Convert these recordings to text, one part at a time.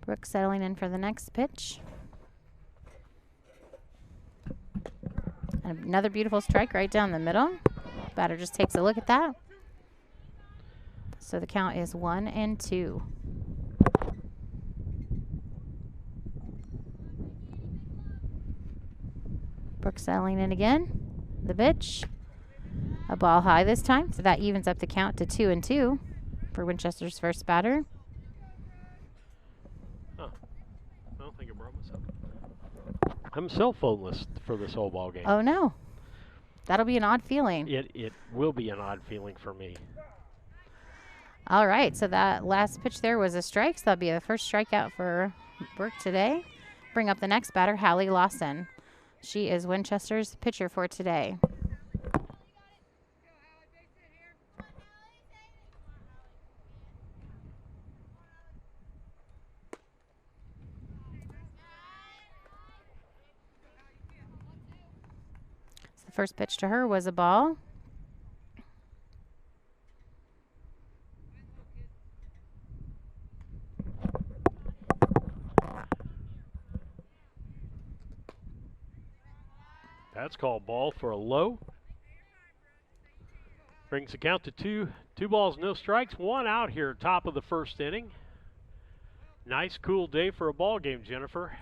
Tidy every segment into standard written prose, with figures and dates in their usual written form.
Brooks settling in for the next pitch. And another beautiful strike right down the middle. Batter just takes a look at that. So the count is 1-2. Brooks settling in again. The pitch. A ball high this time, so that evens up the count to 2-2 for Winchester's first batter. Oh, I don't think I brought myself. I'm cell phoneless for this whole ball game. Oh no, that'll be an odd feeling. It will be an odd feeling for me. All right, so that last pitch there was a strike, so that'll be the first strikeout for Brooke today. Bring up the next batter, Hallie Lawson. She is Winchester's pitcher for today. So the first pitch to her was a ball. That's called ball for a low. Brings the count to two balls, no strikes, one out here, top of the first inning. Nice, cool day for a ball game, Jennifer.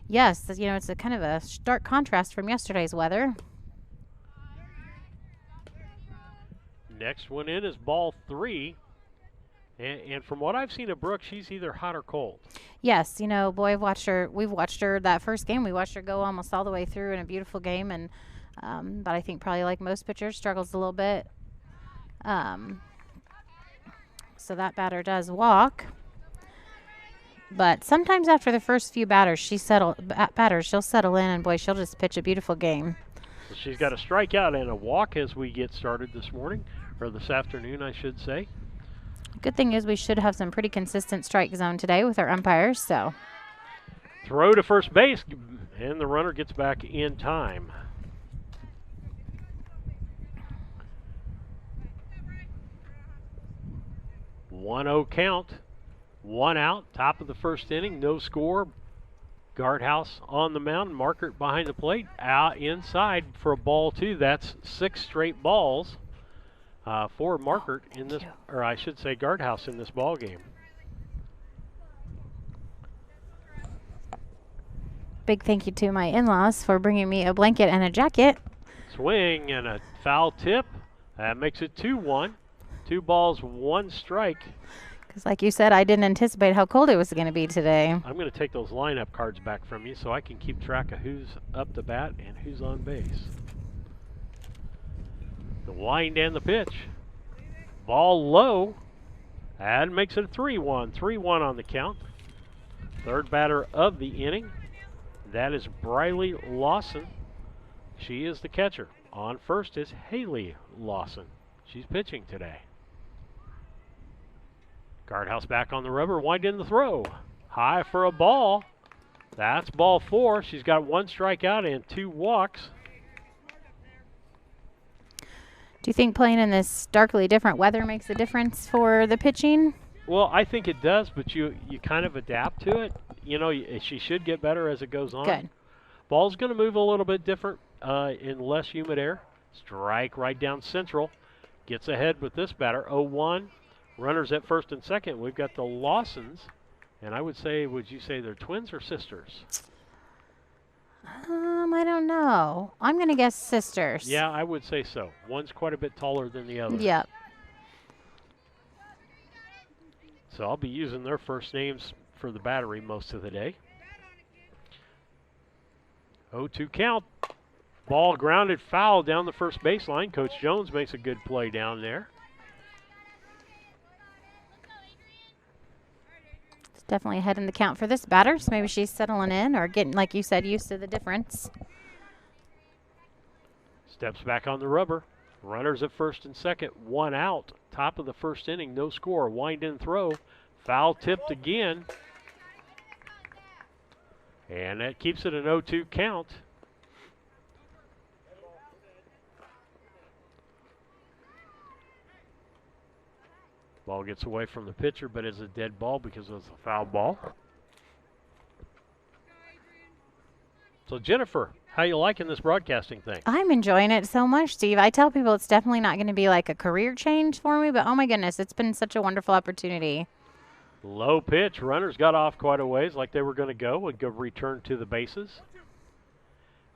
Yes, you know, it's a kind of a stark contrast from yesterday's weather. Next one in is ball 3. And from what I've seen of Brooke, she's either hot or cold. Yes, you know, boy, we've watched her that first game. We watched her go almost all the way through in a beautiful game. And but I think probably like most pitchers, struggles a little bit. So that batter does walk. But sometimes after the first few batters, she'll settle in, and boy, she'll just pitch a beautiful game. So she's got a strikeout and a walk as we get started this morning, or this afternoon, I should say. Good thing is we should have some pretty consistent strike zone today with our umpires. So throw to first base, and the runner gets back in time. One-0 count, one out, top of the first inning, no score. Guardhouse on the mound, Markert behind the plate, out inside for a ball 2. That's 6 straight balls for Markert in this, or I should say Guardhouse in this ball game. big thank you to my in-laws for bringing me a blanket and a jacket. Swing and a foul tip. That makes it 2-1. 2 balls, 1 strike. Because like you said, I didn't anticipate how cold it was going to be today. I'm going to take those lineup cards back from you so I can keep track of who's up to bat and who's on base. The wind and the pitch. Ball low. That makes it a 3-1. 3-1 on the count. Third batter of the inning. That is Briley Lawson. She is the catcher. On first is Haley Lawson. She's pitching today. Guardhouse back on the rubber, wind in the throw. High for a ball. That's ball 4. She's got 1 strikeout and 2 walks. Do you think playing in this starkly different weather makes a difference for the pitching? Well, I think it does, but you kind of adapt to it. You know, she should get better as it goes on. Good. Ball's going to move a little bit different in less humid air. Strike right down central. Gets ahead with this batter, 0-1. Runners at first and second. We've got the Lawsons, and I would say, would you say they're twins or sisters? I don't know. I'm going to guess sisters. Yeah, I would say so. One's quite a bit taller than the other. Yep. So I'll be using their first names for the battery most of the day. 0-2 count. Ball grounded foul down the first baseline. Coach Jones makes a good play down there. It's definitely ahead in the count for this batter, so maybe she's settling in or getting, like you said, used to the difference. Steps back on the rubber. Runners at first and second, 1 out. Top of the first inning, no score. Wind in throw. Foul tipped again. And that keeps it an 0-2 count. Ball gets away from the pitcher, but is a dead ball because it was a foul ball. So, Jennifer, how you liking this broadcasting thing? I'm enjoying it so much, Steve. I tell people it's definitely not going to be like a career change for me, but oh my goodness, it's been such a wonderful opportunity. Low pitch. Runners got off quite a ways like they were going to go. Would go return to the bases.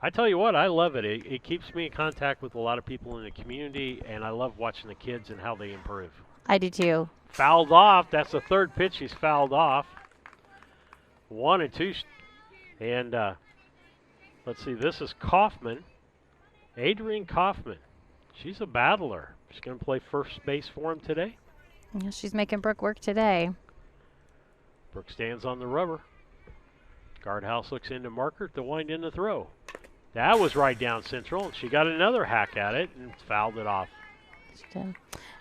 I tell you what, I love it. It keeps me in contact with a lot of people in the community, and I love watching the kids and how they improve. I do too. Fouled off. That's the third pitch he's fouled off. 1 and 2. And let's see, this is Kaufman. Adrian Kaufman. She's a battler. She's going to play first base for him today. Yeah, she's making Brooke work today. Brooke stands on the rubber. Guardhouse looks into marker to wind in the throw. That was right down central. She got another hack at it and fouled it off. She did.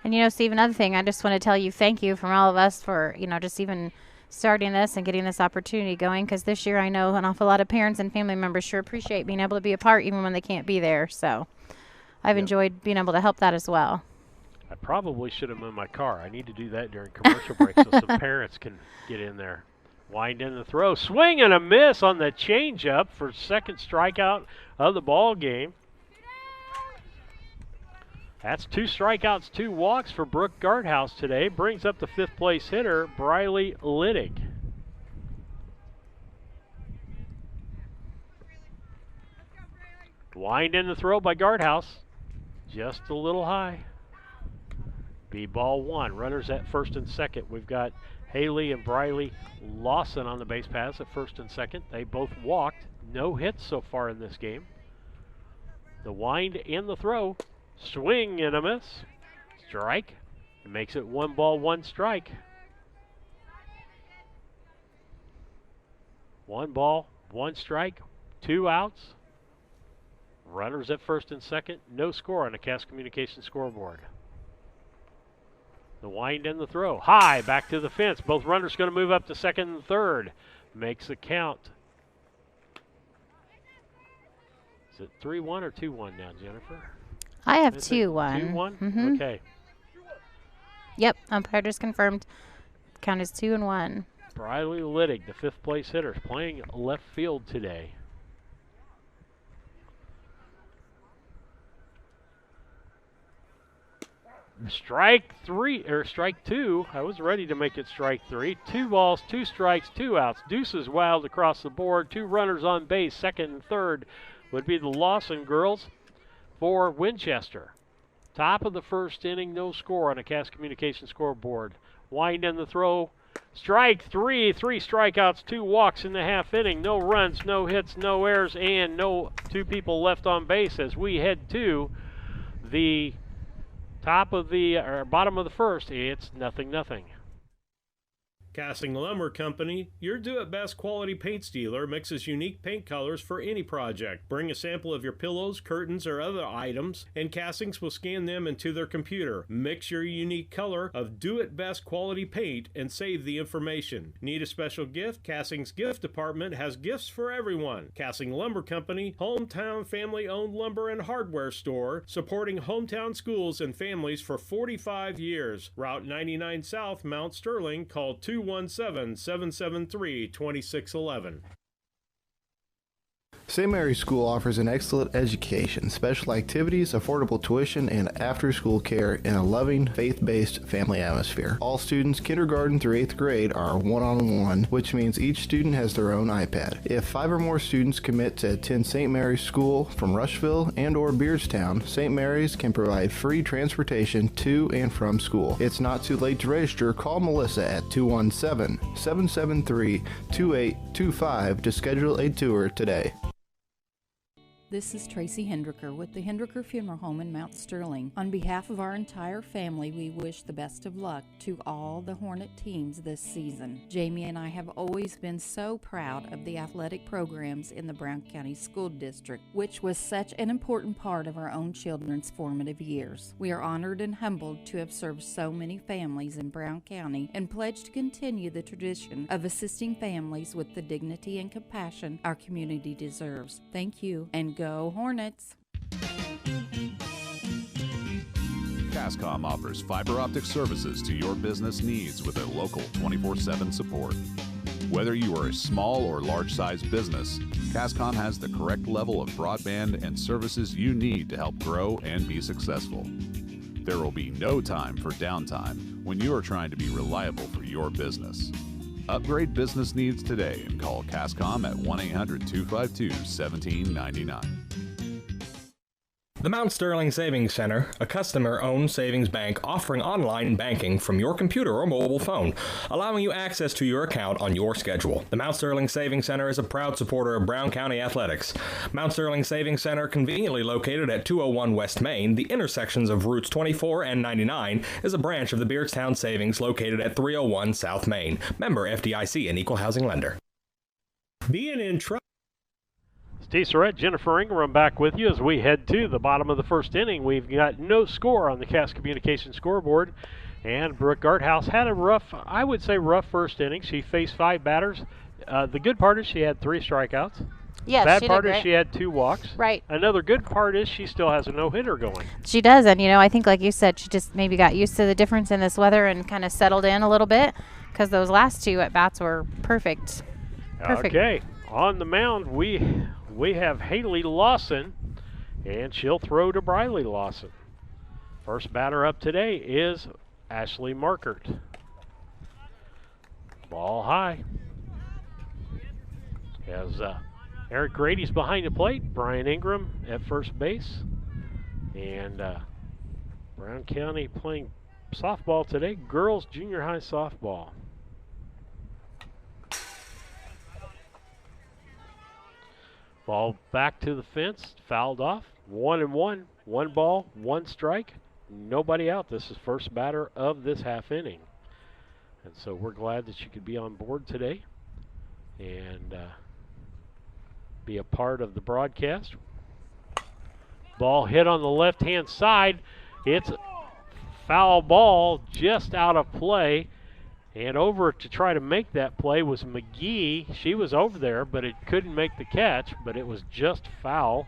And you know, Steve, another thing, I just want to tell you thank you from all of us for, just even starting this and getting this opportunity going, because this year I know an awful lot of parents and family members sure appreciate being able to be a part even when they can't be there. So I've enjoyed being able to help that as well. I probably should have moved my car. I need to do that during commercial breaks so some parents can get in there. Wind in the throw. Swing and a miss on the changeup for second strikeout of the ball game. That's 2 strikeouts, 2 walks for Brooke Guardhouse today. Brings up the 5th place hitter, Briley Littig. Wind in the throw by Guardhouse. Just a little high. B-ball 1. Runners at first and second. We've got Haley and Briley Lawson on the base paths at first and second. They both walked. No hits so far in this game. The wind and the throw. Swing and a miss. Strike. It makes it 1 ball, 1 strike. 1 ball, 1 strike, 2 outs. Runners at first and second. No score on the Cass Communications scoreboard. The wind and the throw. High, back to the fence. Both runners going to move up to second and third. Makes the count. Is it 3-1 or 2-1 now, Jennifer? I have 2-1. 2-1? Mm-hmm. Okay. Yep, umpire just confirmed. Count is 2-1. Briley Littig, the 5th place hitter, is playing left field today. Strike 2. I was ready to make it strike 3. 2 balls, 2 strikes, 2 outs. Deuces wild across the board. 2 runners on base. Second and third would be the Lawson girls for Winchester. Top of the first inning, no score on a Cass Communications scoreboard. Wind in the throw. Strike 3. 3 strikeouts, 2 walks in the half inning. No runs, no hits, no errors, and no 2 people left on base as we head to the bottom of the first. It's 0-0. Casting Lumber Company, your do-it-best quality paint dealer, mixes unique paint colors for any project. Bring a sample of your pillows, curtains, or other items, and Castings will scan them into their computer. Mix your unique color of do-it-best quality paint and save the information. Need a special gift? Castings Gift Department has gifts for everyone. Casting Lumber Company, hometown family-owned lumber and hardware store, supporting hometown schools and families for 45 years. Route 99 South, Mount Sterling. Call 217-773-2611. St. Mary's School offers an excellent education, special activities, affordable tuition, and after-school care in a loving, faith-based family atmosphere. All students, kindergarten through 8th grade, are one-on-one, which means each student has their own iPad. If 5 or more students commit to attend St. Mary's School from Rushville and or Beardstown, St. Mary's can provide free transportation to and from school. It's not too late to register. Call Melissa at 217-773-2825 to schedule a tour today. This is Tracy Hendricker with the Hendricker Funeral Home in Mount Sterling. On behalf of our entire family, we wish the best of luck to all the Hornet teams this season. Jamie and I have always been so proud of the athletic programs in the Brown County School District, which was such an important part of our own children's formative years. We are honored and humbled to have served so many families in Brown County and pledge to continue the tradition of assisting families with the dignity and compassion our community deserves. Thank you, and go Hornets! Cascom offers fiber optic services to your business needs with a local 24/7 support. Whether you are a small or large-sized business, Cascom has the correct level of broadband and services you need to help grow and be successful. There will be no time for downtime when you are trying to be reliable for your business. Upgrade business needs today and call Cascom at 1-800-252-1799. The Mount Sterling Savings Center, a customer-owned savings bank offering online banking from your computer or mobile phone, allowing you access to your account on your schedule. The Mount Sterling Savings Center is a proud supporter of Brown County athletics. Mount Sterling Savings Center, conveniently located at 201 West Main, the intersections of routes 24 and 99, is a branch of the Beardstown Savings located at 301 South Main. Member FDIC and Equal Housing Lender. Being in trouble. Steve Surratt, Jennifer Ingram back with you as we head to the bottom of the first inning. We've got no score on the Cass Communications scoreboard, and Brooke Garthouse had a rough first inning. She faced 5 batters. The good part is she had 3 strikeouts. Yes, Bad she part did is great. she had 2 walks. Right. Another good part is she still has a no-hitter going. She does, and I think like you said, she just maybe got used to the difference in this weather and kind of settled in a little bit because those last 2 at-bats were perfect. Okay, on the mound we have Haley Lawson, and she'll throw to Briley Lawson. First batter up today is Ashley Markert. Ball high. As Eric Grady's behind the plate, Brian Ingram at first base, and Brown County playing softball today, girls junior high softball. Ball back to the fence, fouled off, 1-1, 1 ball, 1 strike, nobody out. This is first batter of this half inning. And so we're glad that you could be on board today and be a part of the broadcast. Ball hit on the left-hand side. It's foul ball just out of play. And over to try to make that play was McGee. She was over there, but it couldn't make the catch, but it was just foul.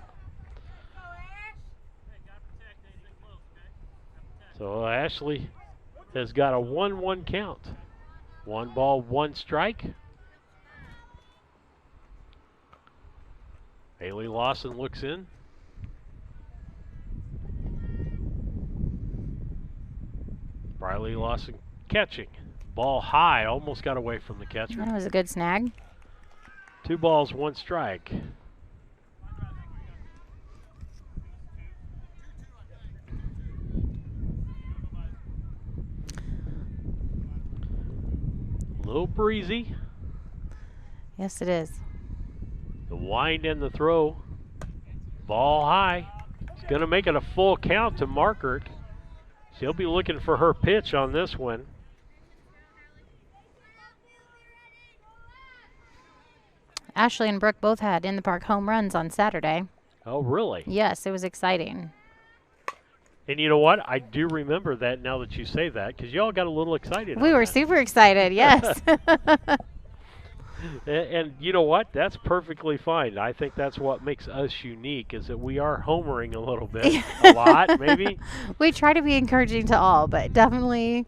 So Ashley has got a 1-1 count. 1 ball, 1 strike. Haley Lawson looks in. Briley Lawson catching. Ball high, almost got away from the catcher. That was a good snag. 2 balls, 1 strike. A little breezy. Yes, it is. The wind and the throw. Ball high. It's going to make it a full count to Markert. She'll be looking for her pitch on this one. Ashley and Brooke both had in the park home runs on Saturday. Oh, really? Yes, it was exciting. And you know what? I do remember that now that you say that, because y'all got a little excited. We on were that. super excited, yes. And you know what? That's perfectly fine. I think that's what makes us unique, is that we are homering a little bit, a lot maybe. We try to be encouraging to all, but definitely.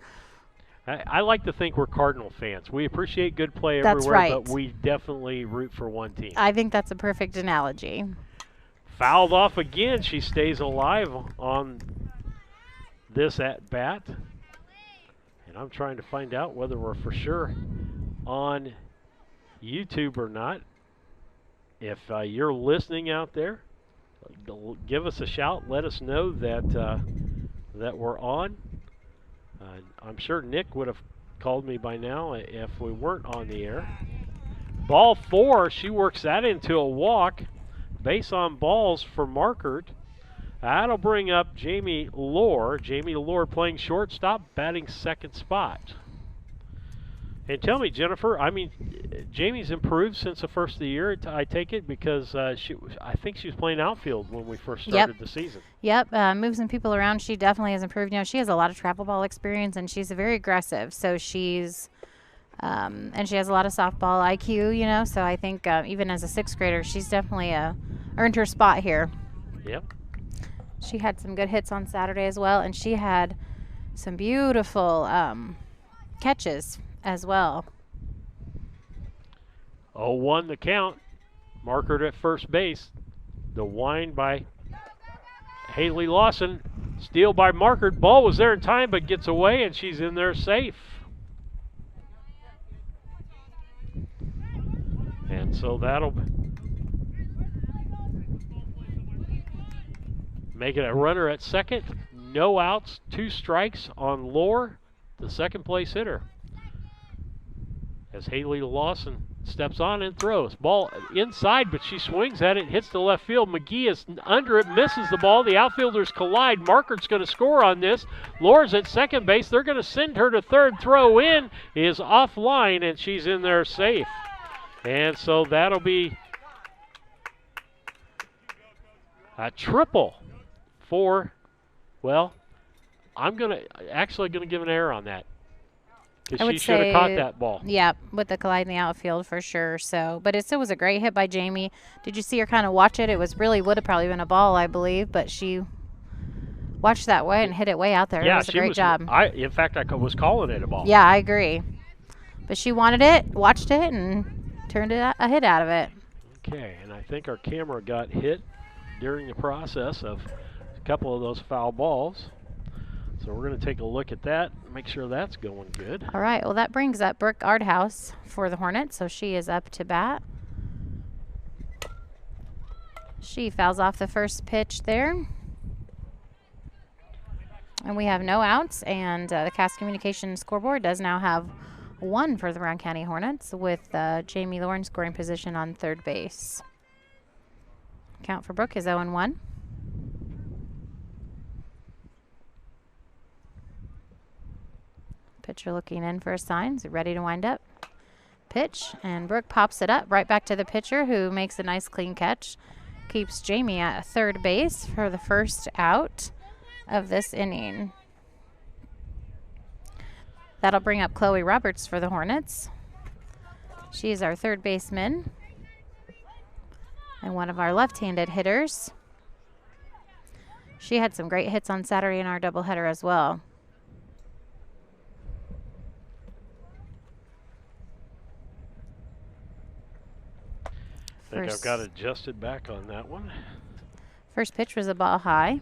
I like to think we're Cardinal fans. We appreciate good play That's everywhere, right. but we definitely root for one team. I think that's a perfect analogy. Fouled off again. She stays alive on this at bat. And I'm trying to find out whether we're for sure on YouTube or not. If you're listening out there, give us a shout. Let us know that that we're on. I'm sure Nick would have called me by now if we weren't on the air. Ball 4, she works that into a walk. Base on balls for Markert. That'll bring up Jamie Lohr. Jamie Lohr playing shortstop, batting second spot. And tell me, Jennifer, I mean, Jamie's improved since the first of the year, I take it, because I think she was playing outfield when we first started the season. Yep, moving some people around. She definitely has improved. She has a lot of travel ball experience, and she's very aggressive. So she's, and she has a lot of softball IQ, so I think even as a 6th grader, she's definitely earned her spot here. Yep. She had some good hits on Saturday as well, and she had some beautiful catches as well. 0-1 the count. Marker at first base. The wind by Haley Lawson. Steal by Marker. Ball was there in time, but gets away, and she's in there safe. And so that'll make it a runner at second. No outs, 2 strikes on Lore, the second place hitter. As Haley Lawson steps on and throws. Ball inside, but she swings at it, hits the left field. McGee is under it, misses the ball. The outfielders collide. Markert's going to score on this. Lore's at second base. They're going to send her to third. Throw in is offline, and she's in there safe. And so that'll be a triple for, well, I'm actually going to give an error on that. Because she should have caught that ball. Yeah, with the collide in the outfield for sure. So, but it still was a great hit by Jamie. Did you see her kind of watch it? It was really would have probably been a ball, I believe, but she watched that way and hit it way out there. Yeah, it was a great job. In fact, I was calling it a ball. Yeah, I agree. But she wanted it, watched it, and turned a hit out of it. Okay, and I think our camera got hit during the process of a couple of those foul balls. So we're going to take a look at that, make sure that's going good. All right, well, that brings up Brooke Ardhouse for the Hornets, so she is up to bat. She fouls off the first pitch there. And we have no outs, and the Cass Communications scoreboard does now have 1 for the Brown County Hornets with Jamie Lauren scoring position on third base. Count for Brooke is 0-1. Pitcher looking in for a sign. Is ready to wind up. Pitch, and Brooke pops it up right back to the pitcher, who makes a nice clean catch. Keeps Jamie at third base for the first out of this inning. That'll bring up Chloe Roberts for the Hornets. She's our third baseman and one of our left-handed hitters. She had some great hits on Saturday in our doubleheader as well. I think I've got adjusted back on that one. First pitch was a ball high.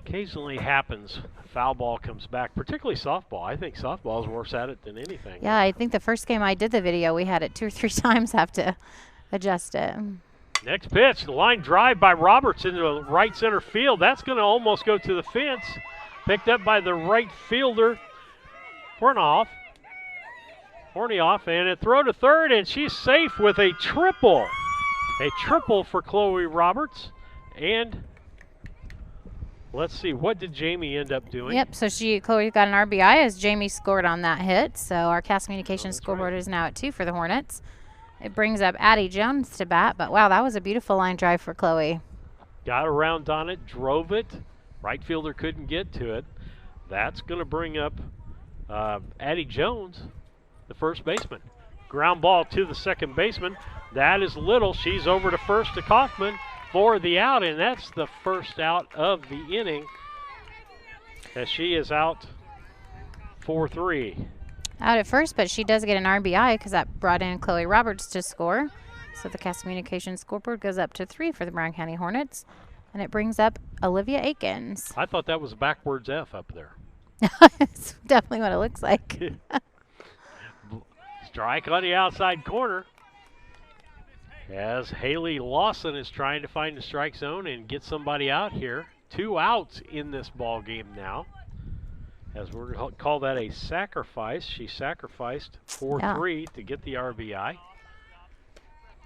Occasionally happens, foul ball comes back, particularly softball. I think softball is worse at it than anything. Yeah, I think the first game I did the video, we had it 2 or 3 times, have to adjust it. Next pitch, the line drive by Roberts into the right center field. That's going to almost go to the fence. Picked up by the right fielder, Hornioff, and a throw to third, and she's safe with a triple. A triple for Chloe Roberts. And let's see, what did Jamie end up doing? Yep, so Chloe got an RBI as Jamie scored on that hit. So our Cass Communications scoreboard is now at 2 for the Hornets. It brings up Addie Jones to bat, but wow, that was a beautiful line drive for Chloe. Got around on it, drove it. Right fielder couldn't get to it. That's going to bring up Addie Jones, the first baseman. Ground ball to the second baseman. That is Little. She's over to first to Kaufman for the out, and that's the first out of the inning as she is out 4-3. Out at first, but she does get an RBI because that brought in Chloe Roberts to score. So the Cass Communications scoreboard goes up to 3 for the Brown County Hornets, and it brings up Olivia Akins. I thought that was a backwards F up there. It's definitely what it looks like. Strike on the outside corner as Haley Lawson is trying to find the strike zone and get somebody out here. 2 outs in this ball game now, as we're going to call that a sacrifice. She sacrificed 4-3 to get the RBI.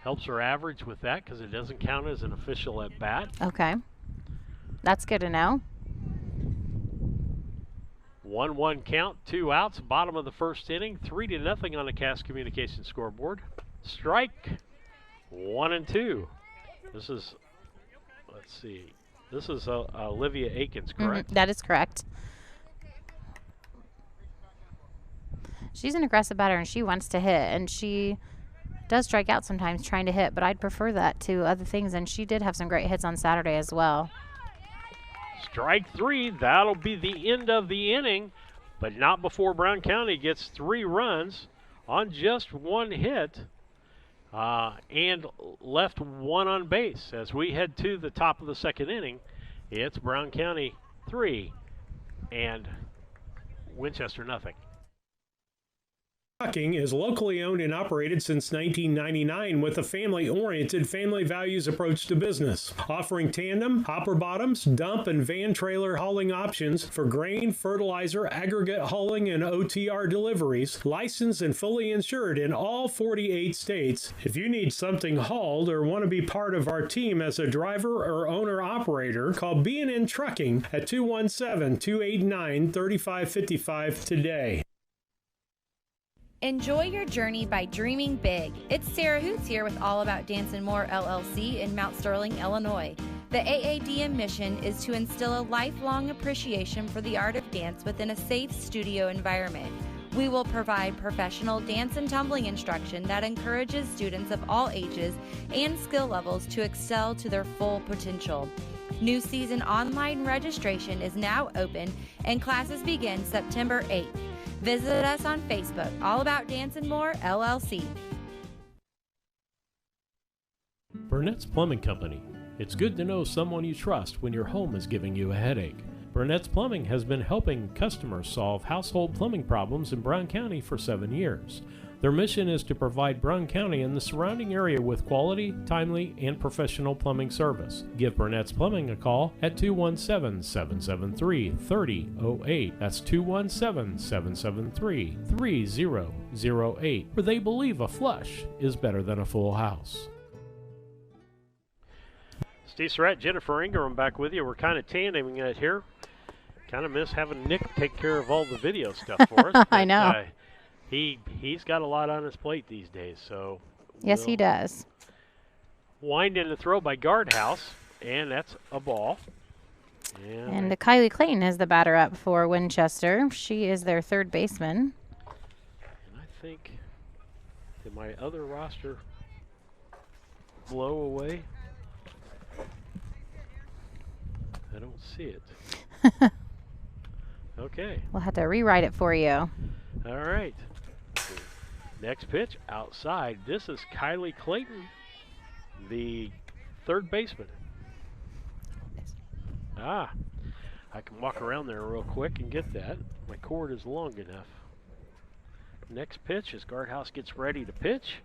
Helps her average with that because it doesn't count as an official at bat. Okay, that's good to know. 1-1 count, 2 outs, bottom of the first inning, 3-0 on the Cass Communications scoreboard. Strike 1 and 2. This is, let's see, this is Olivia Akins, correct? That is correct. She's an aggressive batter, and she wants to hit, and she does strike out sometimes trying to hit, but I'd prefer that to other things, and she did have some great hits on Saturday as well. Strike 3, that'll be the end of the inning, but not before Brown County gets 3 runs on just one hit and left one on base. As we head to the top of the second inning, it's Brown County 3 and Winchester nothing. Trucking is locally owned and operated since 1999 with a family-oriented, family values approach to business, offering tandem, hopper bottoms, dump, and van trailer hauling options for grain, fertilizer, aggregate hauling, and OTR deliveries, licensed and fully insured in all 48 states. If you need something hauled or want to be part of our team as a driver or owner-operator, call B&N Trucking at 217-289-3555 today. Enjoy your journey by dreaming big. It's Sarah Hoots here with All About Dance and More LLC in Mount Sterling, Illinois. The AADM mission is to instill a lifelong appreciation for the art of dance within a safe studio environment. We will provide professional dance and tumbling instruction that encourages students of all ages and skill levels to excel to their full potential. New season online registration is now open and classes begin September 8th. Visit us on Facebook, All About Dance and More, LLC. Burnett's Plumbing Company. It's good to know someone you trust when your home is giving you a headache. Burnett's Plumbing has been helping customers solve household plumbing problems in Brown County for 7 years. Their mission is to provide Brown County and the surrounding area with quality, timely, and professional plumbing service. Give Burnett's Plumbing a call at 217-773-3008. That's 217-773-3008, where they believe a flush is better than a full house. Steve Surratt, Jennifer Ingram back with you. We're kind of tandeming it here. Kind of miss having Nick take care of all the video stuff for us. I know. He's got a lot on his plate these days, so yes, he does. Wind in the throw by Guardhouse, and that's a ball. And Kylie Clayton is the batter up for Winchester. She is their third baseman. And I think, did my other roster blow away? I don't see it. Okay. We'll have to rewrite it for you. All right. Next pitch outside. This is Kylie Clayton, the third baseman. I can walk around there real quick and get that. My cord is long enough. Next pitch as Guardhouse gets ready to pitch.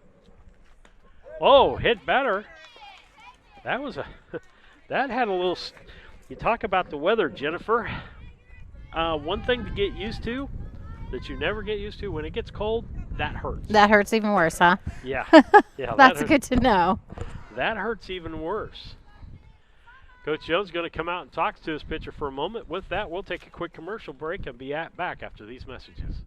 Oh, hit batter. That was that had a little. You talk about the weather, Jennifer. One thing to get used to that you never get used to, when it gets cold, that hurts. That hurts even worse, huh? Yeah. Yeah. That's good to know. That hurts even worse. Coach Jones is going to come out and talk to his pitcher for a moment. With that, we'll take a quick commercial break and be back after these messages.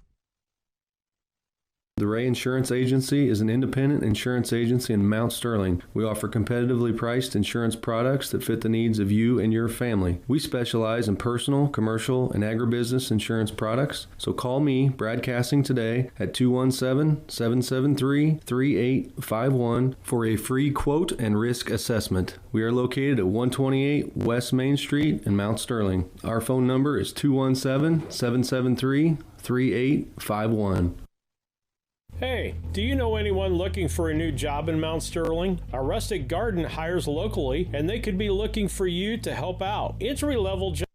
The Ray Insurance Agency is an independent insurance agency in Mount Sterling. We offer competitively priced insurance products that fit the needs of you and your family. We specialize in personal, commercial, and agribusiness insurance products. So call me, Brad Casting, today at 217-773-3851 for a free quote and risk assessment. We are located at 128 West Main Street in Mount Sterling. Our phone number is 217-773-3851. Hey, do you know anyone looking for a new job in Mount Sterling? Our Rustic Garden hires locally, and they could be looking for you to help out. Entry-level jobs.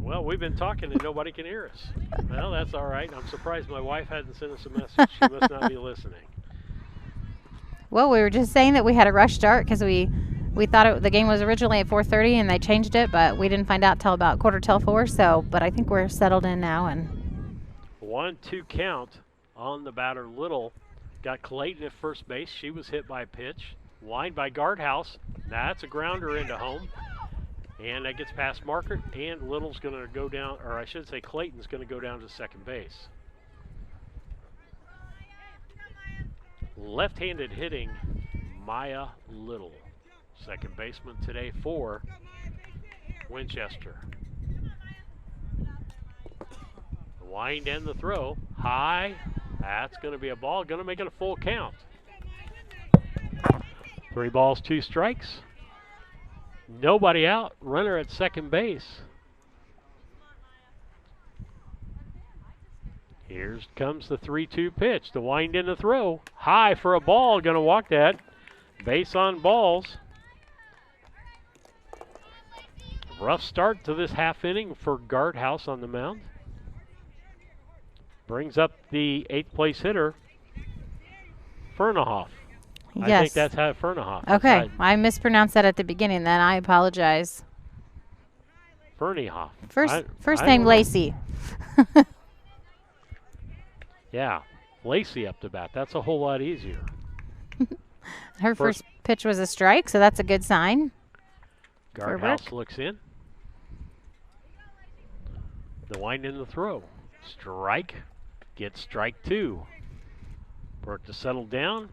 Well, we've been talking and nobody can hear us. Well, that's all right. I'm surprised my wife hadn't sent us a message. She must not be listening. Well, we were just saying that we had a rush start because we thought the game was originally at 4:30 and they changed it, but we didn't find out till about 4:45. So, but I think we're settled in now. And 1-2 count on the batter. Little got Clayton at first base. She was hit by a pitch. Lined by Guardhouse. That's a grounder into home. And that gets past Margaret, and Little's going to go down, or I should say Clayton's going to go down to second base. Left-handed hitting, Maya Little. Second baseman today for Winchester. The wind and the throw. High. That's going to be a ball. Going to make it a full count. 3 balls, 2 strikes. Nobody out. Runner at second base. Here comes the 3-2 pitch. The wind in the throw. High for a ball. Going to walk that. Base on balls. Rough start to this half inning for Guardhouse on the mound. Brings up the 8th place hitter, Fernahoff. Yes. I think that's how Fernahoff. Okay, I mispronounced that at the beginning. Then I apologize. Fernahoff. First name Lacey. Yeah, Lacey up to bat. That's a whole lot easier. Her first pitch was a strike, so that's a good sign. Guardhouse looks in. The wind in the throw. Strike. Gets strike 2. Burke to settle down.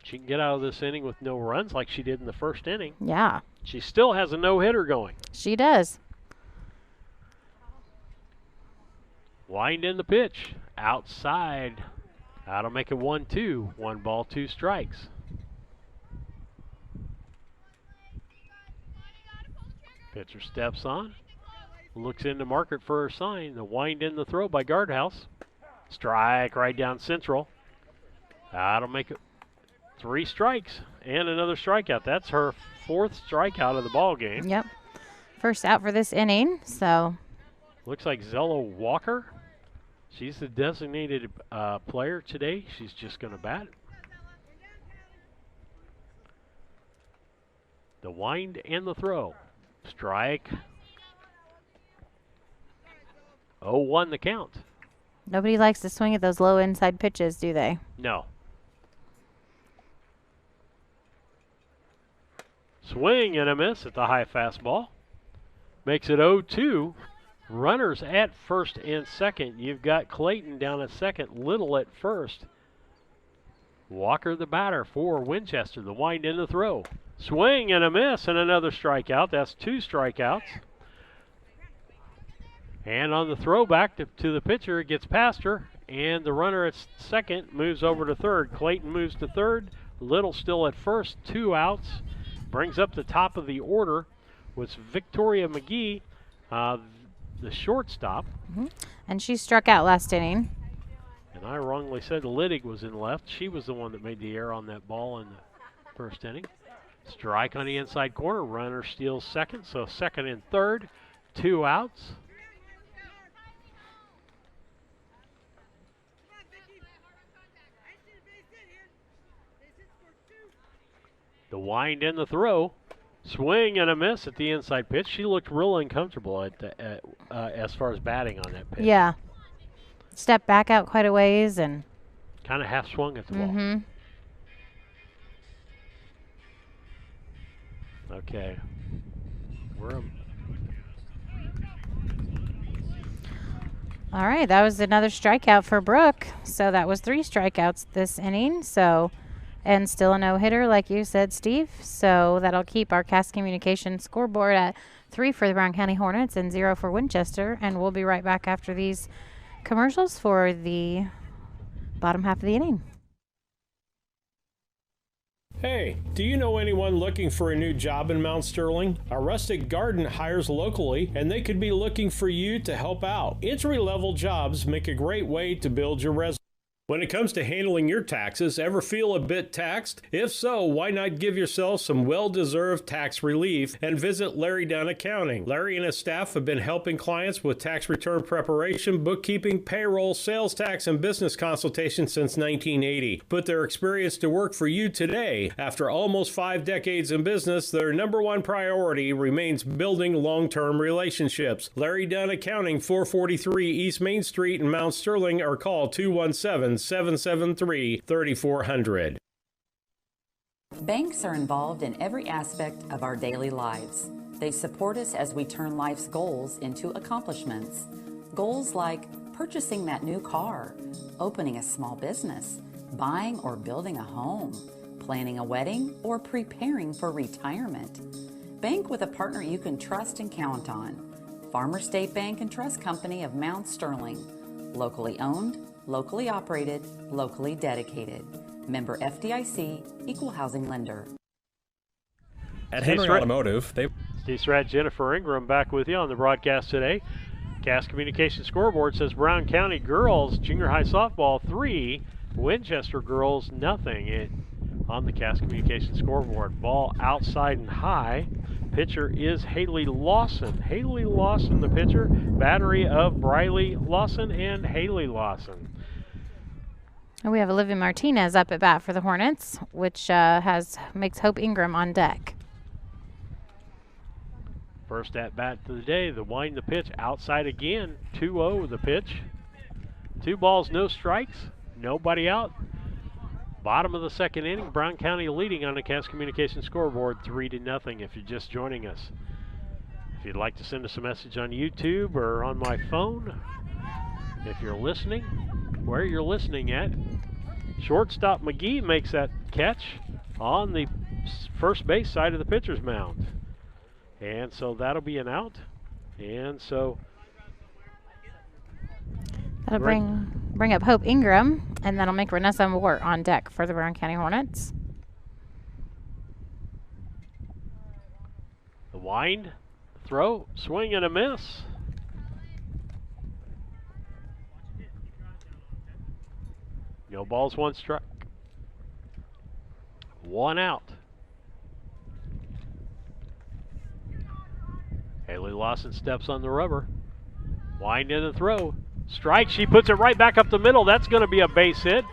She can get out of this inning with no runs like she did in the first inning. Yeah. She still has a no-hitter going. She does. Wind in the pitch. Outside. That'll make it 1-2. 1 ball, 2 strikes. Pitcher steps on. Looks into Margaret for her sign. The wind in the throw by Guardhouse. Strike right down central. That'll make it 3 strikes and another strikeout. That's her 4th strikeout of the ball game. Yep. First out for this inning, so. Looks like Zella Walker. She's the designated player today. She's just going to bat. The wind and the throw. Strike. 0-1 the count. Nobody likes to swing at those low inside pitches, do they? No. Swing and a miss at the high fastball. Makes it 0-2. Runners at first and second. You've got Clayton down at second, Little at first. Walker the batter for Winchester. The wind in the throw. Swing and a miss and another strikeout. That's 2 strikeouts. And on the throwback to the pitcher, it gets past her, and the runner at second moves over to third. Clayton moves to third. Little still at first, 2 outs. Brings up the top of the order with Victoria McGee, the shortstop. Mm-hmm. And she struck out last inning. And I wrongly said Liddig was in left. She was the one that made the error on that ball in the first inning. Strike on the inside corner. Runner steals second, so second and third. 2 outs. The wind and the throw. Swing and a miss at the inside pitch. She looked real uncomfortable as far as batting on that pitch. Yeah. Stepped back out quite a ways and kind of half swung at the ball. Mm-hmm. Okay. All right, that was another strikeout for Brooke. So that was 3 strikeouts this inning. So, and still a no-hitter, like you said, Steve. So that'll keep our Cass Communications scoreboard at 3 for the Brown County Hornets and 0 for Winchester. And we'll be right back after these commercials for the bottom half of the inning. Hey, do you know anyone looking for a new job in Mount Sterling? Our Rustic Garden hires locally, and they could be looking for you to help out. Entry-level jobs make a great way to build your resume. When it comes to handling your taxes, ever feel a bit taxed? If so, why not give yourself some well-deserved tax relief and visit Larry Dunn Accounting. Larry and his staff have been helping clients with tax return preparation, bookkeeping, payroll, sales tax, and business consultation since 1980. Put their experience to work for you today. After almost 5 decades in business, their #1 priority remains building long-term relationships. Larry Dunn Accounting, 443 East Main Street in Mount Sterling, or call 217-773-3400. Banks are involved in every aspect of our daily lives. They support us as we turn life's goals into accomplishments. Goals like purchasing that new car, opening a small business, buying or building a home, planning a wedding, or preparing for retirement. Bank with a partner you can trust and count on. Farmer State Bank and Trust Company of Mount Sterling. Locally owned, locally operated, locally dedicated. Member FDIC, Equal Housing Lender. At Henry Automotive, Steve Strat, Jennifer Ingram back with you on the broadcast today. Cass Communication scoreboard says Brown County girls junior high softball 3, Winchester girls nothing. On the Cass Communication scoreboard, ball outside and high. Pitcher is Haley Lawson. Haley Lawson, the pitcher. Battery of Briley Lawson and Haley Lawson. And we have Olivia Martinez up at bat for the Hornets, which makes Hope Ingram on deck. First at bat of the day, the wind the pitch outside again. 2-0 the pitch. 2 balls, no strikes, nobody out. Bottom of the second inning, Brown County leading on the Cass Communication scoreboard 3-0 if you're just joining us. If you'd like to send us a message on YouTube or on my phone, if you're listening, where you're listening at, shortstop McGee makes that catch on the first base side of the pitcher's mound. And so that'll be an out. And so that'll bring up Hope Ingram, and that'll make Renessa Mort on deck for the Brown County Hornets. The wind, throw, swing and a miss. No balls, 1 strike. 1 out. Haley Lawson steps on the rubber. Wind in the throw. Strike. She puts it right back up the middle. That's going to be a base hit.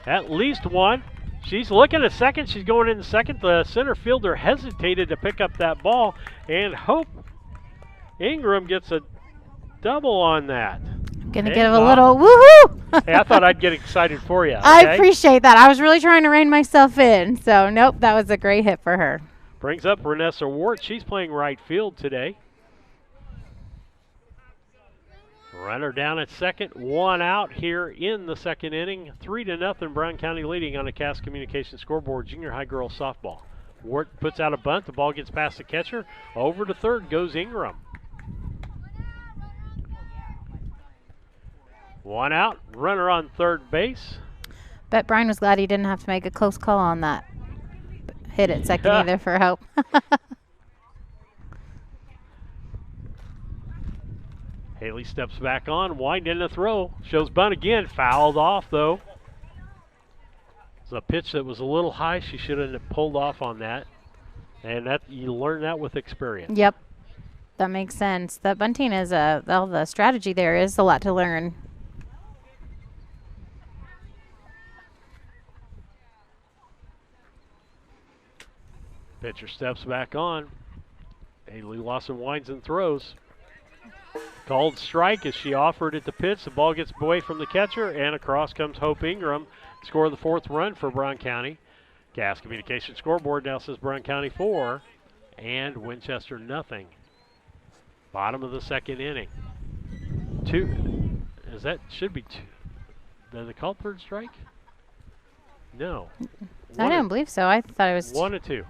At least 1. She's looking at second. She's going in second. The center fielder hesitated to pick up that ball. And Hope Ingram gets a double on that. Gonna give a little woohoo! Hey, I thought I'd get excited for you. Okay? I appreciate that. I was really trying to rein myself in. So, nope, that was a great hit for her. Brings up Renessa Wart. She's playing right field today. Runner down at second, 1 out here in the second inning. 3-0, Brown County leading on the Cass Communication scoreboard, junior high girls softball. Wart puts out a bunt. The ball gets past the catcher. Over to third goes Ingram. 1 out, runner on third base. Bet Brian was glad he didn't have to make a close call on that hit at second either for Hope. Haley steps back on, wind in the throw. Shows bunt again, fouled off though. It's a pitch that was a little high. She should have pulled off on that. And that you learn that with experience. Yep, that makes sense. That bunting is the strategy there is a lot to learn. Pitcher steps back on. Haley Lawson winds and throws. Called strike as she offered it to pitch. The ball gets away from the catcher, and across comes Hope Ingram. Score the 4th run for Brown County. Cass Communication scoreboard now says Brown County 4 and Winchester nothing. Bottom of the second inning. 2. Should be 2. Did they call third strike? No. I don't believe so. I thought it was 1-2.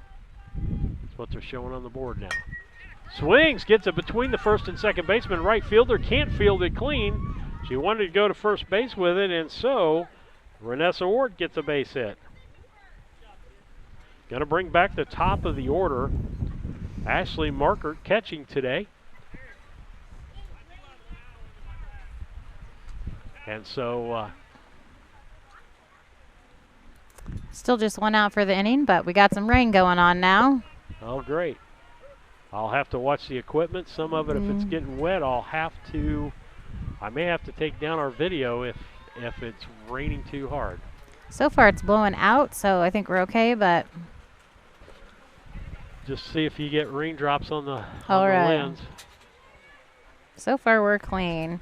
That's what they're showing on the board now. Swings, gets it between the first and second baseman. Right fielder can't field it clean. She wanted to go to first base with it, and so Renessa Ward gets a base hit. Going to bring back the top of the order. Ashley Markert catching today. And so still just 1 out for the inning, but we got some rain going on now. Oh, great. I'll have to watch the equipment. Some of it, if it's getting wet, I may have to take down our video if it's raining too hard. So far it's blowing out, so I think we're okay, but just see if you get raindrops on the lens. So far we're clean.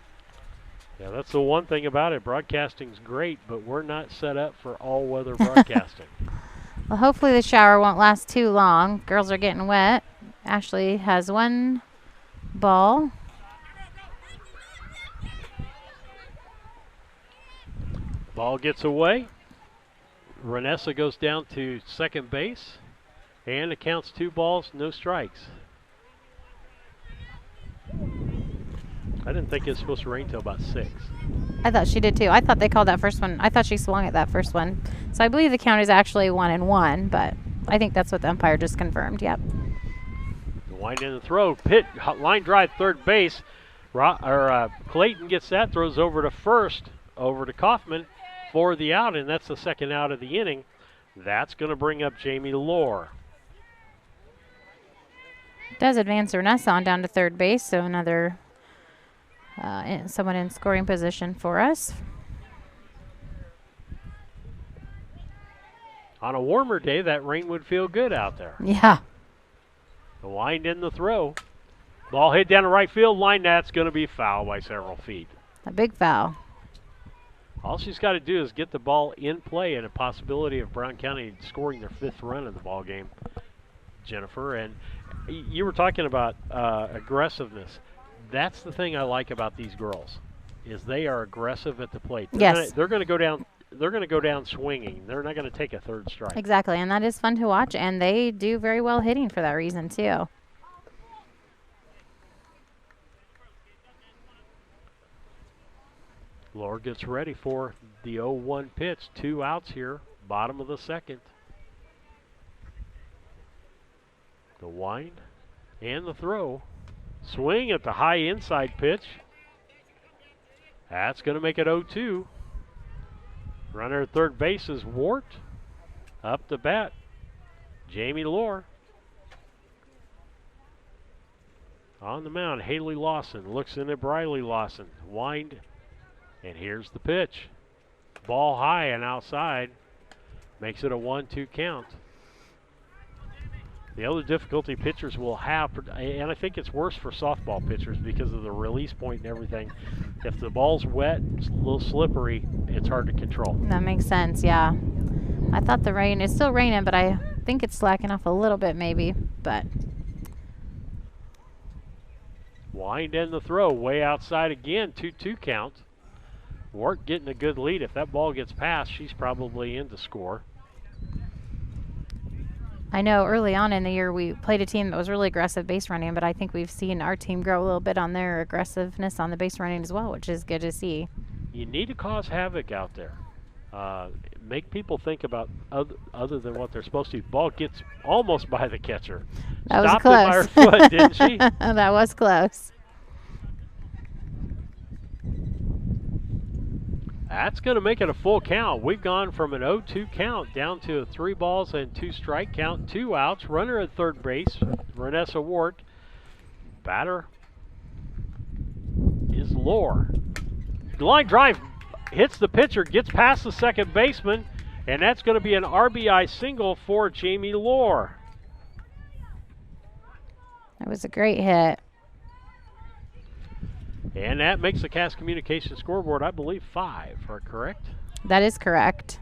Yeah, that's the one thing about it. Broadcasting's great, but we're not set up for all-weather broadcasting. Well, hopefully the shower won't last too long. Girls are getting wet. Ashley has one ball. Ball gets away. Renessa goes down to second base. And it counts 2 balls, no strikes. I didn't think it was supposed to rain till about 6. I thought she did too. I thought they called that first one. I thought she swung at that first one. So I believe the count is actually 1-1, but I think that's what the umpire just confirmed. Yep. The wind in the throw. Pit, line drive, third base. Clayton gets that, throws over to first, over to Kaufman for the out, and that's the second out of the inning. That's going to bring up Jamie Lohr. Does advance Renessa on down to third base, so another someone in scoring position for us. On a warmer day, that rain would feel good out there. Yeah. The wind in the throw. Ball hit down the right field line. That's going to be foul by several feet. A big foul. All she's got to do is get the ball in play and a possibility of Brown County scoring their 5th run of the ball game, Jennifer. And you were talking about aggressiveness. That's the thing I like about these girls, is they are aggressive at the plate. They're going to go down. They're going to go down swinging. They're not going to take a third strike. Exactly, and that is fun to watch, and they do very well hitting for that reason too. Lohr gets ready for the 0-1 pitch. 2 outs here, bottom of the second. The wind and the throw. Swing at the high inside pitch. That's going to make it 0-2. Runner at third base is Wart. Up to bat, Jamie Lohr. On the mound, Haley Lawson looks in at Briley Lawson. Wind, and here's the pitch. Ball high and outside. Makes it a 1-2 count. The other difficulty pitchers will have, and I think it's worse for softball pitchers because of the release point and everything. If the ball's wet, it's a little slippery, it's hard to control. That makes sense, yeah. I thought the rain, it's still raining, but I think it's slacking off a little bit maybe, but. Wind in the throw, way outside again, 2-2 count. Wart getting a good lead. If that ball gets past, she's probably in to score. I know early on in the year we played a team that was really aggressive base running, but I think we've seen our team grow a little bit on their aggressiveness on the base running as well, which is good to see. You need to cause havoc out there. Make people think about other than what they're supposed to. Ball gets almost by the catcher. That was Stopped close. it by her foot, didn't she? That was close. That's going to make it a full count. We've gone from an 0-2 count down to a 3 balls and 2 strike count, 2 outs. Runner at third base, Renessa Wart. Batter is Lohr. Line drive hits the pitcher, gets past the second baseman, and that's going to be an RBI single for Jamie Lohr. That was a great hit. And that makes the Cass Communications scoreboard, I believe, 5, correct? That is correct.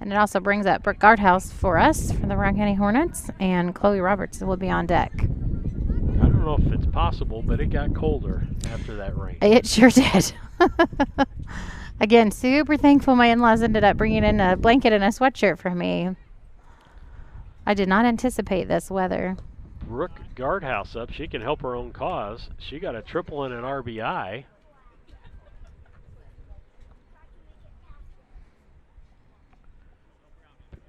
And it also brings up Brooke Guardhouse for us, for the Brown County Hornets, and Chloe Roberts will be on deck. I don't know if it's possible, but it got colder after that rain. It sure did. Again, super thankful my in-laws ended up bringing in a blanket and a sweatshirt for me. I did not anticipate this weather. Brooke Guardhouse up. She can help her own cause. She got a triple and an RBI.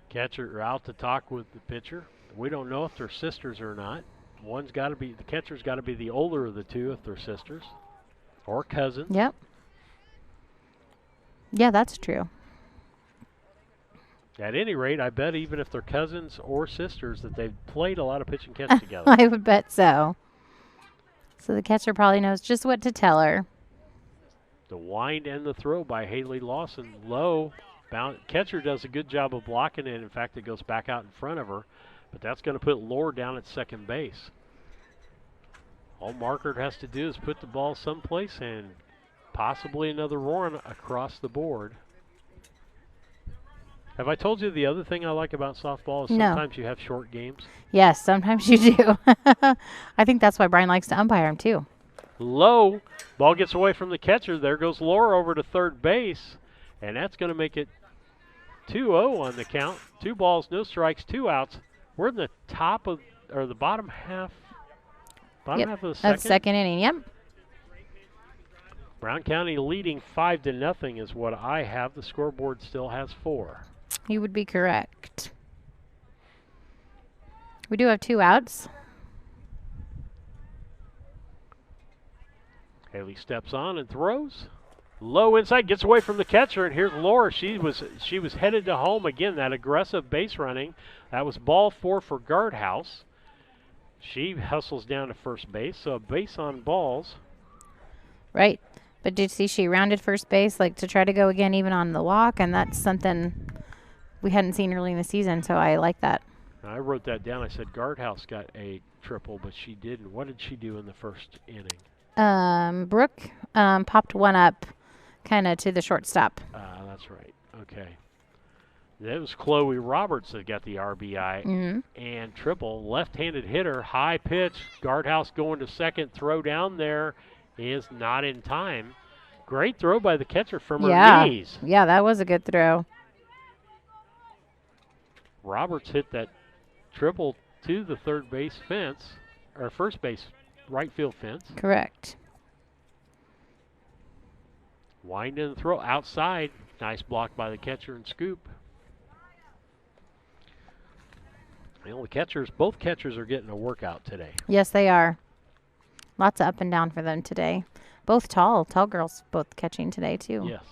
Catcher out to talk with the pitcher. We don't know if they're sisters or not. One's got to be, the catcher's got to be the older of the two if they're sisters or cousins. Yep. Yeah, that's true. At any rate, I bet even if they're cousins or sisters that they've played a lot of pitch and catch together. I would bet so. So the catcher probably knows just what to tell her. The wind and the throw by Haley Lawson. Low. Catcher does a good job of blocking it. In fact, it goes back out in front of her. But that's going to put Lohr down at second base. All Markert has to do is put the ball someplace and possibly another run across the board. Have I told you the other thing I like about softball is No. sometimes you have short games? Yes, sometimes you do. I think that's why Brian likes to umpire him, too. Low. Ball gets away from the catcher. There goes Laura over to third base. And that's going to make it 2-0 on the count. 2 balls, no strikes, 2 outs. We're in the top of, or the bottom half. Bottom half of the second. That's second inning, yep. Brown County leading 5-0 is what I have. The scoreboard still has 4. You would be correct. We do have 2 outs. Haley steps on and throws. Low inside, gets away from the catcher, and here's Laura. She was headed to home again. That aggressive base running. That was ball 4 for Guardhouse. She hustles down to first base, so a base on balls. Right. But did you see she rounded first base like to try to go again even on the walk, and that's something we hadn't seen early in the season, so I like that. I wrote that down. I said Guardhouse got a triple, but she didn't. What did she do in the first inning? Brooke popped one up kind of to the shortstop. That's right. Okay. That was Chloe Roberts that got the RBI and triple. Left-handed hitter, high pitch. Guardhouse going to second. Throw down there is not in time. Great throw by the catcher from her knees. Yeah, that was a good throw. Roberts hit that triple to the third base fence, or first base right field fence. Correct. Wind and throw outside. Nice block by the catcher and scoop. Well, both catchers are getting a workout today. Yes, they are. Lots of up and down for them today. Both tall girls both catching today too. Yes.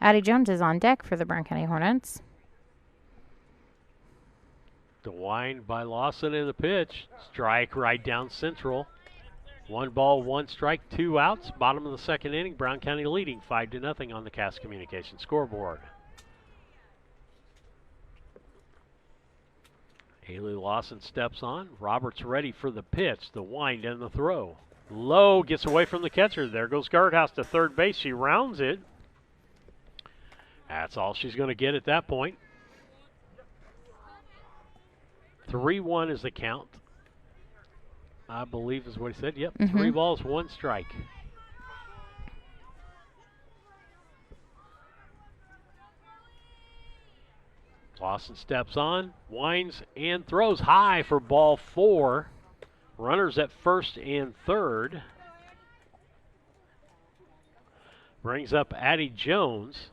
Addie Jones is on deck for the Brown County Hornets. The wind by Lawson in the pitch. Strike right down central. 1 ball, 1 strike, 2 outs. Bottom of the second inning. Brown County leading 5-0 on the Cass Communications scoreboard. Haley Lawson steps on. Roberts ready for the pitch, the wind and the throw. Low gets away from the catcher. There goes Guardhouse to third base. She rounds it. That's all she's going to get at that point. 3-1 is the count. I believe is what he said. Yep, 3 balls, 1 strike. Lawson steps on, winds, and throws high for ball 4. Runners at first and third. Brings up Addie Jones.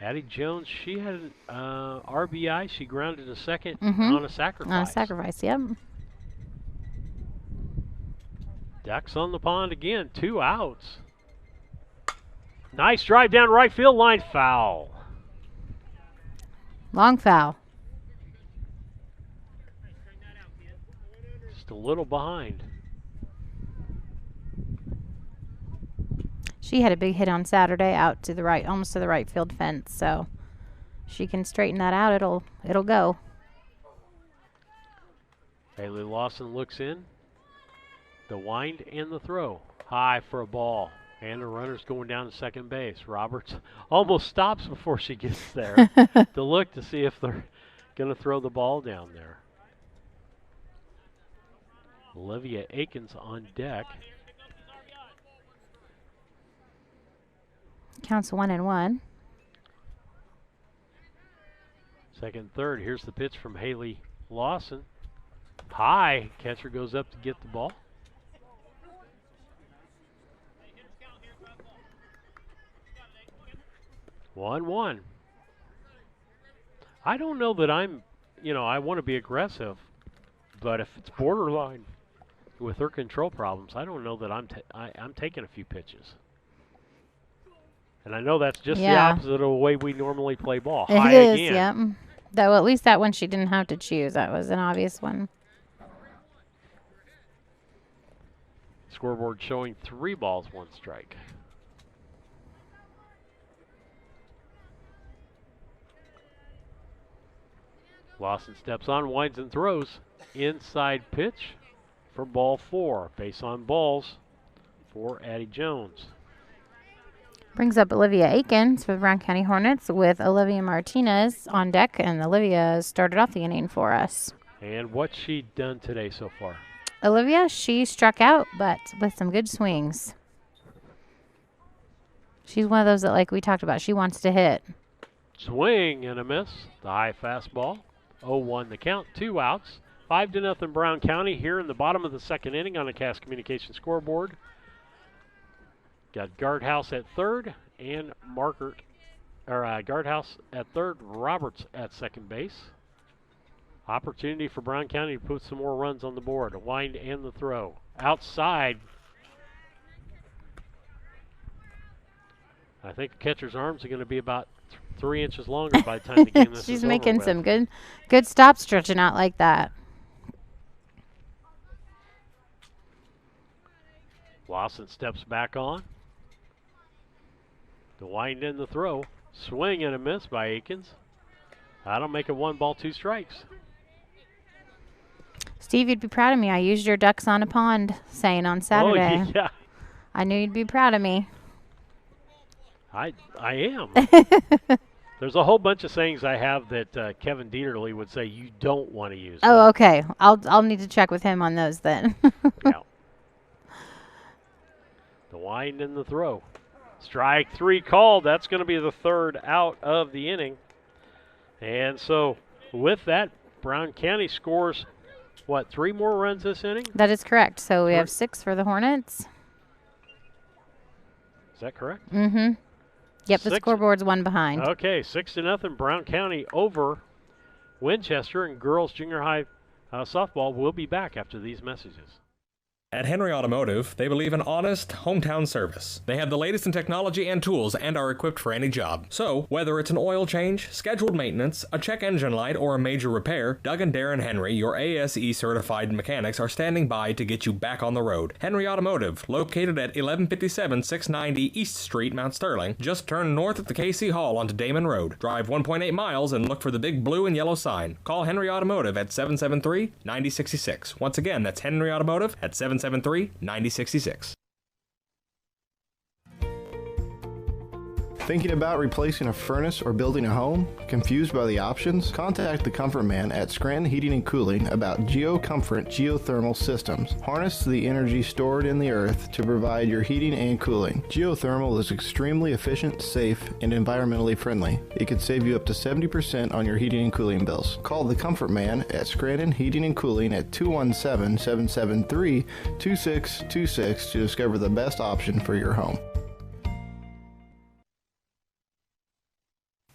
Addie Jones, she had an RBI. She grounded a second on a sacrifice. On a sacrifice, yep. Ducks on the pond again, 2 outs. Nice drive down right field line, foul. Long foul. Just a little behind. She had a big hit on Saturday out to the right, almost to the right field fence, so she can straighten that out. It'll go. Haley Lawson looks in. The wind and the throw. High for a ball. And the runner's going down to second base. Roberts almost stops before she gets there to look to see if they're going to throw the ball down there. Olivia Akins on deck. Counts 1-1. Second, third. Here's the pitch from Haley Lawson. High. Catcher goes up to get the ball. One. I don't know that I want to be aggressive, but if it's borderline with her control problems, I don't know that I'm taking a few pitches. And I know that's just the opposite of the way we normally play ball. It High is, again. yeah. Though at least that one she didn't have to choose. That was an obvious one. Scoreboard showing 3 balls, 1 strike. Lawson steps on, winds and throws. Inside pitch for ball 4. Base on balls for Addie Jones. Brings up Olivia Akins for the Brown County Hornets with Olivia Martinez on deck, and Olivia started off the inning for us. And what's she done today so far? Olivia, she struck out, but with some good swings. She's one of those that, like we talked about, she wants to hit. Swing and a miss. The high fastball. 0-1 the count. 2 outs. 5-0 Brown County here in the bottom of the second inning on the Cass Communication scoreboard. Got Guardhouse at third and Guardhouse at third, Roberts at second base. Opportunity for Brown County to put some more runs on the board. A wind and the throw. Outside. I think the catcher's arms are going to be about 3 inches longer by the time the game is She's over making with. some good stops stretching out like that. Lawson steps back on. The wind in the throw. Swing and a miss by Akins. That'll make it 1 ball, 2 strikes. Steve, you'd be proud of me. I used your ducks on a pond saying on Saturday. Oh, yeah. I knew you'd be proud of me. I am. There's a whole bunch of sayings I have that Kevin Dieterle would say you don't want to use. Oh, okay. I'll need to check with him on those then. Yeah. The wind and the throw. Strike 3 called. That's going to be the 3rd out of the inning. And so with that, Brown County scores, 3 more runs this inning? That is correct. So we have 6 for the Hornets. Is that correct? Mm-hmm. Yep, the 6. scoreboard's 1 behind. Okay, 6-0 Brown County over Winchester, and girls junior high softball will be back after these messages. At Henry Automotive, they believe in honest, hometown service. They have the latest in technology and tools and are equipped for any job. So, whether it's an oil change, scheduled maintenance, a check engine light, or a major repair, Doug and Darren Henry, your ASE-certified mechanics, are standing by to get you back on the road. Henry Automotive, located at 1157 690 East Street, Mount Sterling. Just turn north at the KC Hall onto Damon Road. Drive 1.8 miles and look for the big blue and yellow sign. Call Henry Automotive at 773-9066. Once again, that's Henry Automotive at 773-9066. Thinking about replacing a furnace or building a home? Confused by the options? Contact the Comfort Man at Scranton Heating and Cooling about GeoComfort geothermal systems. Harness the energy stored in the earth to provide your heating and cooling. Geothermal is extremely efficient, safe, and environmentally friendly. It could save you up to 70% on your heating and cooling bills. Call the Comfort Man at Scranton Heating and Cooling at 217-773-2626 to discover the best option for your home.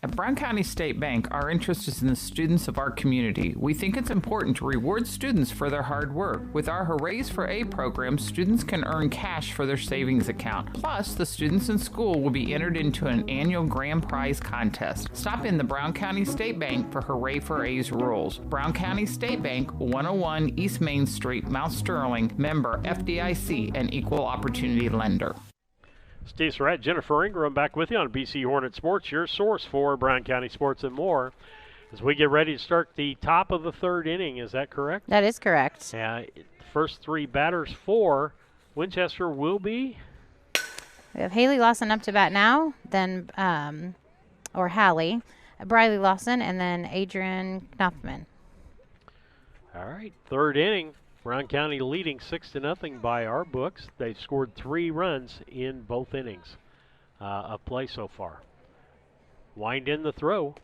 At Brown County State Bank, our interest is in the students of our community. We think it's important to reward students for their hard work. With our Hoorays for A program, students can earn cash for their savings account. Plus, the students in school will be entered into an annual grand prize contest. Stop in the Brown County State Bank for Hooray for A's rules. Brown County State Bank, 101 East Main Street, Mount Sterling, member FDIC, and equal opportunity lender. Steve Surratt, Jennifer Ingram back with you on BC Hornet Sports, your source for Brown County sports and more. As we get ready to start the top of the 3rd inning, is that correct? That is correct. First 3 batters for Winchester will be? We have Haley Lawson up to bat now, then, or Hallie, Briley Lawson, and then Adrian Knopfman. All right, 3rd inning. Brown County leading 6-0 by our books. They've scored 3 runs in both innings of play so far. Wind in the throw.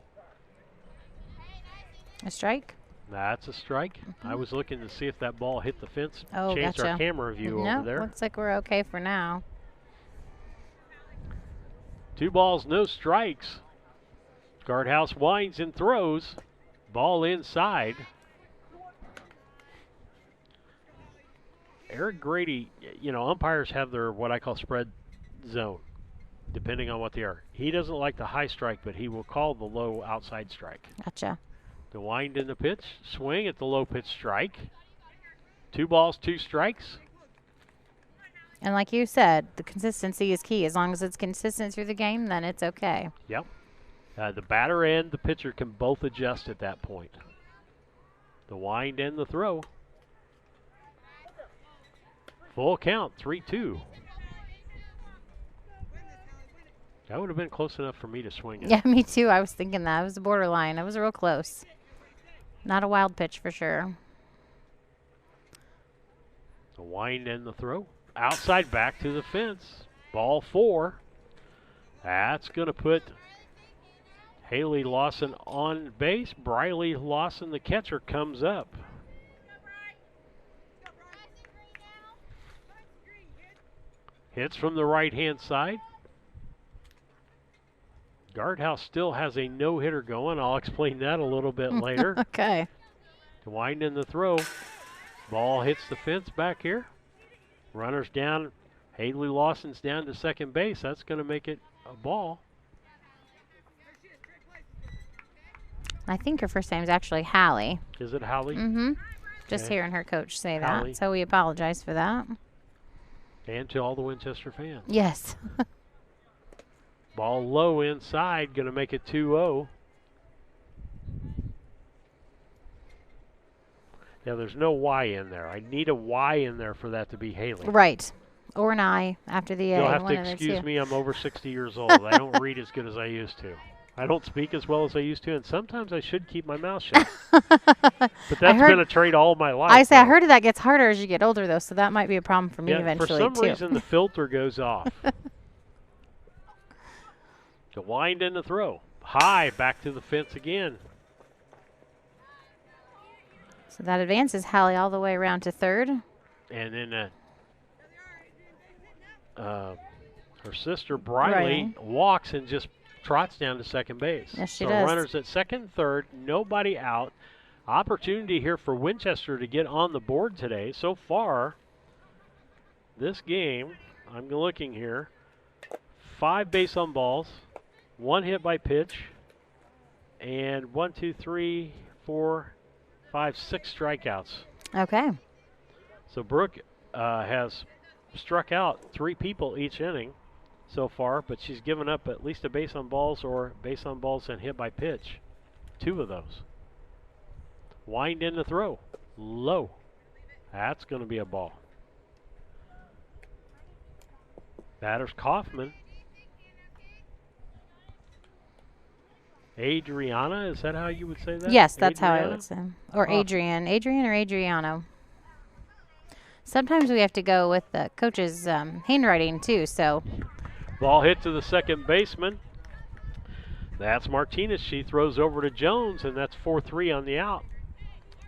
A strike? That's a strike. I was looking to see if that ball hit the fence. Oh, Changed gotcha. our camera view No, over there. looks like we're okay for now. 2 balls, no strikes. Guardhouse winds and throws. Ball inside. Eric Grady, umpires have their what I call spread zone, depending on what they are. He doesn't like the high strike, but he will call the low outside strike. Gotcha. The wind in the pitch, swing at the low pitch strike. 2 balls, 2 strikes. And like you said, the consistency is key. As long as it's consistent through the game, then it's okay. Yep. The batter and the pitcher can both adjust at that point. The wind and the throw. Full count, 3-2. That would have been close enough for me to swing it. Yeah, me too. I was thinking that. It was a borderline. It was real close. Not a wild pitch for sure. The wind and the throw. Outside back to the fence. Ball 4. That's going to put Haley Lawson on base. Briley Lawson, the catcher, comes up. Hits from the right-hand side. Guardhouse still has a no-hitter going. I'll explain that a little bit later. Okay. The wind and the throw. Ball hits the fence back here. Runners down. Haley Lawson's down to second base. That's going to make it a ball. I think her first name is actually Hallie. Is it Hallie? Mm-hmm. Just Okay. hearing her coach say Hallie. that. So we apologize for that. And to all the Winchester fans. Yes. Ball low inside, going to make it 2-0. Yeah, there's no Y in there. I need a Y in there for that to be Haley. Right. Or an I after the A. You'll have one to of the excuse two. me, I'm over 60 years old. I don't read as good as I used to. I don't speak as well as I used to, and sometimes I should keep my mouth shut. But that's been a trait all my life. I say I heard that gets harder as you get older, though, so that might be a problem for me eventually, for some too. reason the filter goes off. The wind and the throw. High, back to the fence again. So that advances Hallie all the way around to third. And then her sister, Briley, walks and just trots down to second base. Yes, she so does. Runners at second, third, nobody out. Opportunity here for Winchester to get on the board today. So far, this game, I'm looking here, 5 base on balls, 1 hit by pitch, and 1, 2, 3, 4, 5, 6 strikeouts. Okay. So Brooke has struck out 3 people each inning so far, but she's given up at least a base on balls or base on balls and hit by pitch. 2 of those. Wind in the throw. Low. That's going to be a ball. Batters Kaufman. Adriana, is that how you would say that? Yes, that's how I Adriana? would say. Or Adrian. Adrian or Adriano. Sometimes we have to go with the coach's handwriting, too, so. Ball hit to the second baseman. That's Martinez. She throws over to Jones, and that's 4-3 on the out.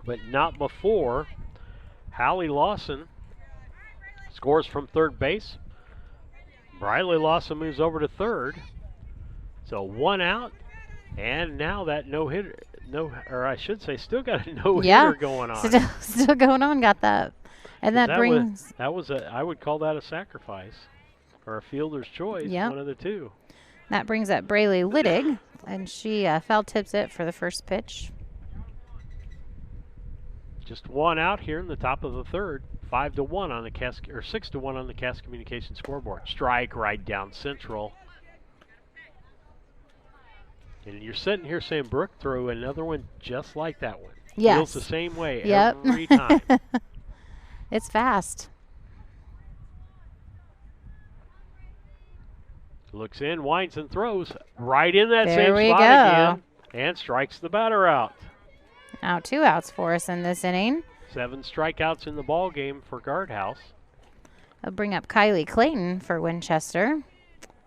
But not before Hallie Lawson scores from third base. Briley Lawson moves over to third. So 1 out, and now that no-hitter, or I should say, still got a no-hitter going on. Still going on, got that. And that brings. I would call that a sacrifice or a fielder's choice, one of the two. That brings up Braylee Littig, and she foul tips it for the first pitch. Just 1 out here in the top of the third. 5-1 on the 6-1 on the Cass Communication scoreboard. Strike right down central. And you're sitting here saying, Brooke, throw another one just like that one. Yes. Feels the same way every time. It's fast. Looks in, winds and throws right in that There same we spot go. again. And strikes the batter out. Now 2 outs for us in this inning. 7 strikeouts in the ball game for Guardhouse. I'll bring up Kylie Clayton for Winchester.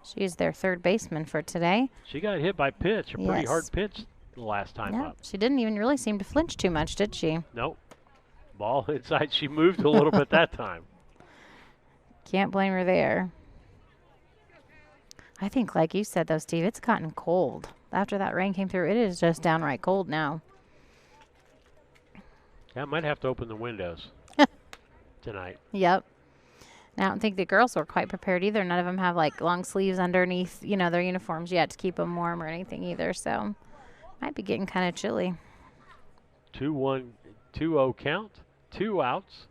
She's their third baseman for today. She got hit by pitch, a pretty Yes. hard pitch the last time up. She didn't even really seem to flinch too much, did she? Nope. Ball inside. She moved a little bit that time. Can't blame her there. I think, like you said, though, Steve, it's gotten cold. After that rain came through, it is just downright cold now. Yeah, I might have to open the windows tonight. Yep. And I don't think the girls were quite prepared either. None of them have, like, long sleeves underneath, their uniforms yet to keep them warm or anything either. So, might be getting kind of chilly. 2-1, 2-0 count. 2 outs.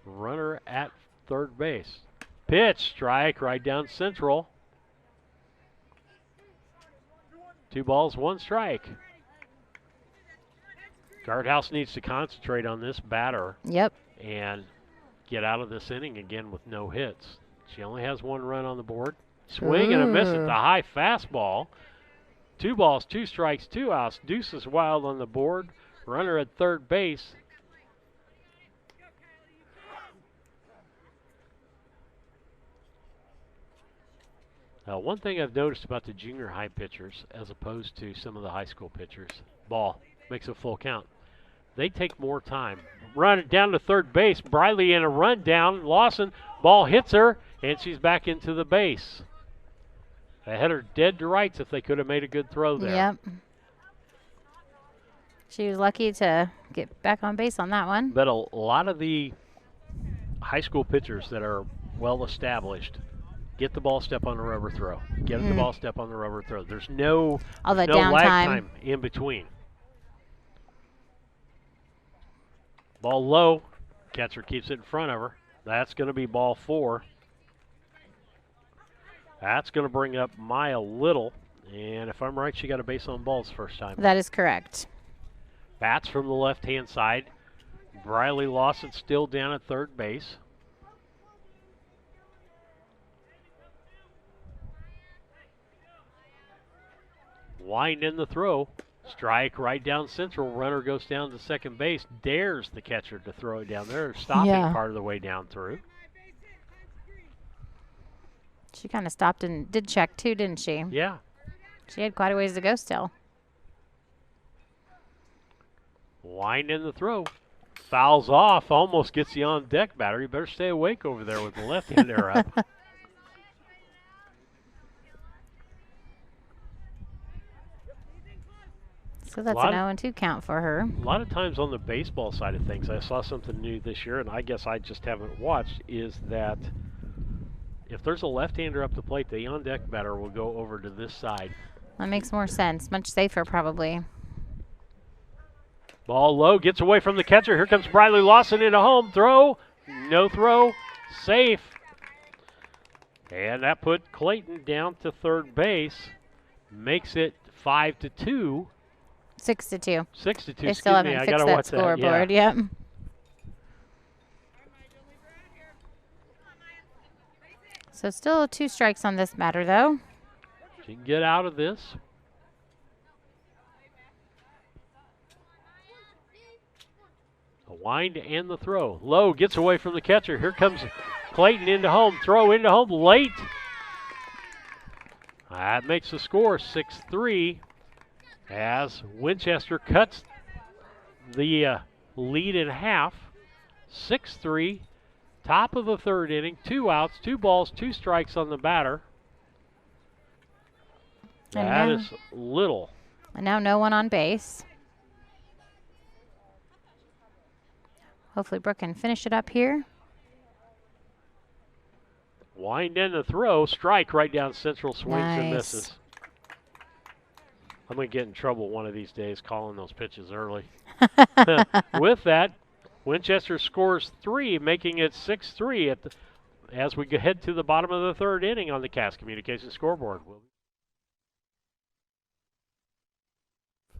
Runner at third base. Pitch, strike right down central. 2 balls, 1 strike. Guardhouse needs to concentrate on this batter. Yep. And get out of this inning again with no hits. She only has 1 run on the board. Swing and a miss at Ooh. the high fastball. 2 balls, 2 strikes, 2 outs. Deuce is wild on the board. Runner at third base. Now, one thing I've noticed about the junior high pitchers, as opposed to some of the high school pitchers, ball makes a full count. They take more time. Run it down to third base. Briley in a run down. Lawson, ball hits her, and she's back into the base. They had her dead to rights if they could have made a good throw there. Yep. She was lucky to get back on base on that one. But a lot of the high school pitchers that are well established get the ball, step on the rubber, throw. Get the ball, step on the rubber, throw. There's no, All the no lag downtime. time in between. Ball low. Catcher keeps it in front of her. That's going to be ball 4. That's going to bring up Maya Little. And if I'm right, she got a base on balls first time. That is correct. Bats from the left-hand side. Briley Lawson still down at third base. Wind in the throw. Strike right down central. Runner goes down to second base. Dares the catcher to throw it down there. Stopping part of the way down through. She kind of stopped and did check too, didn't she? Yeah. She had quite a ways to go still. Wind in the throw. Fouls off. Almost gets the on-deck batter. You better stay awake over there with the left-hander up. So that's an 0-2 count for her. A lot of times on the baseball side of things, I saw something new this year, and I guess I just haven't watched, is that if there's a left-hander up the plate, the on-deck batter will go over to this side. That makes more sense. Much safer, probably. Ball low, gets away from the catcher. Here comes Briley Lawson into home. Throw, no throw, safe. And that put Clayton down to third base. Makes it 5-2. 6-2. 6-2. They still haven't fixed that scoreboard. Yep. So still 2 strikes on this batter, though. She can get out of this. The wind and the throw. Low gets away from the catcher. Here comes Clayton into home. Throw into home late. That makes the score 6-3 as Winchester cuts the lead in half. 6-3, top of the third inning. 2 outs, 2 balls, 2 strikes on the batter. That is Little. And now no one on base. Hopefully Brooke can finish it up here. Wind in the throw. Strike right down central. Swings and misses. I'm going to get in trouble one of these days calling those pitches early. With that, Winchester scores 3, making it 6-3 as we head to the bottom of the third inning on the Cass Communications scoreboard.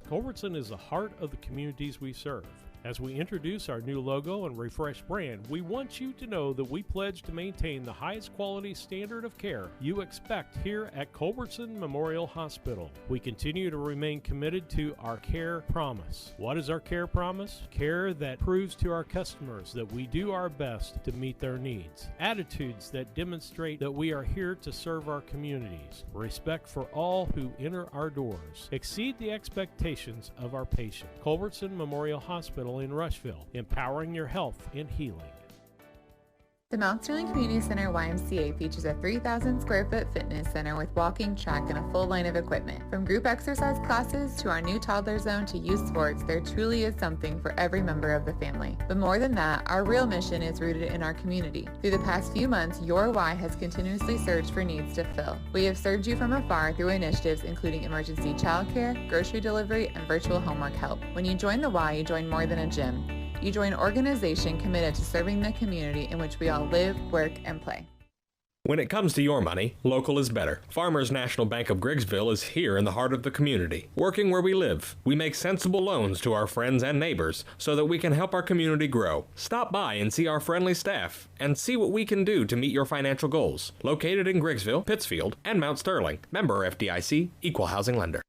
Culbertson is the heart of the communities we serve. As we introduce our new logo and refreshed brand, we want you to know that we pledge to maintain the highest quality standard of care you expect here at Culbertson Memorial Hospital. We continue to remain committed to our care promise. What is our care promise? Care that proves to our customers that we do our best to meet their needs. Attitudes that demonstrate that we are here to serve our communities. Respect for all who enter our doors. Exceed the expectations of our patient. Culbertson Memorial Hospital in Rushville, empowering your health and healing. The Mount Sterling Community Center YMCA features a 3,000 square foot fitness center with walking, track, and a full line of equipment. From group exercise classes to our new toddler zone to youth sports, there truly is something for every member of the family. But more than that, our real mission is rooted in our community. Through the past few months, your Y has continuously searched for needs to fill. We have served you from afar through initiatives including emergency childcare, grocery delivery, and virtual homework help. When you join the Y, you join more than a gym. You join an organization committed to serving the community in which we all live, work, and play. When it comes to your money, local is better. Farmers National Bank of Griggsville is here in the heart of the community, working where we live. We make sensible loans to our friends and neighbors so that we can help our community grow. Stop by and see our friendly staff and see what we can do to meet your financial goals. Located in Griggsville, Pittsfield, and Mount Sterling. Member FDIC, Equal Housing Lender.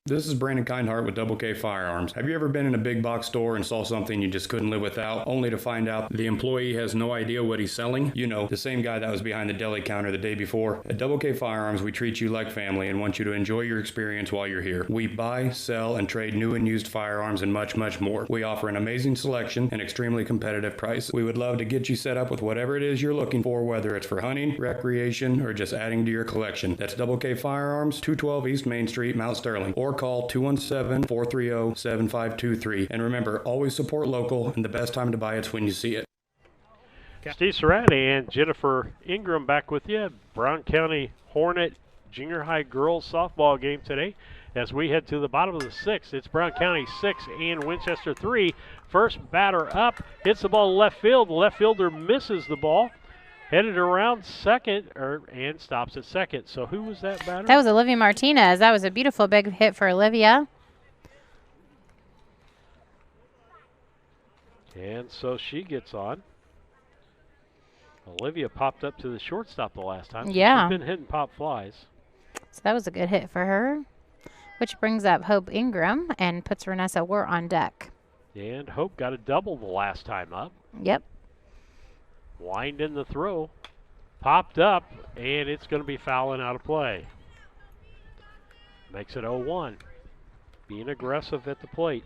This is Brandon Kindhart with Double K Firearms. Have you ever been in a big box store and saw something you just couldn't live without, only to find out the employee has no idea what he's selling? You know, the same guy that was behind the deli counter the day before. At Double K Firearms, we treat you like family and want you to enjoy your experience while you're here. We buy, sell, and trade new and used firearms and much, much more. We offer an amazing selection and extremely competitive prices. We would love to get you set up with whatever it is you're looking for, whether it's for hunting, recreation, or just adding to your collection. That's Double K Firearms, 212 East Main Street, Mount Sterling, or call 217-430-7523. And remember, always support local, and the best time to buy it's when you see it. Steve Cerati and Jennifer Ingram back with you. Brown County Hornet Junior High Girls Softball game today as we head to the bottom of the sixth. It's Brown County 6 and Winchester 3. First batter up, hits the ball left field. The left fielder misses the ball. Headed around second, and stops at second. So who was that batter? That was Olivia Martinez. That was a beautiful big hit for Olivia. And so she gets on. Olivia popped up to the shortstop the last time. Yeah. She's been hitting pop flies. So that was a good hit for her, which brings up Hope Ingram and puts Renessa Wirt on deck. And Hope got a double the last time up. Yep. Wind in the throw. Popped up, and it's going to be fouling out of play. Makes it 0-1. Being aggressive at the plate.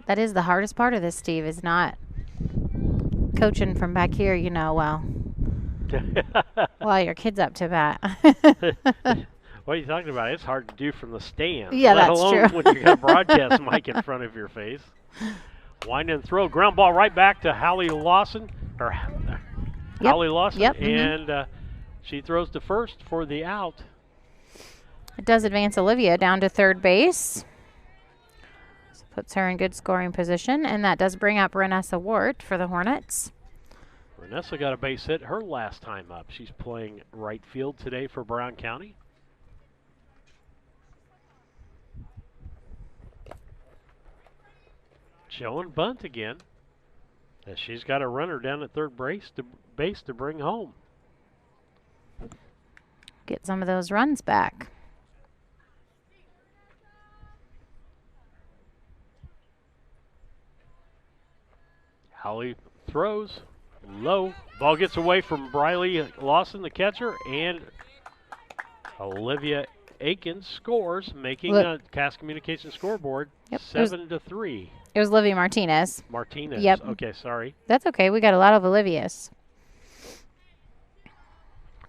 That is the hardest part of this, Steve, is not coaching from back here, you know, while your kid's up to bat. What are you talking about? It's hard to do from the stand. Yeah, let that's alone true. when you got a broadcast mic in front of your face. Wind and throw. Ground ball right back to Hallie Lawson. Hallie Lawson. Yep. And she throws to first for the out. It does advance Olivia down to third base. So puts her in good scoring position. And that does bring up Renessa Wirt for the Hornets. Renessa got a base hit her last time up. She's playing right field today for Brown County. Showing bunt again. As she's got a runner down at third base to bring home. Get some of those runs back. Holly throws low. Ball gets away from Briley Lawson, the catcher, and Olivia Aikens scores, making a Cass Communications scoreboard 7-3. It was Olivia Martinez. Martinez. Yep. Okay, sorry. That's okay. We got a lot of Olivias.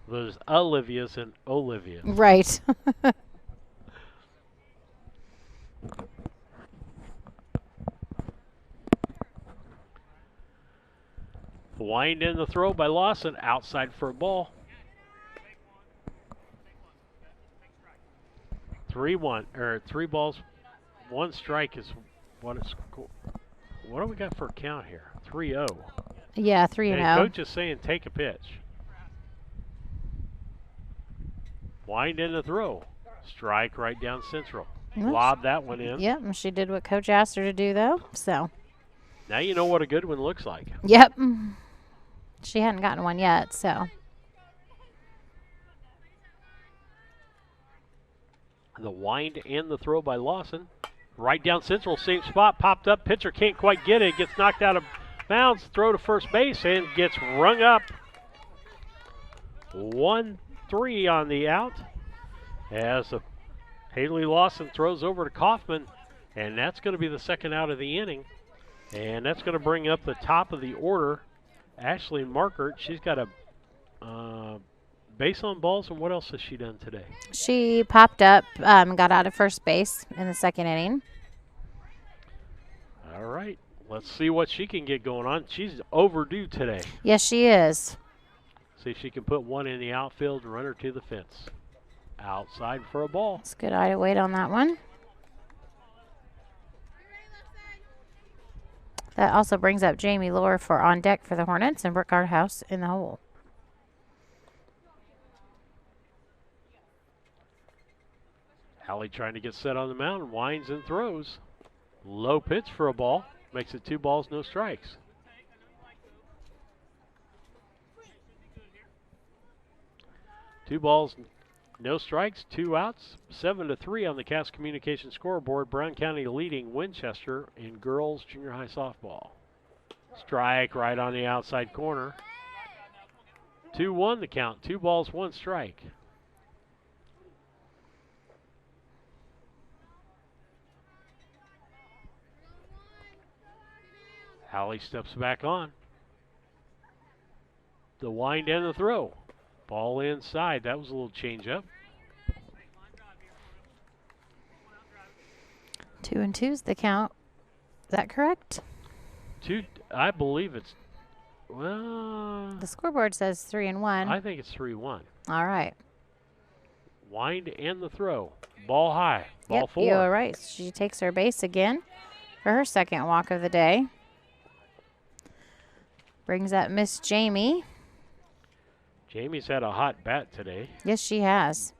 There's Olivia's and Olivia's. Right. Wind in the throw by Lawson, outside for a ball. 3-1, or 3 balls, 1 strike is what it's. What do we got for a count here? 3-0. Yeah, 3-0. And coach is saying take a pitch. Wind in the throw. Strike right down central. Lob that one in. Yep, and she did what coach asked her to do, though. So. Now you know what a good one looks like. Yep. She hadn't gotten one yet, so. The wind and the throw by Lawson. Right down central, same spot, popped up. Pitcher can't quite get it. Gets knocked out of bounds. Throw to first base and gets rung up. 1-3 on the out. As Haley Lawson throws over to Kaufman. And that's going to be the second out of the inning. And that's going to bring up the top of the order, Ashley Markert. She's got a base on balls, and what else has she done today? She popped up, got out of first base in the second inning. All right. Let's see what she can get going on. She's overdue today. Yes, she is. See if she can put one in the outfield and run her to the fence. Outside for a ball. It's a good eye to wait on that one. That also brings up Jamie Lohr for on deck for the Hornets and Brooke House in the hole. Hallie trying to get set on the mound, winds and throws. Low pitch for a ball. Makes it 2 balls, no strikes. Two balls, no strikes, 2 outs, 7-3 on the Cass Communication scoreboard. Brown County leading Winchester in girls junior high softball. Strike right on the outside corner. 2-1 the count. 2 balls, 1 strike. Hallie steps back on. The wind and the throw. Ball inside. That was a little change up. 2-2's the count. Is that correct? I believe it's, well, The scoreboard says 3-1. I think it's 3-1. All right. Wind and the throw. Ball high. Ball Yep, 4. you're right. She takes her base again for her second walk of the day. Brings up Miss Jamie. Jamie's had a hot bat today. Yes, she has.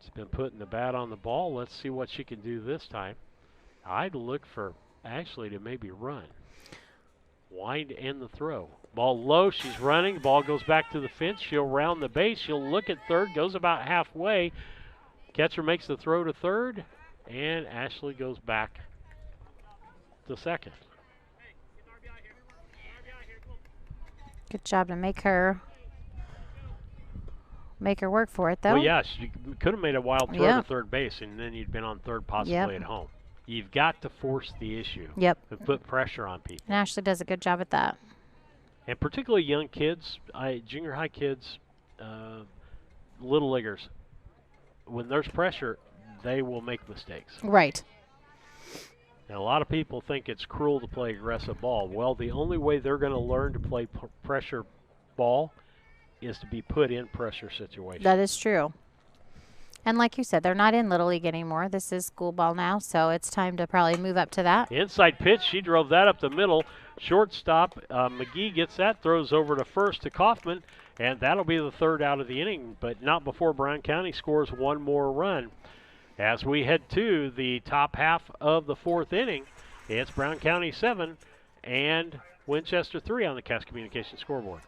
She's been putting the bat on the ball. Let's see what she can do this time. I'd look for Ashley to maybe run. Wind and the throw. Ball low. She's running. Ball goes back to the fence. She'll round the base. She'll look at third. Goes about halfway. Catcher makes the throw to third. And Ashley goes back to second. Good job to make her work for it, though. Well, yeah, she could have made a wild throw Yep. to third base, and then you'd been on third, possibly Yep. at home. You've got to force the issue. Yep. And put pressure on people. And Ashley does a good job at that. And particularly young kids, junior high kids, little leaguers, when there's pressure, they will make mistakes. Right. And a lot of people think it's cruel to play aggressive ball. Well, the only way they're going to learn to play pressure ball is to be put in pressure situations. That is true. And like you said, they're not in Little League anymore. This is school ball now, so it's time to probably move up to that. Inside pitch, she drove that up the middle. Shortstop, McGee gets that, throws over to first to Kaufman, and that'll be the third out of the inning, but not before Brown County scores one more run. As we head to the top half of the fourth inning, it's Brown County 7 and Winchester 3 on the Cass Communication scoreboard.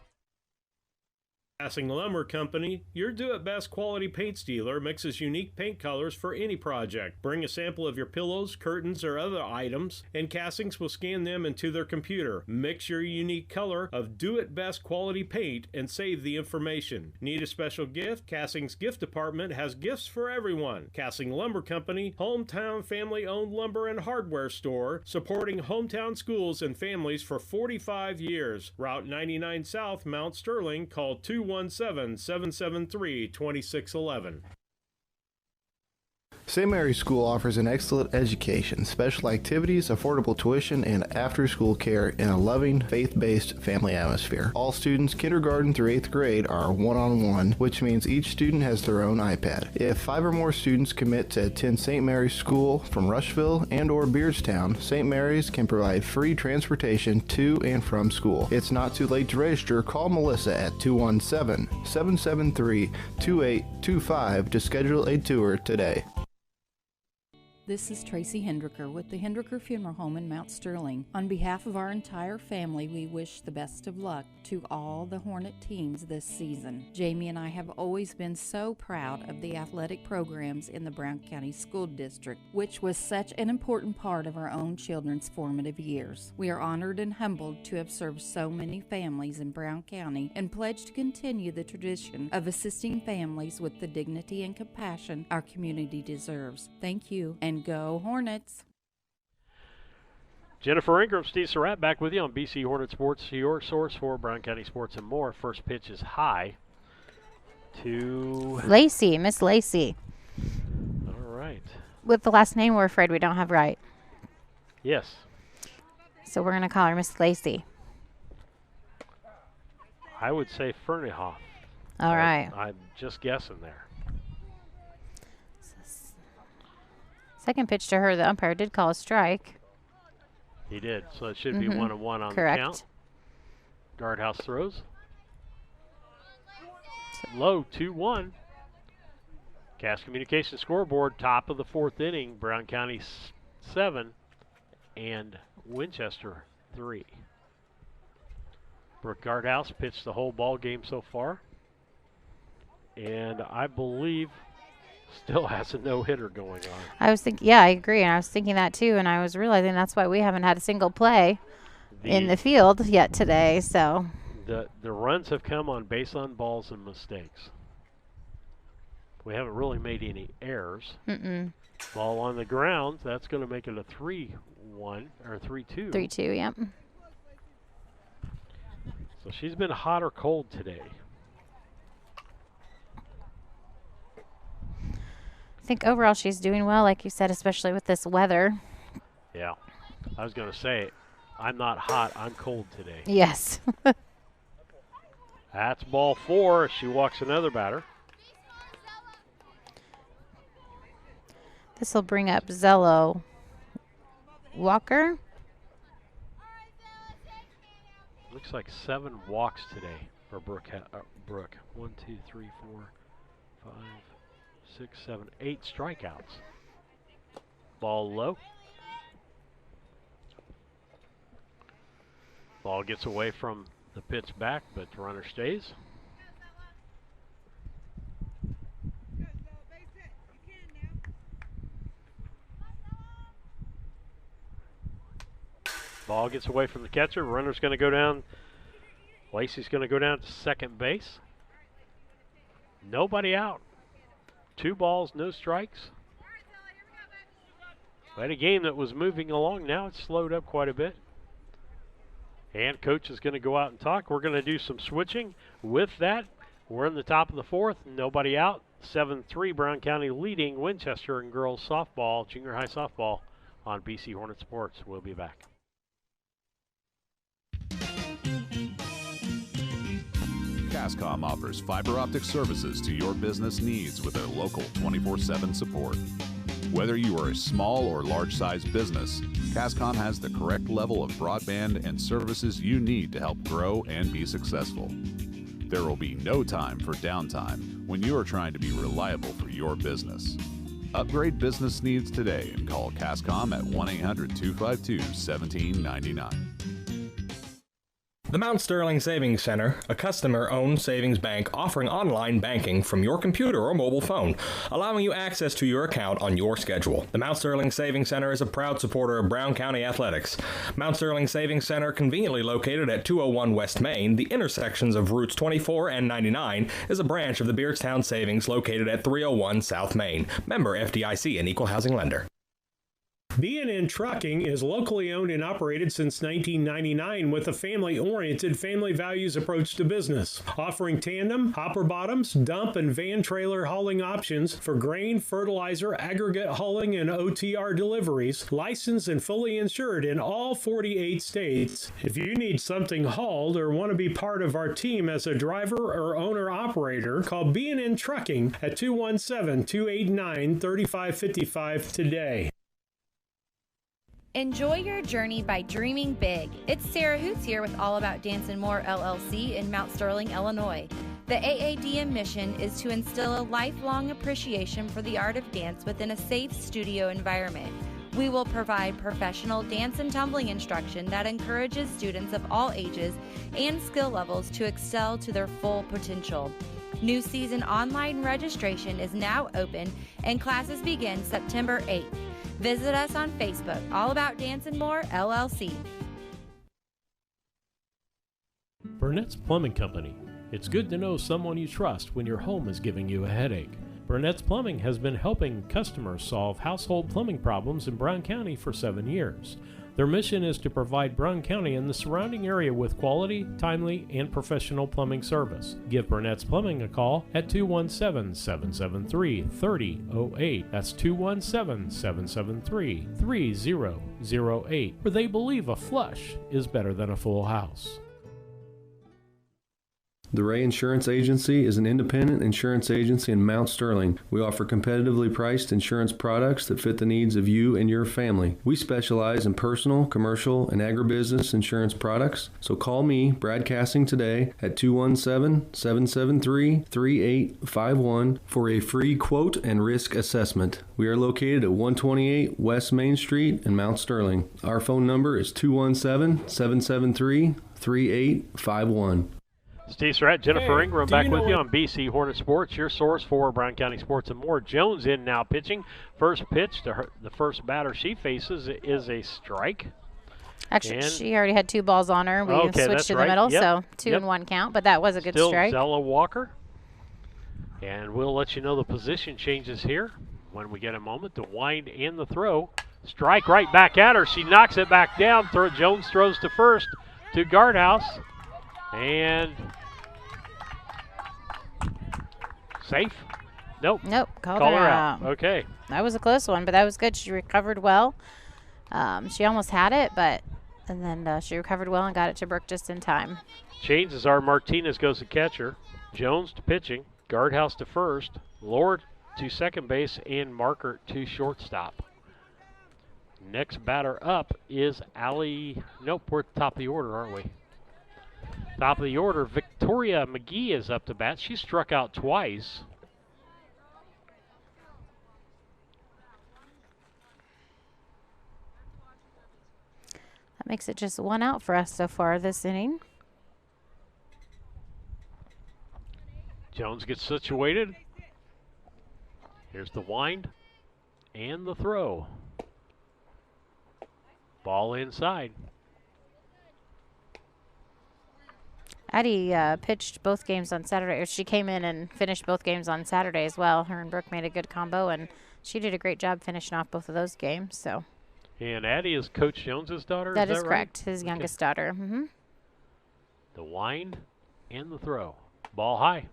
Passing Lumber Company, your do-it-best quality paints dealer, mixes unique paint colors for any project. Bring a sample of your pillows, curtains, or other items, and Castings will scan them into their computer. Mix your unique color of do-it-best quality paint and save the information. Need a special gift? Castings Gift Department has gifts for everyone. Casting Lumber Company, hometown family-owned lumber and hardware store, supporting hometown schools and families for 45 years. Route 99 South, Mount Sterling. Call 217-773-2611. St. Mary's School offers an excellent education, special activities, affordable tuition, and after-school care in a loving, faith-based family atmosphere. All students, kindergarten through 8th grade, are one-on-one, which means each student has their own iPad. If 5 or more students commit to attend St. Mary's School from Rushville and or Beardstown, St. Mary's can provide free transportation to and from school. It's not too late to register. Call Melissa at 217-773-2825 to schedule a tour today. This is Tracy Hendricker with the Hendricker Funeral Home in Mount Sterling. On behalf of our entire family, we wish the best of luck to all the Hornet teams this season. Jamie and I have always been so proud of the athletic programs in the Brown County School District, which was such an important part of our own children's formative years. We are honored and humbled to have served so many families in Brown County and pledge to continue the tradition of assisting families with the dignity and compassion our community deserves. Thank you, and go Hornets! Jennifer Ingram, Steve Surratt back with you on BC Hornet Sports, your source for Brown County sports and more. First pitch is high to Lacey, Miss Lacey. All right. With the last name we're afraid we don't have right. Yes. So we're going to call her Miss Lacey. I would say Ferniehoff. All right. I'm just guessing there. Second pitch to her, the umpire did call a strike. He did, so it should be 1-1 on Correct. the count. Guardhouse throws. low, 2-1. Cass Communications scoreboard, top of the fourth inning, Brown County 7 and Winchester 3. Brooke Gardhouse pitched the whole ball game so far, and I believe still has a no-hitter going on. I was thinking, yeah, I agree, and I was thinking that too, and I was realizing that's why we haven't had a single play in the field yet today. So the runs have come on base on balls and mistakes. We haven't really made any errors. Ball on the ground, that's going to make it a 3-1 or 3-2. 3-2, yep. So she's been hot or cold today. I think overall she's doing well, like you said, especially with this weather. Yeah. I was going to say, I'm not hot, I'm cold today. Yes. That's ball 4. She walks another batter. This will bring up Zello Walker. Looks like 7 walks today for Brooke. 1, 2, 3, 4, 5, 6, 7, 8 strikeouts. Ball low. Ball gets away from the pitch back, but the runner stays. Ball gets away from the catcher. Runner's going to go down. Lacey's going to go down to second base. Nobody out. 2 balls, no strikes. We had a game that was moving along. Now it's slowed up quite a bit. And coach is going to go out and talk. We're going to do some switching. With that, we're in the top of the 4th. Nobody out. 7-3 Brown County leading Winchester in girls softball, junior high softball on BC Hornet Sports. We'll be back. Cascom offers fiber optic services to your business needs with their local 24/7 support. Whether you are a small or large-sized business, Cascom has the correct level of broadband and services you need to help grow and be successful. There will be no time for downtime when you are trying to be reliable for your business. Upgrade business needs today and call Cascom at 1-800-252-1799. The Mount Sterling Savings Center, a customer-owned savings bank offering online banking from your computer or mobile phone, allowing you access to your account on your schedule. The Mount Sterling Savings Center is a proud supporter of Brown County athletics. Mount Sterling Savings Center, conveniently located at 201 West Main, the intersections of routes 24 and 99, is a branch of the Beardstown Savings located at 301 South Main. Member FDIC and Equal Housing Lender. B&N Trucking is locally owned and operated since 1999 with a family-oriented, family values approach to business, offering tandem, hopper bottoms, dump, and van trailer hauling options for grain, fertilizer, aggregate hauling, and OTR deliveries, licensed and fully insured in all 48 states. If you need something hauled or want to be part of our team as a driver or owner-operator, call B&N Trucking at 217-289-3555 today. Enjoy your journey by dreaming big. It's Sarah Hoots here with All About Dance and More LLC in Mount Sterling, Illinois. The AADM mission is to instill a lifelong appreciation for the art of dance within a safe studio environment. We will provide professional dance and tumbling instruction that encourages students of all ages and skill levels to excel to their full potential. New season online registration is now open and classes begin September 8th. Visit us on Facebook, All About Dance and More, LLC. Burnett's Plumbing Company. It's good to know someone you trust when your home is giving you a headache. Burnett's Plumbing has been helping customers solve household plumbing problems in Brown County for 7 years. Their mission is to provide Brown County and the surrounding area with quality, timely, and professional plumbing service. Give Burnett's Plumbing a call at 217-773-3008. That's 217-773-3008, where they believe a flush is better than a full house. The Ray Insurance Agency is an independent insurance agency in Mount Sterling. We offer competitively priced insurance products that fit the needs of you and your family. We specialize in personal, commercial, and agribusiness insurance products. So call me, Brad Cassing, today at 217-773-3851 for a free quote and risk assessment. We are located at 128 West Main Street in Mount Sterling. Our phone number is 217-773-3851. Steve Surratt, Jennifer Hey, Ingram do back you with know you what- on BC Hornet Sports, your source for Brown County sports and more. Jones in now pitching. First pitch to her, the first batter she faces is a strike. Actually, And she already had 2 balls on her. We Okay, switched that's to the right. middle, Yep. so 2 Yep. and 1 count, but that was a good Still strike. Zella Walker. And we'll let you know the position changes here when we get a moment. The wind and the throw. Strike right back at her. She knocks it back down. Jones throws to first to Guardhouse. And safe? Nope. Nope, called Call her her out. Okay. That was a close one, but that was good. She recovered well. She almost had it, and then she recovered well and got it to Brooke just in time. Changes are Martinez goes to catcher, Jones to pitching, Guardhouse to first, Lord to second base, and Marker to shortstop. Next batter up is Allie. Nope, we're at the top of the order, aren't we? Top of the order, Victoria McGee is up to bat. She struck out twice. That makes it just 1 out for us so far this inning. Jones gets situated. Here's the wind and the throw. Ball inside. Addie pitched both games on Saturday. Or she came in and finished both games on Saturday as well. Her and Brooke made a good combo, and she did a great job finishing off both of those games. So And Addie is Coach Jones's daughter. that is right? correct. His Okay. youngest daughter. Mm-hmm. The wind and the throw. Ball high.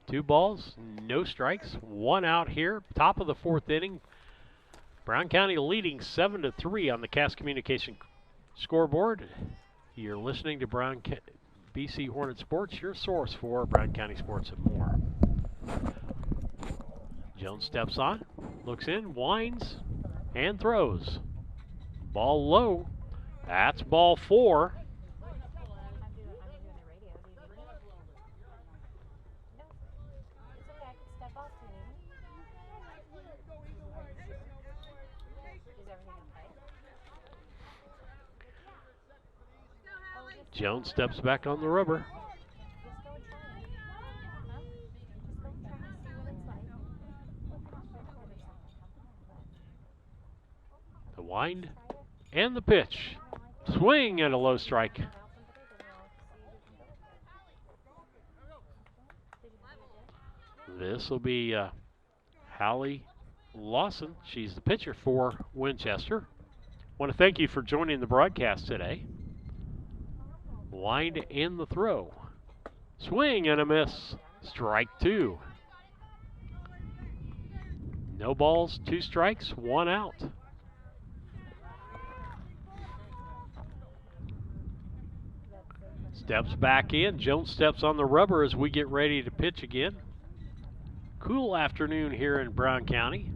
2 balls, no strikes, 1 out here. Top of the 4th inning. Brown County leading 7-3 on the Cass Communication scoreboard. You're listening to BC Hornet Sports, your source for Brown County sports and more. Jones steps on, looks in, winds, and throws. Ball low. That's ball 4. Jones steps back on the rubber. The wind and the pitch. Swing and a low strike. This will be Hallie Lawson. She's the pitcher for Winchester. Want to thank you for joining the broadcast today. Wind and the throw. Swing and a miss. Strike 2. No balls, 2 strikes, 1 out. Steps back in. Jones steps on the rubber as we get ready to pitch again. Cool afternoon here in Brown County.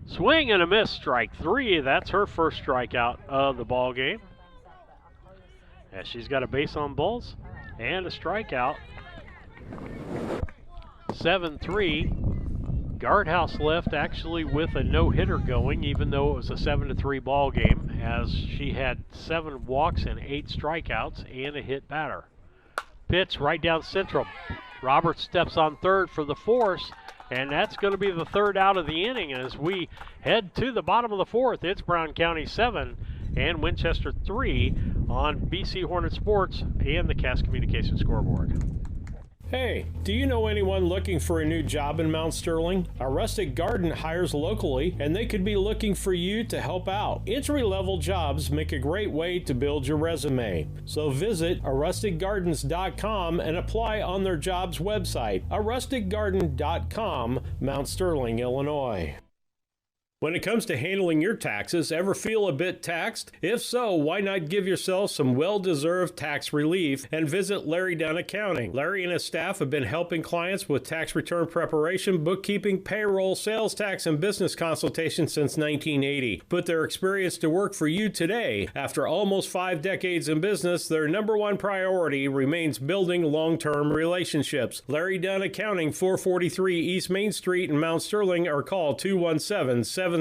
Swing and a miss, strike 3. That's her first strikeout of the ball game. As she's got a base on balls and a strikeout. 7-3. Guardhouse left actually with a no-hitter going, even though it was a 7-3 ball game, as she had 7 walks and 8 strikeouts and a hit batter. Pitch right down central. Roberts steps on third for the force, and that's going to be the 3rd out of the inning as we head to the bottom of the 4th. It's Brown County 7 and Winchester 3 on BC Hornet Sports and the Cass Communication scoreboard. Hey, do you know anyone looking for a new job in Mount Sterling? A Rustic Garden hires locally, and they could be looking for you to help out. Entry-level jobs make a great way to build your resume. So visit arusticgardens.com and apply on their jobs website, arusticgarden.com, Mount Sterling, Illinois. When it comes to handling your taxes, ever feel a bit taxed? If so, why not give yourself some well-deserved tax relief and visit Larry Dunn Accounting. Larry and his staff have been helping clients with tax return preparation, bookkeeping, payroll, sales tax, and business consultation since 1980. Put their experience to work for you today. After almost 5 decades in business, their number one priority remains building long-term relationships. Larry Dunn Accounting, 443 East Main Street in Mount Sterling, or call 217-773-3400.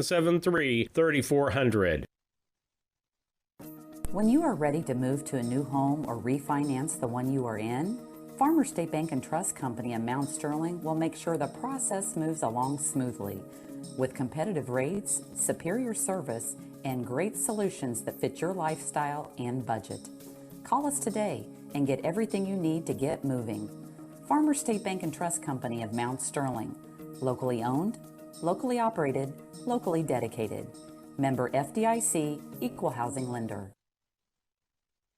When you are ready to move to a new home or refinance the one you are in, Farmers State Bank and Trust Company in Mount Sterling will make sure the process moves along smoothly. With competitive rates, superior service, and great solutions that fit your lifestyle and budget. Call us today and get everything you need to get moving. Farmers State Bank and Trust Company of Mount Sterling. Locally owned, locally operated, locally dedicated. Member FDIC, Equal Housing Lender.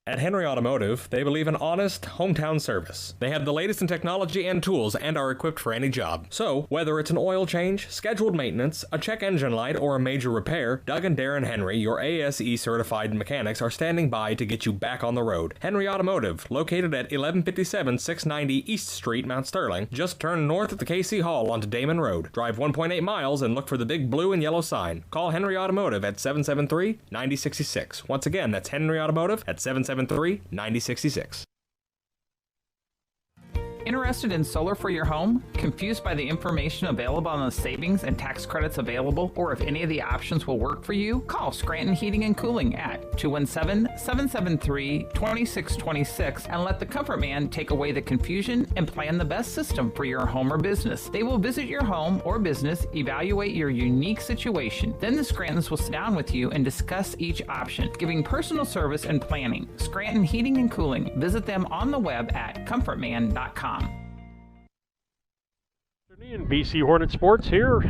At Henry Automotive, they believe in honest, hometown service. They have the latest in technology and tools and are equipped for any job. So, whether it's an oil change, scheduled maintenance, a check engine light, or a major repair, Doug and Darren Henry, your ASE certified mechanics, are standing by to get you back on the road. Henry Automotive, located at 1157 690 East Street, Mount Sterling. Just turn north at the KC Hall onto Damon Road. Drive 1.8 miles and look for the big blue and yellow sign. Call Henry Automotive at 773-9066. Once again, that's Henry Automotive at 773-9066. Interested in solar for your home? Confused by the information available on the savings and tax credits available, or if any of the options will work for you? Call Scranton Heating and Cooling at 217-773-2626 and let the Comfort Man take away the confusion and plan the best system for your home or business. They will visit your home or business, evaluate your unique situation. Then the Scrantons will sit down with you and discuss each option, giving personal service and planning. Scranton Heating and Cooling. Visit them on the web at comfortman.com. BC Hornet Sports here.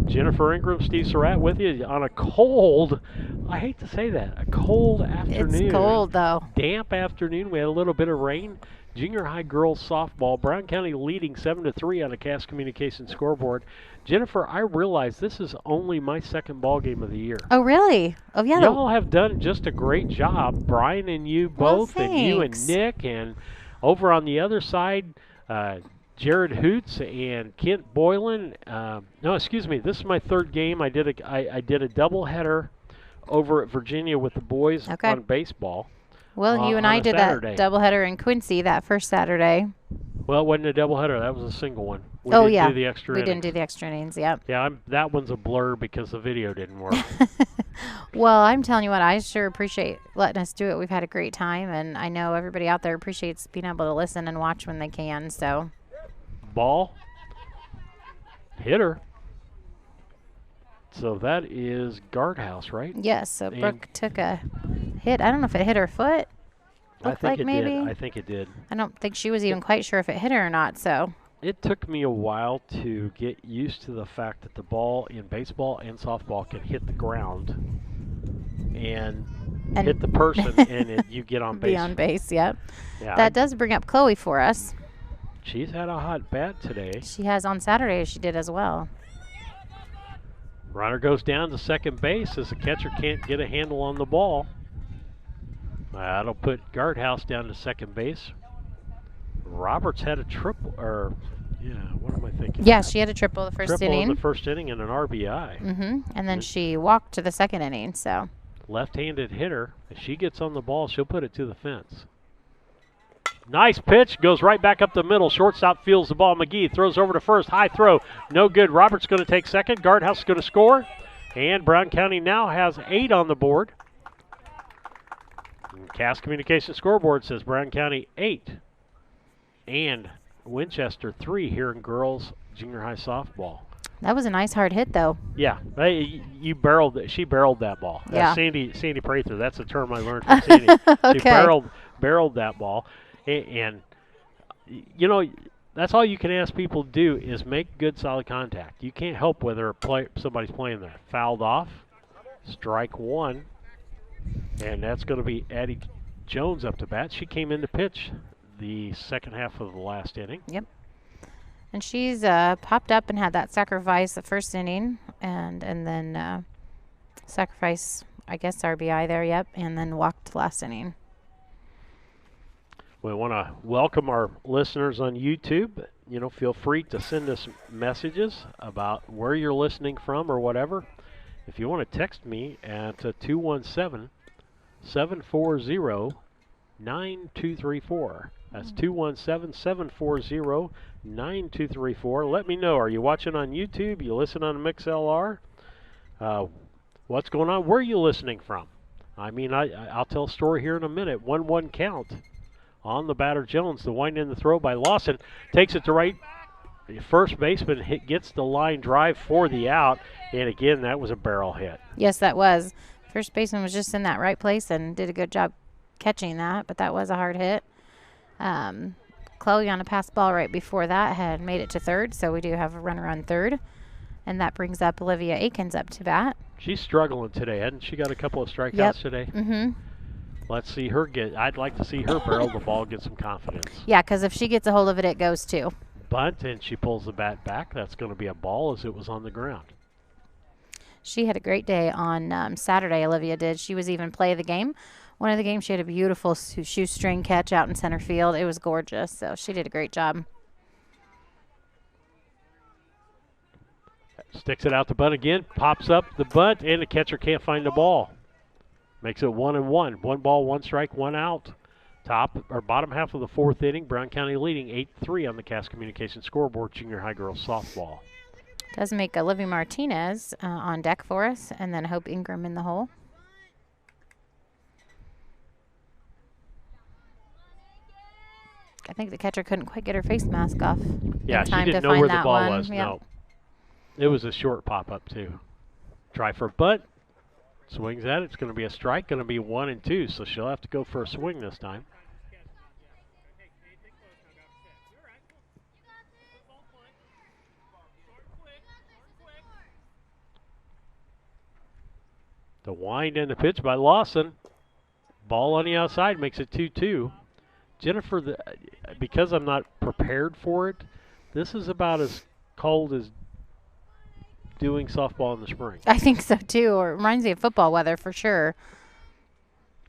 Jennifer Ingram, Steve Surratt with you on a cold, I hate to say that, a cold afternoon. It's cold, though. Damp afternoon. We had a little bit of rain. Junior high girls softball. Brown County leading 7-3 on the Cass Communications scoreboard. Jennifer, I realize this is only my second ball game of the year. Oh, really? Oh, yeah. Y'all have done just a great job. Brian and you both, well, and you and Nick, and over on the other side, Jared Hoots and Kent Boylan. No, excuse me. This is my third game. I did a doubleheader over at Virginia with the boys on baseball. Well, you and I did Saturday. that doubleheader in Quincy that first Saturday. Well, it wasn't a doubleheader. That was a single one. We didn't do the extra innings. Didn't do the extra innings, yep. Yeah, that one's a blur because the video didn't work. Well, I'm telling you what, I sure appreciate letting us do it. We've had a great time, and I know everybody out there appreciates being able to listen and watch when they can, so... Ball, hitter. So that is guardhouse, right? Yes. So Brooke took a hit. I don't know if it hit her foot. I think it did. I think it did. I don't think she was even quite sure if it hit her or not. So it took me a while to get used to the fact that the ball in baseball and softball can hit the ground and hit the person, and you get on base. Be on base. Yep. Yeah. That does bring up Chloe for us. She's had a hot bat today. She has on Saturday. She did as well. Runner goes down to second base as the catcher can't get a handle on the ball. That'll put Guardhouse down to second base. Roberts had a triple, what am I thinking? Yeah, she had a triple the first inning. Triple in the first inning and an RBI. Mm-hmm. And then she walked to the second inning, so. Left-handed hitter. If she gets on the ball, she'll put it to the fence. Nice pitch, goes right back up the middle. Shortstop fields the ball. McGee throws over to first. High throw, no good. Roberts going to take second. Guardhouse is going to score. And Brown County now has 8 on the board. And Cass Communications scoreboard says Brown County 8 and Winchester 3 here in girls junior high softball. That was a nice hard hit, though. Yeah, she barreled that ball. Yeah. Sandy Prather, that's a term I learned from Sandy. Okay. She barreled that ball. And, you know, that's all you can ask people to do is make good, solid contact. You can't help whether somebody's playing there. Fouled off, strike one, and that's going to be Addie Jones up to bat. She came in to pitch the second half of the last inning. Yep. And she's popped up and had that sacrifice the first inning, and then sacrifice, I guess, RBI there, yep, and then walked last inning. We want to welcome our listeners on YouTube. You know, feel free to send us messages about where you're listening from or whatever. If you want to text me at 217-740-9234. That's 217-740-9234. Let me know. Are you watching on YouTube? You listen on MixLR? What's going on? Where are you listening from? I mean, I'll tell a story here in a minute. 1-1 count on the batter Jones. The wind in the throw by Lawson. Takes it to right. The first baseman gets the line drive for the out. And again, that was a barrel hit. Yes, that was. First baseman was just in that right place and did a good job catching that, but that was a hard hit. Chloe on a pass ball right before that had made it to third, so we do have a runner on third. And that brings up Olivia Akins up to bat. She's struggling today. Hadn't she got a couple of strikeouts today? Mm-hmm. Let's see her I'd like to see her barrel the ball, get some confidence. Yeah, because if she gets a hold of it, it goes too. Bunt, and she pulls the bat back. That's going to be a ball as it was on the ground. She had a great day on Saturday, Olivia did. She was even play of the game. One of the games, she had a beautiful shoestring catch out in center field. It was gorgeous, so she did a great job. Sticks it out the bunt again, pops up the bunt, and the catcher can't find the ball. Makes it 1-1. 1 ball, 1 strike, 1 out. Bottom half of the fourth inning, Brown County leading 8-3 on the Cass Communications scoreboard, junior high girls softball. Does make Olivia Martinez on deck for us, and then Hope Ingram in the hole. I think the catcher couldn't quite get her face mask off. Yeah, in time she didn't to know find where the that ball one. was. Yep. No. It was a short pop-up, too. Try for a bunt. Swings at it. It's going to be a strike. Going to be 1-2, so she'll have to go for a swing this time. The wind and the pitch by Lawson. Ball on the outside makes it 2-2. Jennifer, because I'm not prepared for it, this is about as cold as doing softball in the spring. I think so, too. Or it reminds me of football weather for sure.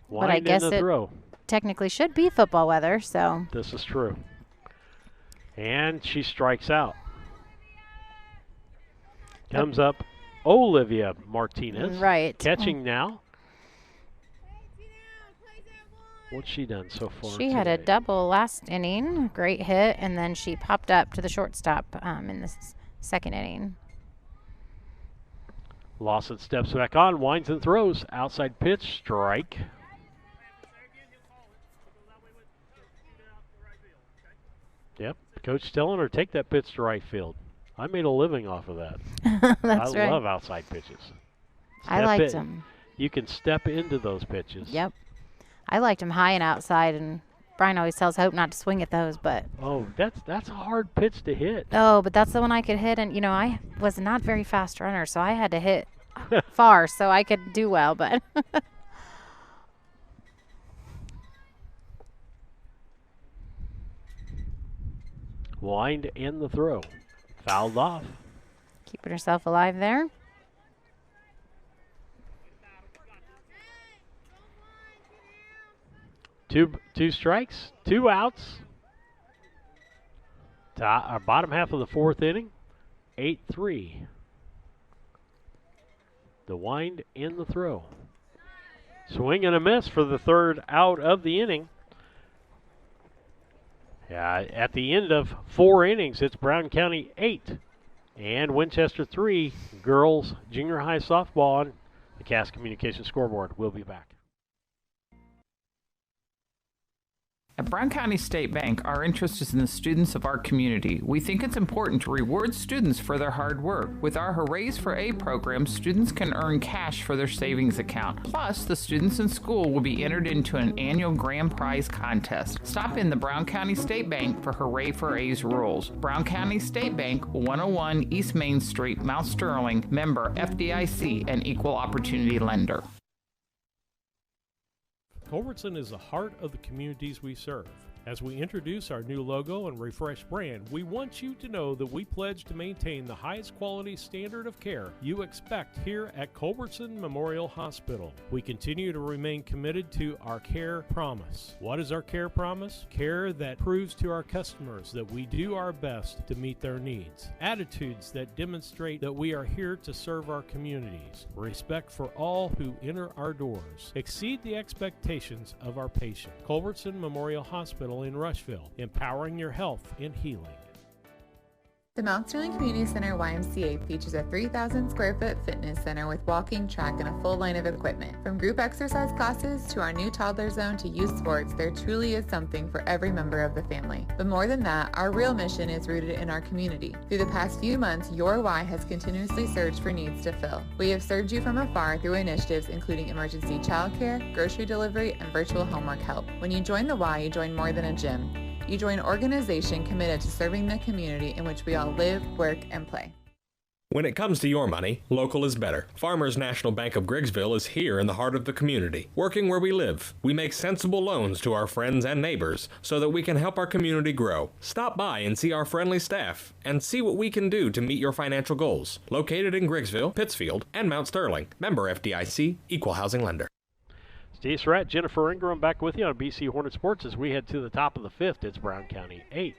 Wind but I guess in the it throw. Technically should be football weather, so. This is true. And she strikes out. Comes up Olivia Martinez. Right. Catching now. What's she done so far She had a double last inning, great hit, and then she popped up to the shortstop in the second inning. Lawson steps back on, winds and throws. Outside pitch, strike. Yep, coach telling her, take that pitch to right field. I made a living off of that. That's right. I love outside pitches. I liked them. You can step into those pitches. Yep. I liked them high and outside, and Brian always tells Hope not to swing at those, but. Oh, that's a hard pitch to hit. Oh, but that's the one I could hit, and, you know, I was not very fast runner, so I had to hit far so I could do well, but. Wind and the throw. Fouled off. Keeping herself alive there. Two strikes, 2 outs. Bottom half of the fourth inning, 8-3. The wind and the throw. Swing and a miss for the third out of the inning. At the end of 4 innings, it's Brown County 8 and Winchester 3. Girls junior high softball on the Cass Communications scoreboard. We'll be back. At Brown County State Bank, our interest is in the students of our community. We think it's important to reward students for their hard work. With our Hoorays for A program, students can earn cash for their savings account. Plus, the students in school will be entered into an annual grand prize contest. Stop in the Brown County State Bank for Hooray for A's rules. Brown County State Bank, 101 East Main Street, Mount Sterling, member FDIC, and equal opportunity lender. Culbertson is the heart of the communities we serve. As we introduce our new logo and refreshed brand, we want you to know that we pledge to maintain the highest quality standard of care you expect here at Culbertson Memorial Hospital. We continue to remain committed to our care promise. What is our care promise? Care that proves to our customers that we do our best to meet their needs. Attitudes that demonstrate that we are here to serve our communities. Respect for all who enter our doors. Exceed the expectations of our patient. Culbertson Memorial Hospital in Rushville, empowering your health and healing. The Mount Sterling Community Center YMCA features a 3,000 square foot fitness center with walking track and a full line of equipment. From group exercise classes to our new toddler zone to youth sports, there truly is something for every member of the family. But more than that, our real mission is rooted in our community. Through the past few months, your Y has continuously searched for needs to fill. We have served you from afar through initiatives including emergency childcare, grocery delivery, and virtual homework help. When you join the Y, you join more than a gym. You join an organization committed to serving the community in which we all live, work, and play. When it comes to your money, local is better. Farmers National Bank of Griggsville is here in the heart of the community, working where we live. We make sensible loans to our friends and neighbors so that we can help our community grow. Stop by and see our friendly staff and see what we can do to meet your financial goals. Located in Griggsville, Pittsfield, and Mount Sterling. Member FDIC, Equal Housing Lender. Steve Surratt, Jennifer Ingram back with you on BC Hornet Sports as we head to the top of the fifth. It's Brown County 8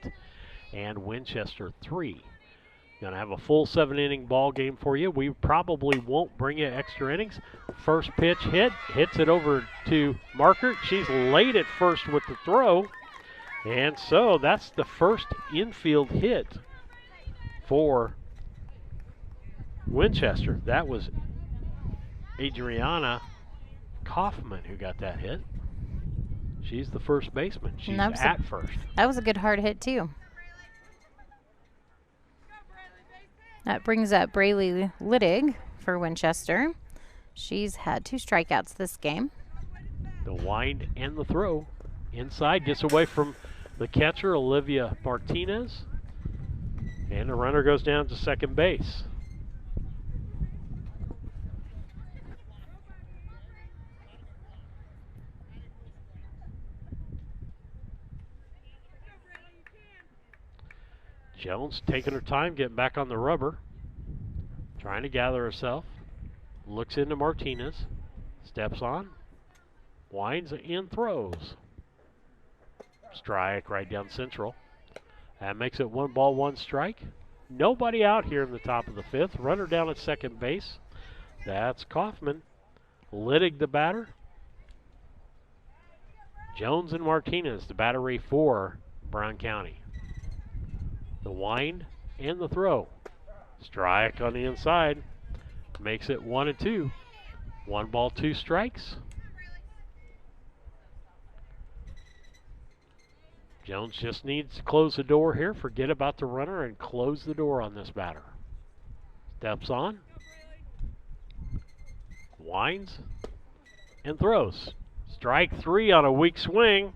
and Winchester 3. Going to have a full 7-inning ball game for you. We probably won't bring you extra innings. First pitch hits it over to Markert. She's late at first with the throw. And so that's the first infield hit for Winchester. That was Adriana Kaufman who got that hit. She's the first baseman. She's at first. That was a good hard hit too. That brings up Braylee Littig for Winchester. She's had 2 strikeouts this game. The wind and the throw. Inside, gets away from the catcher, Olivia Martinez. And the runner goes down to second base. Jones taking her time, getting back on the rubber, trying to gather herself. Looks into Martinez, steps on, winds and throws. Strike right down central. That makes it 1 ball, 1 strike. Nobody out here in the top of the fifth. Runner down at second base. That's Kaufman. Littig the batter. Jones and Martinez, the battery for Brown County. The wind and the throw. Strike on the inside. Makes it 1-2. 1 ball, 2 strikes. Jones just needs to close the door here. Forget about the runner and close the door on this batter. Steps on. Winds and throws. Strike 3 on a weak swing.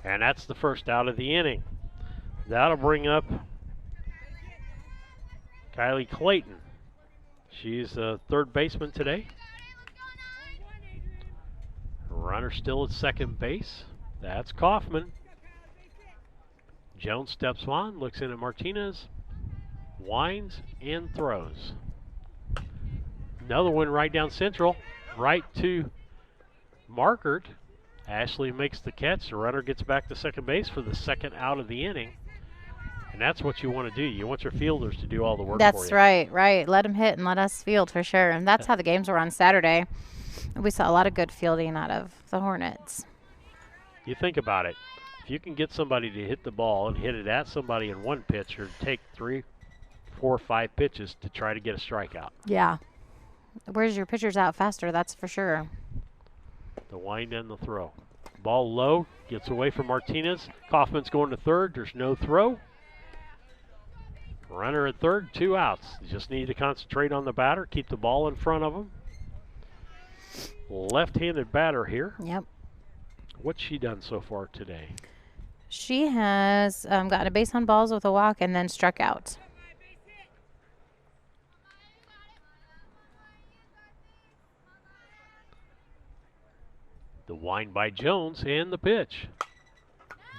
And that's the first out of the inning. That'll bring up Kylie Clayton. She's the third baseman today. Runner still at second base. That's Kaufman. Jones steps on, looks in at Martinez, winds and throws. Another one right down central, right to Markert. Ashley makes the catch. The runner gets back to second base for the second out of the inning. And that's what you want to do. You want your fielders to do all the work for you. That's right. Let them hit and let us field for sure. And that's how the games were on Saturday. We saw a lot of good fielding out of the Hornets. You think about it. If you can get somebody to hit the ball and hit it at somebody in one pitch, or take 3, 4, 5 pitches to try to get a strikeout. Yeah. Where's your pitchers out faster? That's for sure. The wind and the throw. Ball low, gets away from Martinez. Kaufman's going to third. There's no throw. Runner at third, 2 outs. You just need to concentrate on the batter, keep the ball in front of him. Left-handed batter here. Yep. What's she done so far today? She has gotten a base on balls with a walk and then struck out. The wind by Jones and the pitch.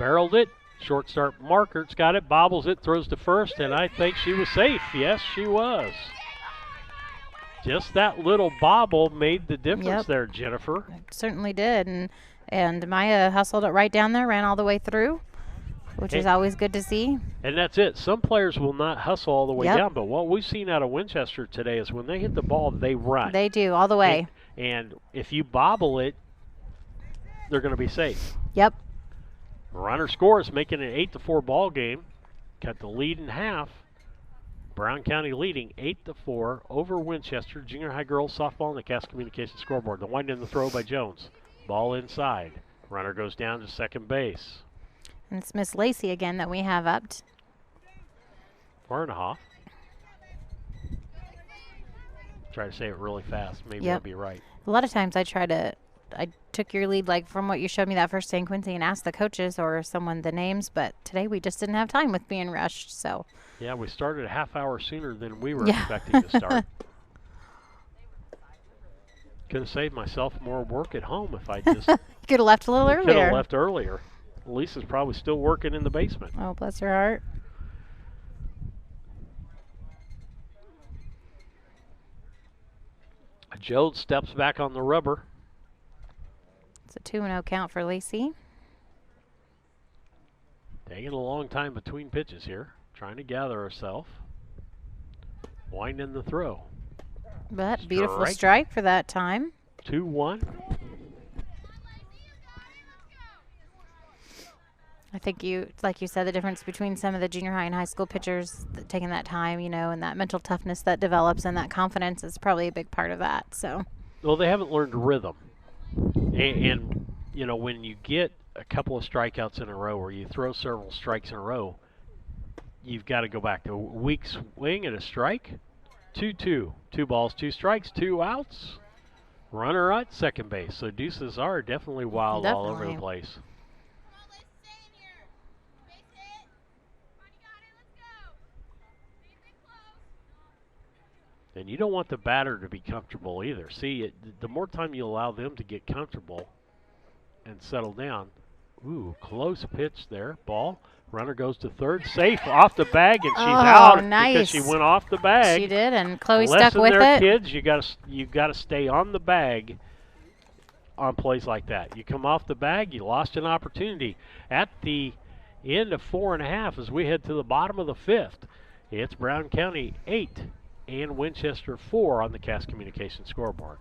barreled it. Short start Markert's got it, bobbles it, throws to first, and I think she was safe. Yes, she was. Just that little bobble made the difference there, Jennifer. It certainly did. And Maya hustled it right down there, ran all the way through, which is always good to see. And that's it. Some players will not hustle all the way down, but what we've seen out of Winchester today is when they hit the ball, they run. They do, all the way. And if you bobble it, they're going to be safe. Yep. Runner scores, making it an 8-4 ball game. Cut the lead in half. Brown County leading 8-4 over Winchester. Junior high girls softball on the Cass Communications scoreboard. The wind in the throw by Jones. Ball inside. Runner goes down to second base. And it's Miss Lacey again that we have upped. Farnhoff. Try to say it really fast. Maybe I'll be right. A lot of times I took your lead, like from what you showed me that first day in Quincy, and asked the coaches or someone the names, but today we just didn't have time with being rushed, so. Yeah, we started a half hour sooner than we were expecting to start. Could have saved myself more work at home if I just. You could have left a little earlier. Could have left earlier. Lisa's probably still working in the basement. Oh, bless her heart. Jones steps back on the rubber. It's a 2-0 count for Lacey. Taking a long time between pitches here. Trying to gather herself. Winding the throw. But beautiful strike for that time. 2-1. I think like you said, the difference between some of the junior high and high school pitchers taking that time, and that mental toughness that develops and that confidence is probably a big part of that. So. Well, they haven't learned rhythm. And when you get a couple of strikeouts in a row or you throw several strikes in a row, you've got to go back to a weak swing and a strike. 2-2. 2 balls, 2 strikes, 2 outs. Runner at second base. So deuces are definitely wild all over the place. And you don't want the batter to be comfortable either. See, the more time you allow them to get comfortable and settle down. Ooh, close pitch there. Ball. Runner goes to third. Safe off the bag, and she's out because she went off the bag. She did, and Chloe stuck with it. Kids, you got to stay on the bag on plays like that. You come off the bag, you lost an opportunity. At the end of 4.5, as we head to the bottom of the 5th, it's Brown County 8 and Winchester 4 on the Cass Communications scoreboard.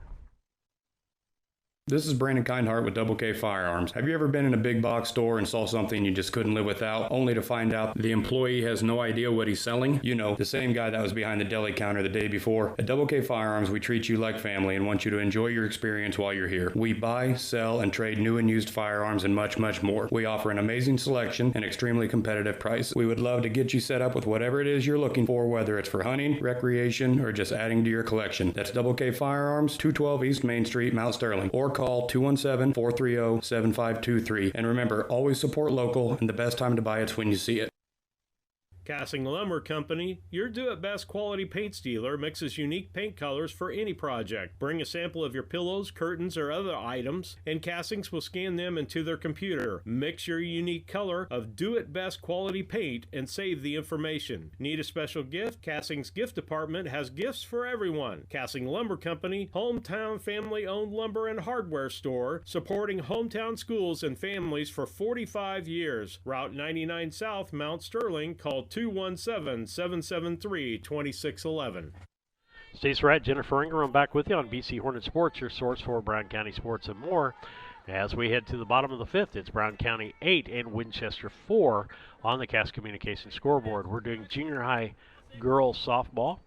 This is Brandon Kindhart with Double K Firearms. Have you ever been in a big box store and saw something you just couldn't live without, only to find out the employee has no idea what he's selling? The same guy that was behind the deli counter the day before. At Double K Firearms, we treat you like family and want you to enjoy your experience while you're here. We buy, sell, and trade new and used firearms and much, much more. We offer an amazing selection and extremely competitive price. We would love to get you set up with whatever it is you're looking for, whether it's for hunting, recreation, or just adding to your collection. That's Double K Firearms, 212 East Main Street, Mount Sterling, or call 217-430-7523. And remember, always support local, and the best time to buy it's when you see it. Cassing Lumber Company, your do-it-best quality paints dealer, mixes unique paint colors for any project. Bring a sample of your pillows, curtains, or other items, and Cassings will scan them into their computer. Mix your unique color of do-it-best quality paint and save the information. Need a special gift? Cassing's gift department has gifts for everyone. Cassing Lumber Company, hometown family-owned lumber and hardware store, supporting hometown schools and families for 45 years. Route 99 South, Mount Sterling. Call 217-773-2611. Stace Rat, Jennifer Ingram back with you on BC Hornet Sports, your source for Brown County sports and more. As we head to the bottom of the 5th, it's Brown County 8 and Winchester 4 on the Cass Communications scoreboard. We're doing junior high girls softball.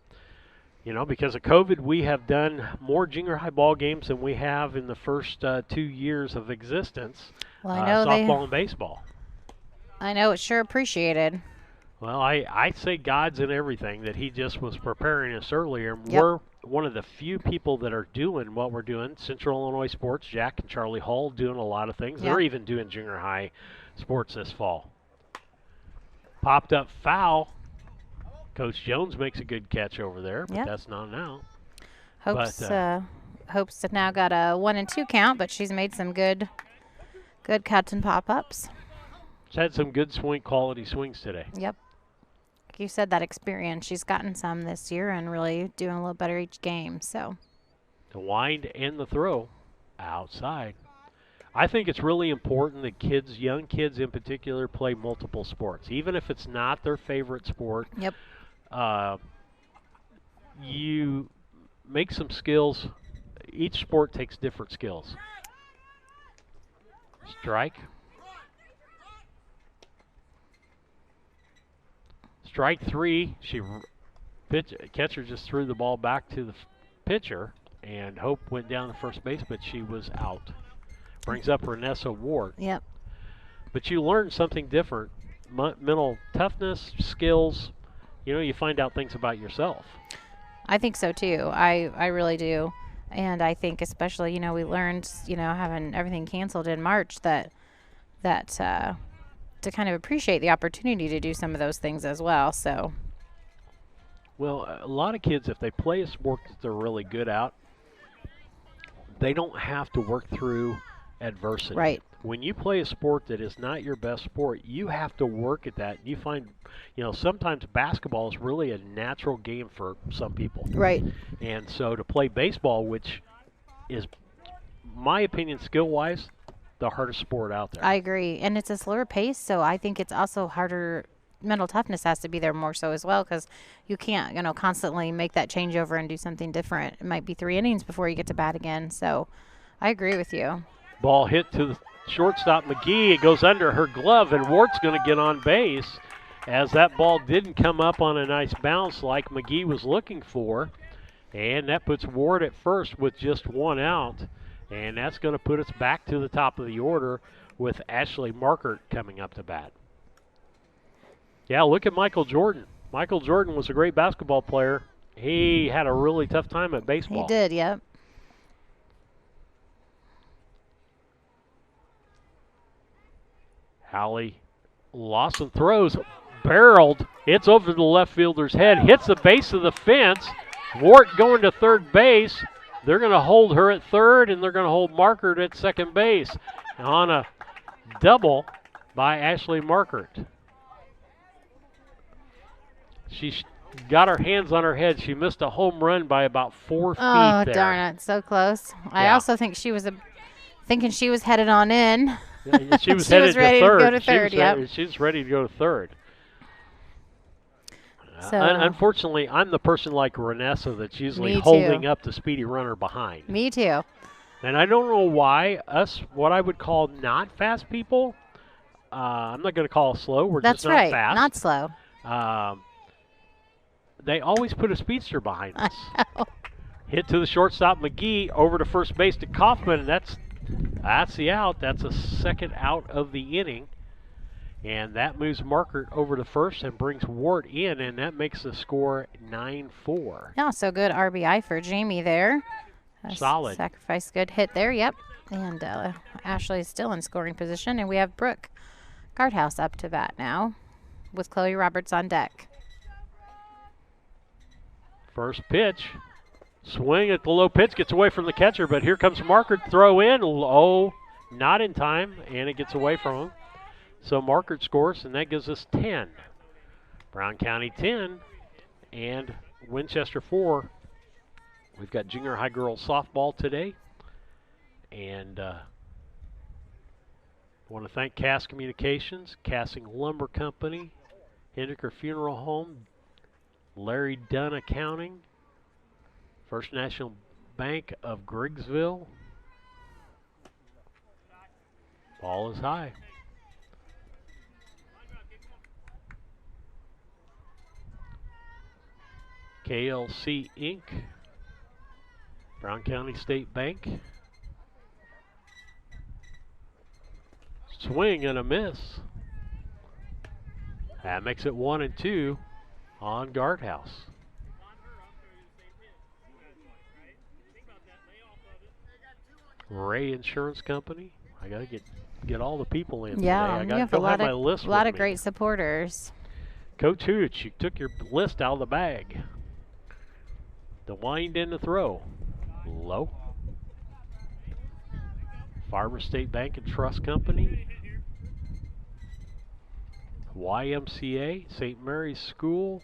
Because of COVID, we have done more junior high ball games than we have in the first 2 years of existence. Well, I know softball and baseball. I know it's sure appreciated. Well, I say God's in everything, that he just was preparing us earlier. Yep. We're one of the few people that are doing what we're doing. Central Illinois Sports, Jack and Charlie Hall doing a lot of things. Yep. They're even doing junior high sports this fall. Popped up foul. Coach Jones makes a good catch over there, but that's not an out. Hopes have now got a 1-2 count, but she's made some good cuts and pop-ups. She's had some good quality swings today. Yep. Like you said, that experience. She's gotten some this year and really doing a little better each game. So The wind and the throw outside. I think it's really important that kids, young kids in particular, play multiple sports. Even if it's not their favorite sport, yep. You make some skills. Each sport takes different skills. Strike. Strike three. Catcher just threw the ball back to the pitcher, and Hope went down to first base, but she was out. Brings up Renessa Ward. Yep. But you learn something different. Mental toughness, skills. You find out things about yourself. I think so too. I really do. And I think especially, we learned, having everything canceled in March that to kind of appreciate the opportunity to do some of those things as well. So, well, a lot of kids, if they play a sport that they're really good at, they don't have to work through adversity. Right. When you play a sport that is not your best sport, you have to work at that. You find, sometimes basketball is really a natural game for some people. Right. And so to play baseball, which is, my opinion, skill-wise, the hardest sport out there. I agree. And it's a slower pace, so I think it's also harder. Mental toughness has to be there more so as well, because you can't, constantly make that changeover and do something different. It might be 3 innings before you get to bat again. So I agree with you. Ball hit to the shortstop McGee. It goes under her glove, and Wart's going to get on base as that ball didn't come up on a nice bounce like McGee was looking for. And that puts Ward at first with just 1 out. And that's going to put us back to the top of the order with Ashley Markert coming up to bat. Yeah, look at Michael Jordan. Michael Jordan was a great basketball player. He had a really tough time at baseball. He did, yep. Hallie Lawson throws, barreled. It's over the left fielder's head, hits the base of the fence. Wart going to third base. They're going to hold her at third, and they're going to hold Markert at second base on a double by Ashley Markert. She got her hands on her head. She missed a home run by about 4 feet there. Oh, darn it. So close. I also think she was thinking she was headed on in. Yeah, she was ready to third. To go to third, She was ready to go to third. So, unfortunately, I'm the person like Renessa that's usually holding up the speedy runner behind. Me too. And I don't know why what I would call not fast people, I'm not going to call slow. We're That's just not right, fast. not slow. They always put a speedster behind us. Hit to the shortstop, McGee, over to first base to Kaufman, and that's the out. That's a second out of the inning. And that moves Markert over to first and brings Ward in, and that makes the score 9-4. Yeah, so good RBI for Jamie there. Solid. Sacrifice, good hit there, yep. And Ashley's still in scoring position, and we have Brooke Guardhouse up to bat now with Chloe Roberts on deck. First pitch. Swing at the low pitch, gets away from the catcher, but here comes Markert, throw in. Oh, not in time, and it gets away from him. So Markert scores, and that gives us 10. Brown County 10 and Winchester 4. We've got junior high girls softball today. And I want to thank Cass Communications, Cassing Lumber Company, Henniker Funeral Home, Larry Dunn Accounting, First National Bank of Griggsville. Ball is high. KLC Inc., Brown County State Bank. Swing and a miss. That makes it 1-2 on Guardhouse. Ray Insurance Company. I got to get all the people in yeah, today. you have a lot of great supporters. Coach Hooch, you took your list out of the bag. The wind and the throw. Low. Farmer State Bank and Trust Company. YMCA, St. Mary's School.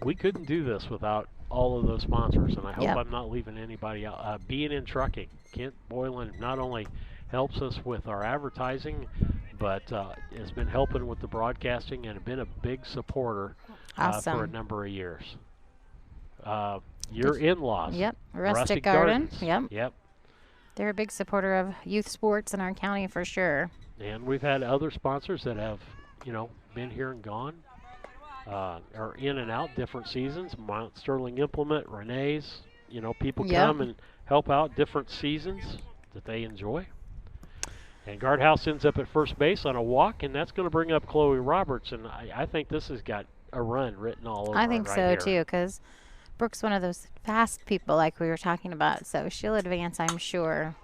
We couldn't do this without all of those sponsors, and I hope I'm not leaving anybody out. Being in Trucking, Kent Boylan not only helps us with our advertising, but has been helping with the broadcasting and been a big supporter for a number of years. Your in-laws. Yep. Rustic Garden. Yep. They're a big supporter of youth sports in our county for sure. And we've had other sponsors that have, been here and gone, are in and out different seasons. Mount Sterling Implement, Renee's, people come and help out different seasons that they enjoy. And Guardhouse ends up at first base on a walk, and that's going to bring up Chloe Roberts. And I think this has got a run written all over it. I think so, too, because Brooke's one of those fast people like we were talking about, so she'll advance, I'm sure.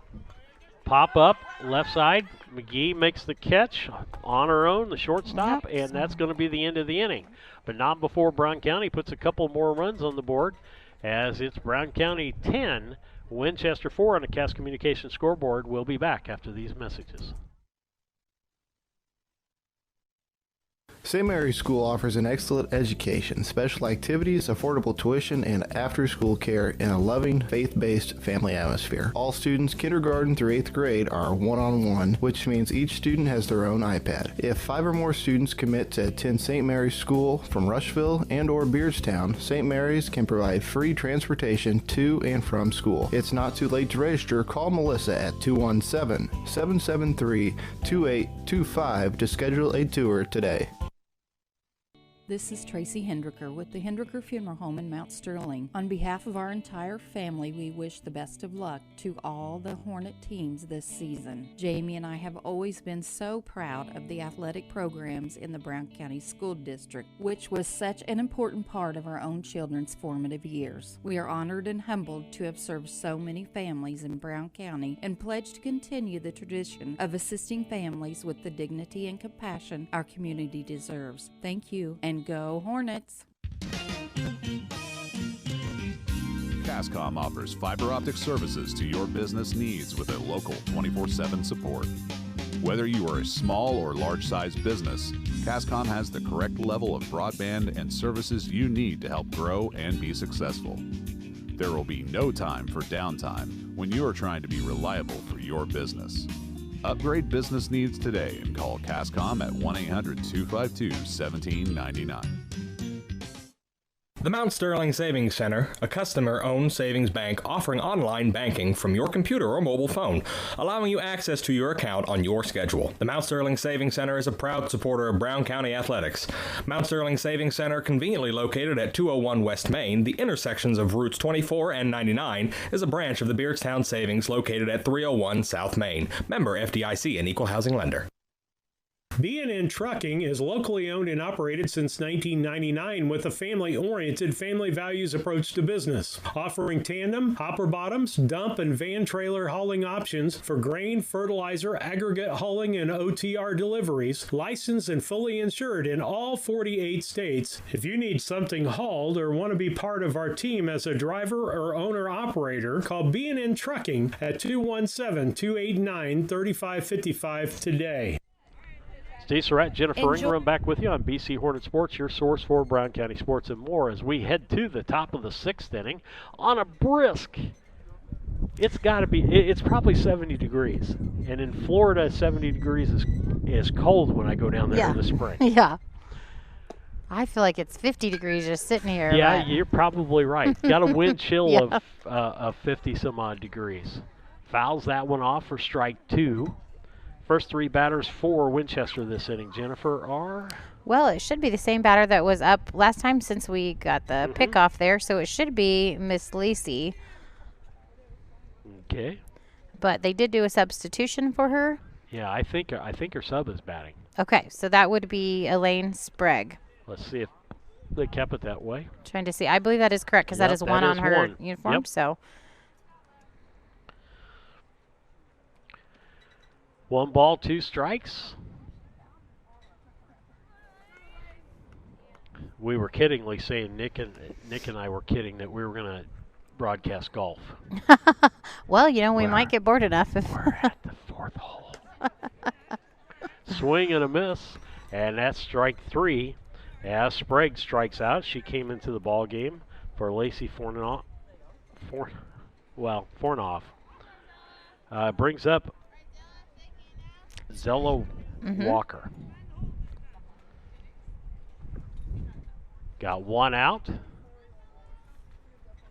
Pop up, left side. McGee makes the catch on her own, the shortstop, and that's going to be the end of the inning. But not before Brown County puts a couple more runs on the board, as it's Brown County 10, Winchester 4 on the Cass Communications scoreboard. We'll be back after these messages. St. Mary's School offers an excellent education, special activities, affordable tuition, and after-school care in a loving, faith-based family atmosphere. All students, kindergarten through 8th grade, are one-on-one, which means each student has their own iPad. If 5 or more students commit to attend St. Mary's School from Rushville and or Beardstown, St. Mary's can provide free transportation to and from school. It's not too late to register. Call Melissa at 217-773-2825 to schedule a tour today. This is Tracy Hendricker with the Hendricker Funeral Home in Mount Sterling. On behalf of our entire family, we wish the best of luck to all the Hornet teams this season. Jamie and I have always been so proud of the athletic programs in the Brown County School District, which was such an important part of our own children's formative years. We are honored and humbled to have served so many families in Brown County and pledge to continue the tradition of assisting families with the dignity and compassion our community deserves. Thank you, and go Hornets! Cascom offers fiber optic services to your business needs with a local 24/7 support. Whether you are a small or large-sized business, Cascom has the correct level of broadband and services you need to help grow and be successful. There will be no time for downtime when you are trying to be reliable for your business. Upgrade business needs today and call Cascom at 1-800-252-1799. The Mount Sterling Savings Center, a customer-owned savings bank offering online banking from your computer or mobile phone, allowing you access to your account on your schedule. The Mount Sterling Savings Center is a proud supporter of Brown County athletics. Mount Sterling Savings Center, conveniently located at 201 West Main, the intersections of routes 24 and 99, is a branch of the Beardstown Savings located at 301 South Main. Member FDIC and Equal Housing Lender. B&N Trucking is locally owned and operated since 1999 with a family-oriented, family values approach to business, offering tandem, hopper bottoms, dump, and van trailer hauling options for grain, fertilizer, aggregate hauling, and OTR deliveries, licensed and fully insured in all 48 states. If you need something hauled or want to be part of our team as a driver or owner-operator, call B&N Trucking at 217-289-3555 today. Steve Surratt, Jennifer Ingram back with you on BC Hornet Sports, your source for Brown County sports and more, as we head to the top of the 6th inning on a brisk. It's got to be, it's probably 70 degrees. And in Florida, 70 degrees is cold when I go down there in the spring. Yeah. I feel like it's 50 degrees just sitting here. Yeah, you're probably right. Got a wind chill of 50 some odd degrees. Fouls that one off for strike 2. First 3 batters for Winchester this inning, Jennifer, are? Well, it should be the same batter that was up last time since we got the pickoff there, so it should be Miss Lacey. Okay. But they did do a substitution for her. Yeah, I think her sub is batting. Okay, so that would be Elaine Sprague. Let's see if they kept it that way. Trying to see. I believe that is correct because that is one on her uniform, Yep. So. 1 ball, 2 strikes. We were kiddingly saying, Nick and I were kidding that we were going to broadcast golf. Well, we might get bored enough. We're at the 4th hole. Swing and a miss, and that's strike 3. As Sprague strikes out, she came into the ball game for Lacey Fornoff. Brings up Zella Walker. Got one out.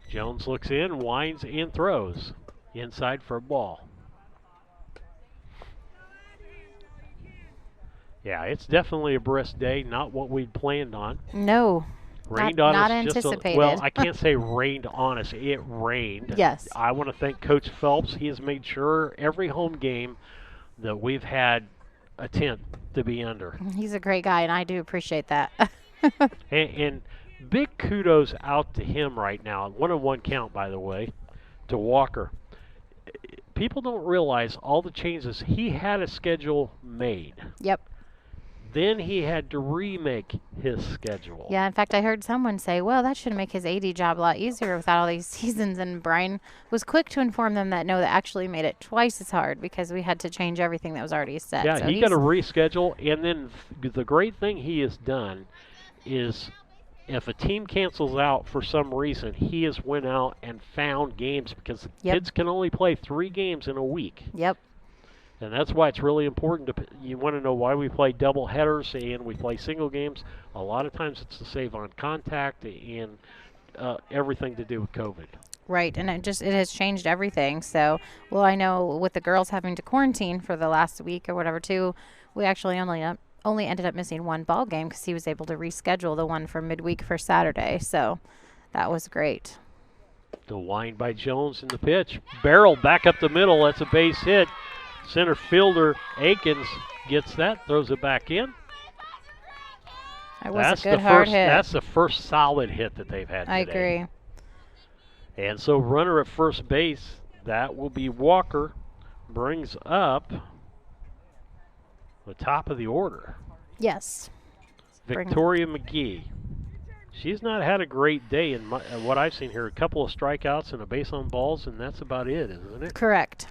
Jones looks in, winds, and throws. Inside for a ball. Yeah, it's definitely a brisk day, not what we'd planned on. No. Rained not, on not us anticipated. well, I can't say rained on us. It rained. Yes. I want to thank Coach Phelps. He has made sure every home game that we've had a tent to be under. He's a great guy, and I do appreciate that. and big kudos out to him right now. 1-on-1 count, by the way, to Walker. People don't realize all the changes. He had a schedule made. Yep. Then he had to remake his schedule. Yeah, in fact, I heard someone say, well, that should make his AD job a lot easier without all these seasons. And Brian was quick to inform them that, no, that actually made it twice as hard because we had to change everything that was already set. Yeah, so he got to reschedule. And then the great thing he has done is if a team cancels out for some reason, he has went out and found games because kids can only play 3 games in a week. Yep. And that's why it's really important you want to know why we play double headers and we play single games. A lot of times it's to save on contact and everything to do with COVID. Right, and it has changed everything. So, well, I know with the girls having to quarantine for the last week or whatever too, we actually only ended up missing one ball game because he was able to reschedule the one for midweek for Saturday. So that was great. The wind by Jones in the pitch. Barrel back up the middle. That's a base hit. Center fielder Akins gets that, throws it back in. That was a good hard hit. That's the first solid hit that they've had today. I agree. And so runner at first base, that will be Walker. Brings up the top of the order. Yes. Victoria McGee. She's not had a great day in what I've seen here. A couple of strikeouts and a base on balls, and that's about it, isn't it? Correct.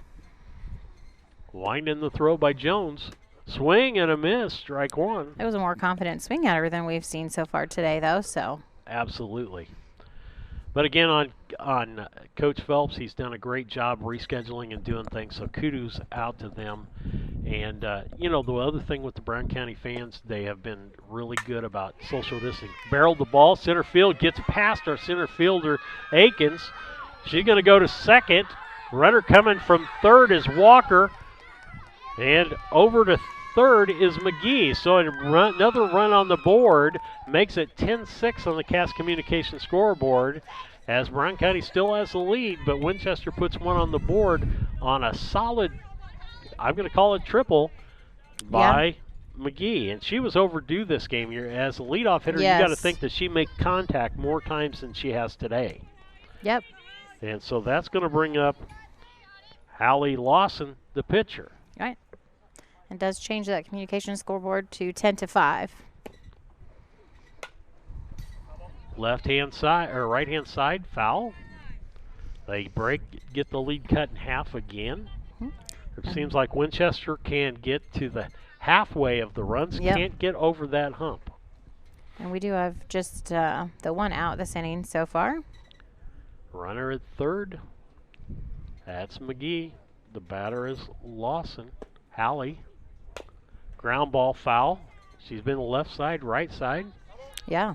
Wind in the throw by Jones. Swing and a miss, strike 1. It was a more confident swing at her than we've seen so far today, though. So absolutely. But again, on Coach Phelps, he's done a great job rescheduling and doing things. So kudos out to them. And the other thing with the Brown County fans, they have been really good about social distancing. Barreled the ball, center field gets past our center fielder Akins. She's going to go to second. Runner coming from third is Walker. And over to third is McGee. So another run on the board makes it 10-6 on the Cass Communication scoreboard as Brown County still has the lead, but Winchester puts one on the board on a solid, I'm going to call it triple, by McGee. And she was overdue this game. As a leadoff hitter, you got to think that she make contact more times than she has today. Yep. And so that's going to bring up Hallie Lawson, the pitcher. Right. And does change that communication scoreboard to 10-5. Left-hand side or right-hand side foul. They get the lead cut in half again. It seems like Winchester can get to the halfway of the runs, can't get over that hump. And we do have just the one out this inning so far. Runner at third. That's McGee. The batter is Lawson. Hallie. Ground ball foul. She's been left side, right side. Yeah.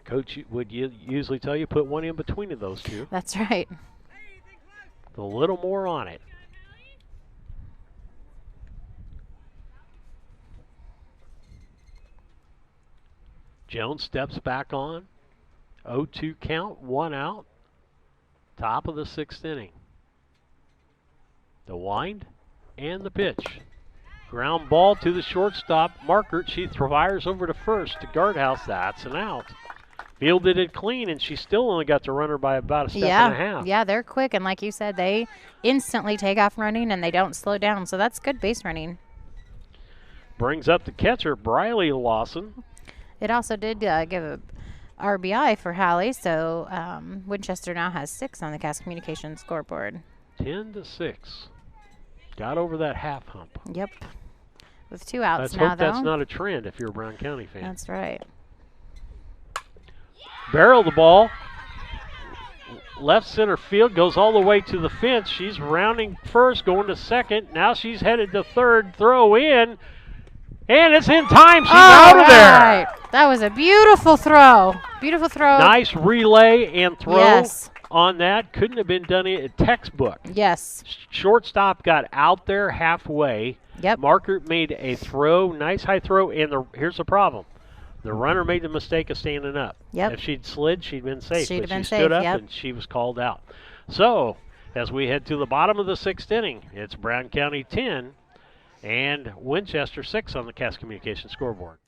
Coach would usually tell you put one in between of those two. That's right. A little more on it. Jones steps back on. 0-2 count, 1 out. Top of the 6th inning. The wind and the pitch. Ground ball to the shortstop, Markert. She fires over to first to Guardhouse. That's an out. Fielded it clean, and she still only got the runner by about a step and a half. Yeah, they're quick, and like you said, they instantly take off running, and they don't slow down, so that's good base running. Brings up the catcher, Briley Lawson. It also did give a RBI for Hallie, so Winchester now has 6 on the Cass Communications scoreboard. 10-6. Got over that half hump. Yep. With 2 outs Let's now, hope though. that's not a trend if you're a Brown County fan. That's right. Barrel the ball. Left center field, goes all the way to the fence. She's rounding first, going to second. Now she's headed to third. Throw in. And it's in time. She's out of there. That was a beautiful throw. Beautiful throw. Nice relay and throw Yes. on that. Couldn't have been done in a textbook. Yes. Shortstop got out there halfway. Yep. Marker made a throw, nice high throw, and here's the problem. The runner made the mistake of standing up. Yep. If she'd slid, she'd been safe. She'd but have been she stood safe, up yep. and she was called out. So, as we head to the bottom of the 6th inning, it's Brown County 10 and Winchester 6 on the Cass Communications scoreboard.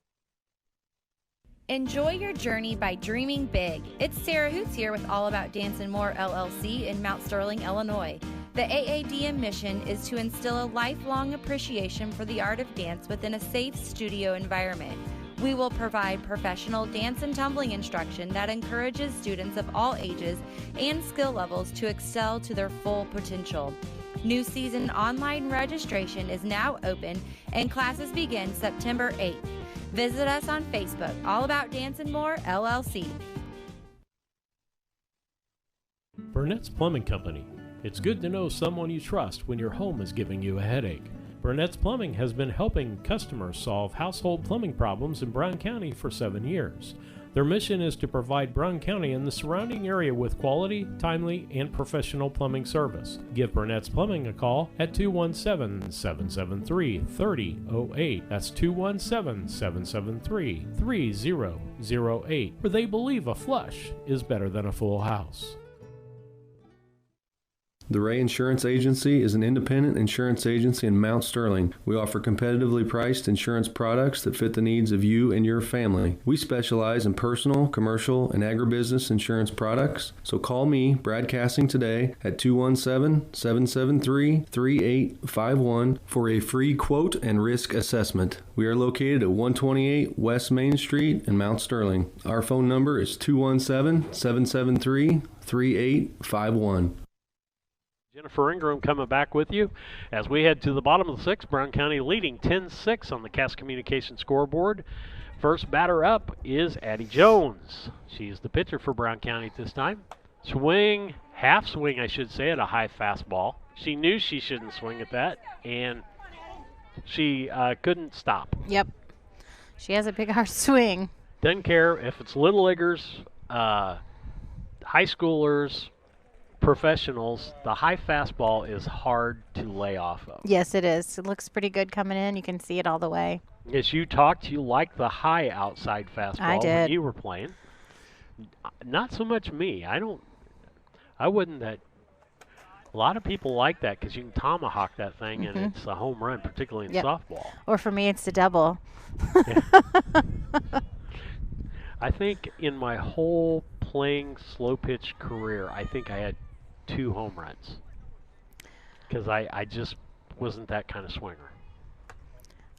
Enjoy your journey by dreaming big. It's Sarah Hoots here with All About Dance and More LLC in Mount Sterling, Illinois. The AADM mission is to instill a lifelong appreciation for the art of dance within a safe studio environment. We will provide professional dance and tumbling instruction that encourages students of all ages and skill levels to excel to their full potential. New season online registration is now open and classes begin September 8th. Visit us on Facebook, All About Dance and More LLC. Burnett's Plumbing Company. It's good to know someone you trust when your home is giving you a headache. Burnett's Plumbing has been helping customers solve household plumbing problems in Brown County for 7 years. Their mission is to provide Brown County and the surrounding area with quality, timely, and professional plumbing service. Give Burnett's Plumbing a call at 217-773-3008. That's 217-773-3008, where they believe a flush is better than a full house. The Ray Insurance Agency is an independent insurance agency in Mount Sterling. We offer competitively priced insurance products that fit the needs of you and your family. We specialize in personal, commercial, and agribusiness insurance products. So call me, Brad Casting, today at 217-773-3851 for a free quote and risk assessment. We are located at 128 West Main Street in Mount Sterling. Our phone number is 217-773-3851. Jennifer Ingram coming back with you as we head to the bottom of the 6th. Brown County leading 10-6 on the Cass Communications scoreboard. First batter up is Addie Jones. She's the pitcher for Brown County at this time. Swing, half swing I should say, at a high fastball. She knew she shouldn't swing at that, and she couldn't stop. Yep. She has a big hard swing. Doesn't care if it's little leaguers, high schoolers, professionals, the high fastball is hard to lay off of. Yes, it is. It looks pretty good coming in. You can see it all the way. As you talked, you liked the high outside fastball I did. when you were playing. Not so much me. I wouldn't that. A lot of people like that because you can tomahawk that thing and it's a home run, particularly in softball. Or for me, it's a double. I think in my whole playing slow pitch career, I think I had 2 home runs because I just wasn't that kind of swinger.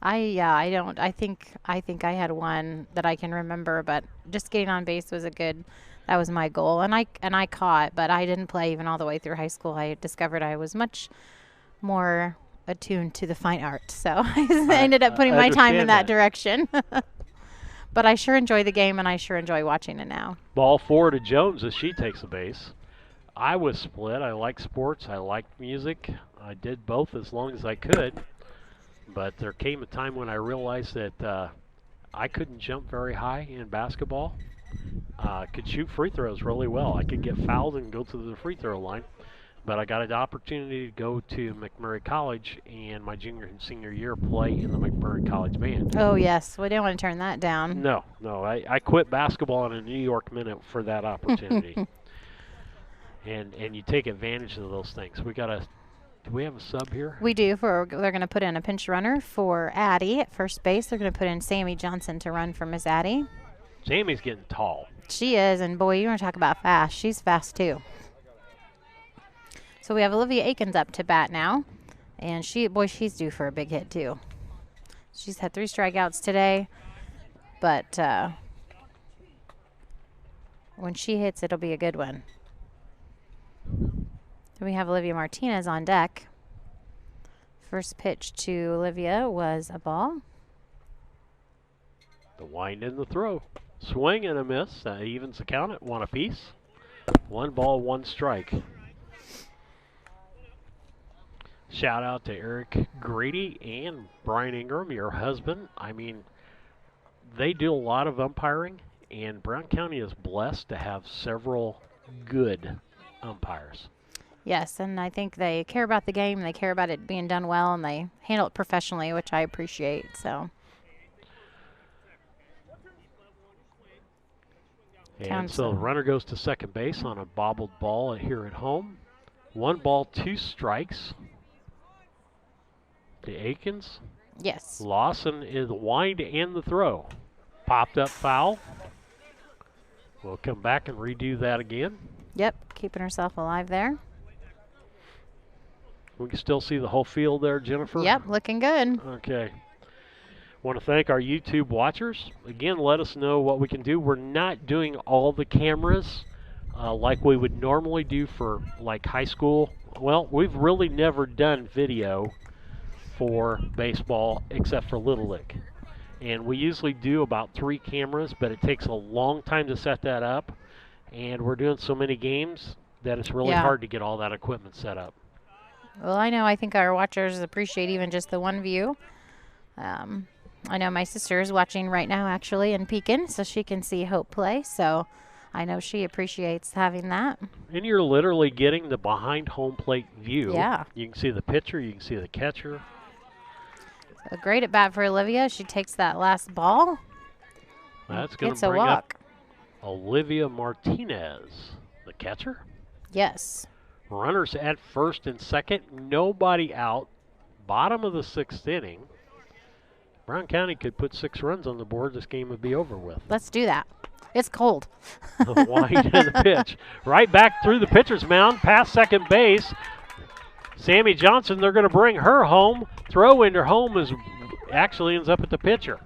I don't. I think I had one that I can remember, but just getting on base was that was my goal, and I caught, but I didn't play even all the way through high school. I discovered I was much more attuned to the fine art, so I ended up putting my time in that direction. But I sure enjoy the game, and I sure enjoy watching it now. Ball 4 to Jones as she takes the base. I was split. I like sports. I liked music. I did both as long as I could. But there came a time when I realized that I couldn't jump very high in basketball. Could shoot free throws really well. I could get fouled and go to the free throw line. But I got an opportunity to go to McMurray College and my junior and senior year play in the McMurray College band. Oh, yes. We didn't want to turn that down. No. I quit basketball in a New York minute for that opportunity. and you take advantage of those things. Do we have a sub here? We do. They're going to put in a pinch runner for Addie at first base. They're going to put in Sammy Johnson to run for Miss Addie. Sammy's getting tall. She is, and boy, you want to talk about fast. She's fast too. So we have Olivia Aikens up to bat now, and she's due for a big hit too. She's had 3 strikeouts today, but when she hits, it'll be a good one. Then we have Olivia Martinez on deck First pitch to Olivia was a ball. The wind and the throw. Swing and a miss. That evens the count at 1 apiece. 1 ball, 1 strike. Shout out to Eric Grady and Brian Ingram, your husband. I mean, they do a lot of umpiring, and Brown County is blessed to have several good umpires. Yes, and I think they care about the game, they care about it being done well, and they handle it professionally, which I appreciate. So. And so the runner goes to second base on a bobbled ball here at home. 1 ball, 2 strikes. To Akins. Yes. Lawson is the wind and the throw. Popped up foul. We'll come back and redo that again. Yep, keeping herself alive there. We can still see the whole field there, Jennifer? Yep, looking good. Okay. Want to thank our YouTube watchers. Again, let us know what we can do. We're not doing all the cameras like we would normally do for like high school. Well, we've really never done video for baseball except for Little League. And we usually do about 3 cameras, but it takes a long time to set that up. And we're doing so many games that it's really hard to get all that equipment set up. Well, I think our watchers appreciate even just the one view. I know my sister is watching right now, actually, in Pekin, so she can see Hope play. So I know she appreciates having that. And you're literally getting the behind home plate view. Yeah. You can see the pitcher, you can see the catcher. So great at bat for Olivia. She takes that last ball. That's going It's to a bring walk. up Olivia Martinez, the catcher. Yes. Runners at first and second, nobody out. Bottom of the 6th inning. Brown County could put 6 runs on the board. This game would be over with. Let's do that. It's cold. The wind and the pitch. Right back through the pitcher's mound, past second base. Sammy Johnson, they're going to bring her home. Throw into home is actually ends up at the pitcher.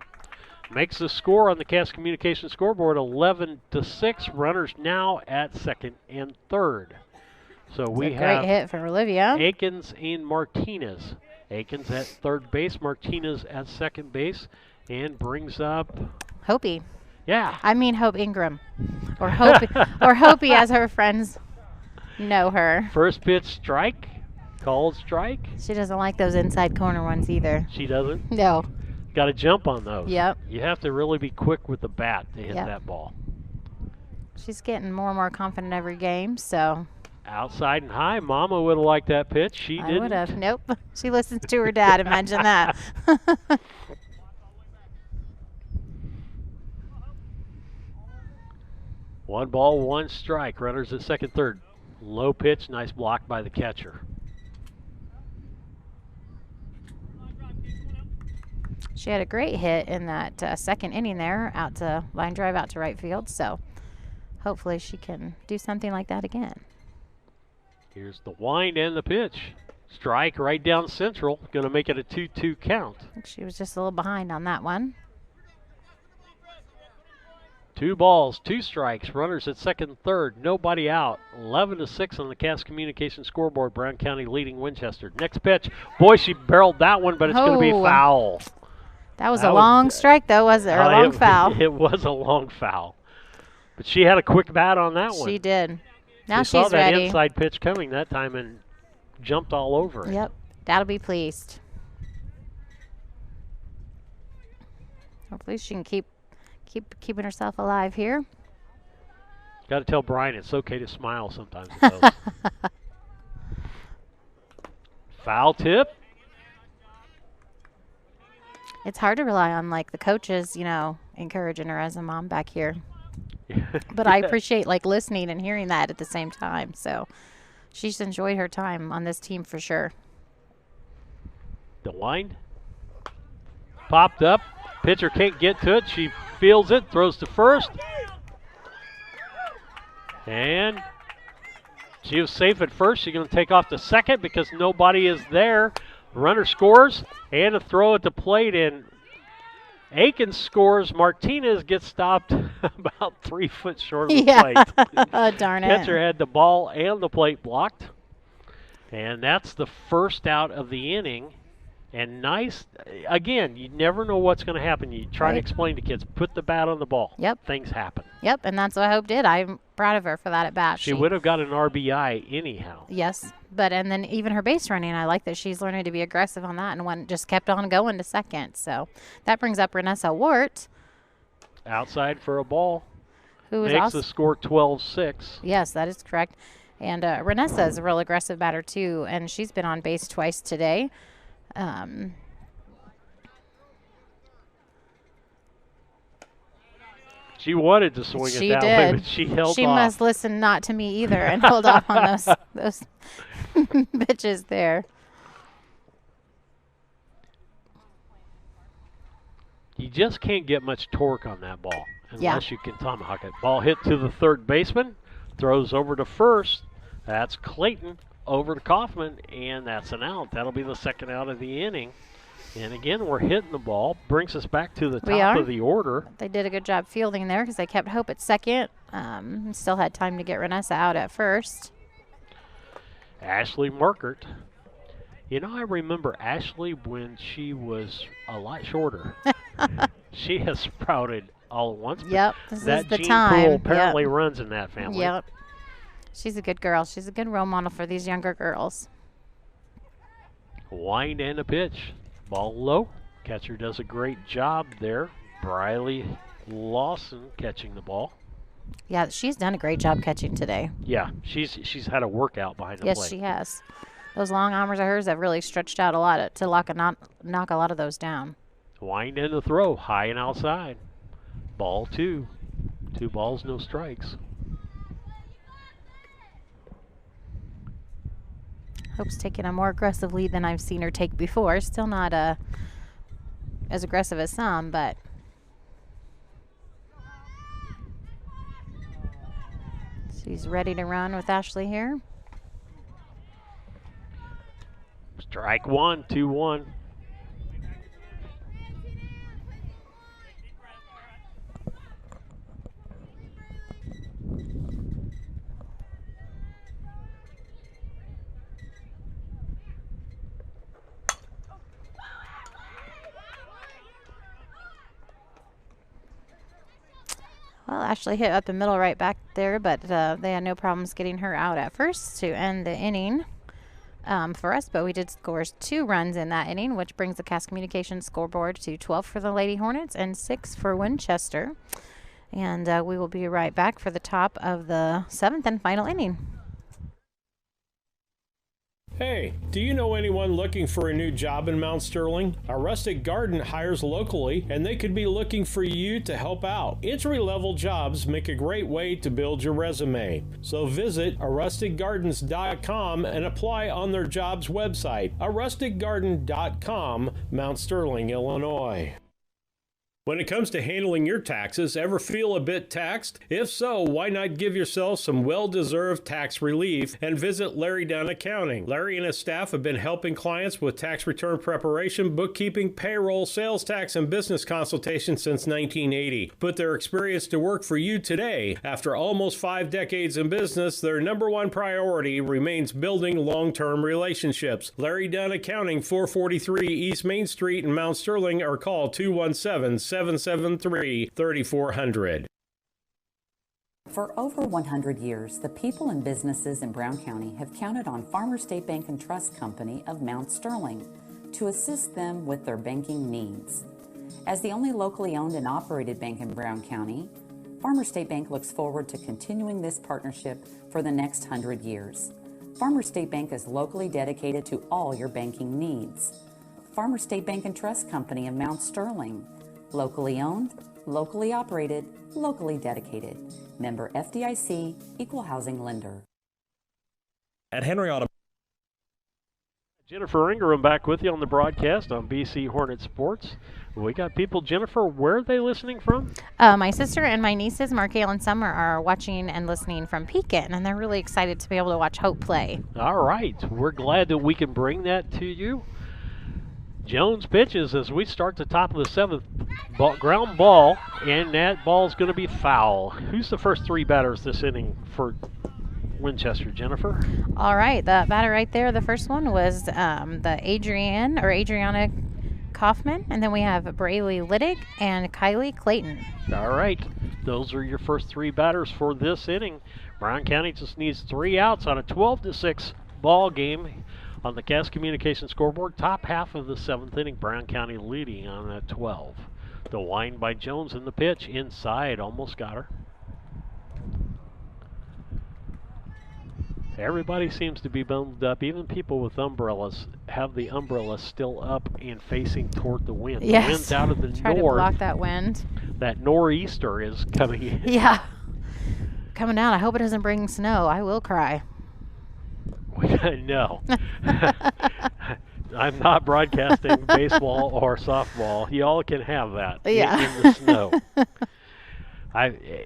Makes the score on the Cass Communications scoreboard 11-6. Runners now at second and third. So we have great hit for Olivia. Akins and Martinez. Akins at third base, Martinez at second base, and brings up Hopi. Yeah. I mean Hope Ingram, or Hopi, or Hopi as her friends know her. First pitch strike, called strike. She doesn't like those inside corner ones either. She doesn't? No. Got to jump on those. Yep. You have to really be quick with the bat to hit that ball. She's getting more and more confident every game, so. Outside and high. Mama would have liked that pitch. She didn't. I would have. Nope. She listens to her dad. Imagine that. 1 ball, 1 strike. Runners at second, third. Low pitch, nice block by the catcher. She had a great hit in that second inning there, out to line drive out to right field. So hopefully she can do something like that again. Here's the wind and the pitch. Strike right down central. Going to make it a 2-2 count. I think she was just a little behind on that one. 2 balls, 2 strikes. Runners at second, third. Nobody out. 11-6 on the Cass Communications scoreboard. Brown County leading Winchester. Next pitch. Boy, she barreled that one, but it's going to be foul. That was a long strike, though, was it? Or a long foul? It was a long foul. But she had a quick bat on that one. She did. Now she saw that ready. inside pitch coming that time and jumped all over it. Yep. That'll be pleased. Hopefully she can keep keeping herself alive here. Got to tell Brian it's okay to smile sometimes. It does. Foul tip. It's hard to rely on like the coaches, encouraging her as a mom back here. But I appreciate listening and hearing that at the same time. So she's enjoyed her time on this team for sure. The wind popped up. Pitcher can't get to it. She fields it, throws to first. And she was safe at first. She's going to take off to second because nobody is there. Runner scores and a throw at the plate, and Akins scores. Martinez gets stopped about 3 foot short of the plate. Darn it. Catcher had the ball and the plate blocked. And that's the first out of the inning. And nice, again, you never know what's going to happen. You try to explain to kids, put the bat on the ball. Yep. Things happen. Yep, and that's what Hope did. I'm proud of her for that at bat. She would have got an RBI anyhow. Yes, and then even her base running, I like that she's learning to be aggressive on that and just kept on going to second. So that brings up Renessa Wart. Outside for a ball. Who is makes the score 12-6. Yes, that is correct. And Renessa is a real aggressive batter too, and she's been on base twice today. She wanted to swing it that way, but she held off. She must listen not to me either and hold off on those pitches there. You just can't get much torque on that ball unless you can tomahawk it. Ball hit to the third baseman, throws over to first. That's Clayton over to Kaufman, and that's an out. That'll be the second out of the inning. And again, we're hitting the ball. Brings us back to the top of the order. They did a good job fielding there because they kept Hope at second. Still had time to get Renessa out at first. Ashley Markert. You know, I remember Ashley when she was a lot shorter. She has sprouted all at once. Yep, this that is the gene time. pool apparently runs in that family. Yep. She's a good girl. She's a good role model for these younger girls. Wind and a pitch. Ball low. Catcher does a great job there. Briley Lawson catching the ball. Yeah, she's done a great job catching today. Yeah, she's had a workout behind the plate. Yes, she has. Those long arms of hers have really stretched out a lot to knock a lot of those down. Wind and the throw, high and outside. Ball 2. 2 balls, no strikes. Hope's taking a more aggressive lead than I've seen her take before. Still not as aggressive as some, but she's ready to run with Ashley here. Strike 1, 2-1. Well, Ashley hit up the middle right back there, but they had no problems getting her out at first to end the inning for us. But we did score 2 runs in that inning, which brings the Cass Communications scoreboard to 12 for the Lady Hornets and 6 for Winchester. And we will be right back for the top of the 7th and final inning. Hey, do you know anyone looking for a new job in Mount Sterling? A Rustic Garden hires locally, and they could be looking for you to help out. Entry-level jobs make a great way to build your resume. So visit arusticgardens.com and apply on their jobs website, arusticgarden.com, Mount Sterling, Illinois. When it comes to handling your taxes, ever feel a bit taxed? If so, why not give yourself some well-deserved tax relief and visit Larry Dunn Accounting. Larry and his staff have been helping clients with tax return preparation, bookkeeping, payroll, sales tax, and business consultation since 1980. Put their experience to work for you today. After almost 5 decades in business, their #1 priority remains building long-term relationships. Larry Dunn Accounting, 443 East Main Street in Mount Sterling, or call 217-773-3400. For over 100 years, the people and businesses in Brown County have counted on Farmers State Bank and Trust Company of Mount Sterling to assist them with their banking needs. As the only locally owned and operated bank in Brown County, Farmers State Bank looks forward to continuing this partnership for the next 100 years. Farmers State Bank is locally dedicated to all your banking needs. Farmers State Bank and Trust Company of Mount Sterling. Locally owned, locally operated, locally dedicated. Member FDIC, Equal Housing Lender. At Henry Auto. Jennifer Ingram back with you on the broadcast on BC Hornet Sports. We got people, Jennifer, where are they listening from? My sister and my nieces, Markale and Summer, are watching and listening from Pekin, and they're really excited to be able to watch Hope play. All right. We're glad that we can bring that to you. Jones pitches as we start the top of the 7th. Ground ball, and that ball's going to be foul. Who's the first 3 batters this inning for Winchester, Jennifer. All right, the batter right there, the first one was the Adriana Kaufman, and then we have Braylee Liddick and Kylie Clayton. All right, those are your first 3 batters for this inning. Brown County just needs 3 outs on a 12-6 ball game on the Cass Communications scoreboard. Top half of the 7th inning, Brown County leading on a 12. The wind by Jones in the pitch, inside, almost got her. Everybody seems to be bundled up. Even people with umbrellas have the umbrella still up and facing toward the wind. Yes. The wind's out of the Try north. to block that wind. That nor'easter is coming in. Yeah. Coming down. I hope it doesn't bring snow. I will cry. No. I'm not broadcasting baseball or softball. Y'all can have that in the snow.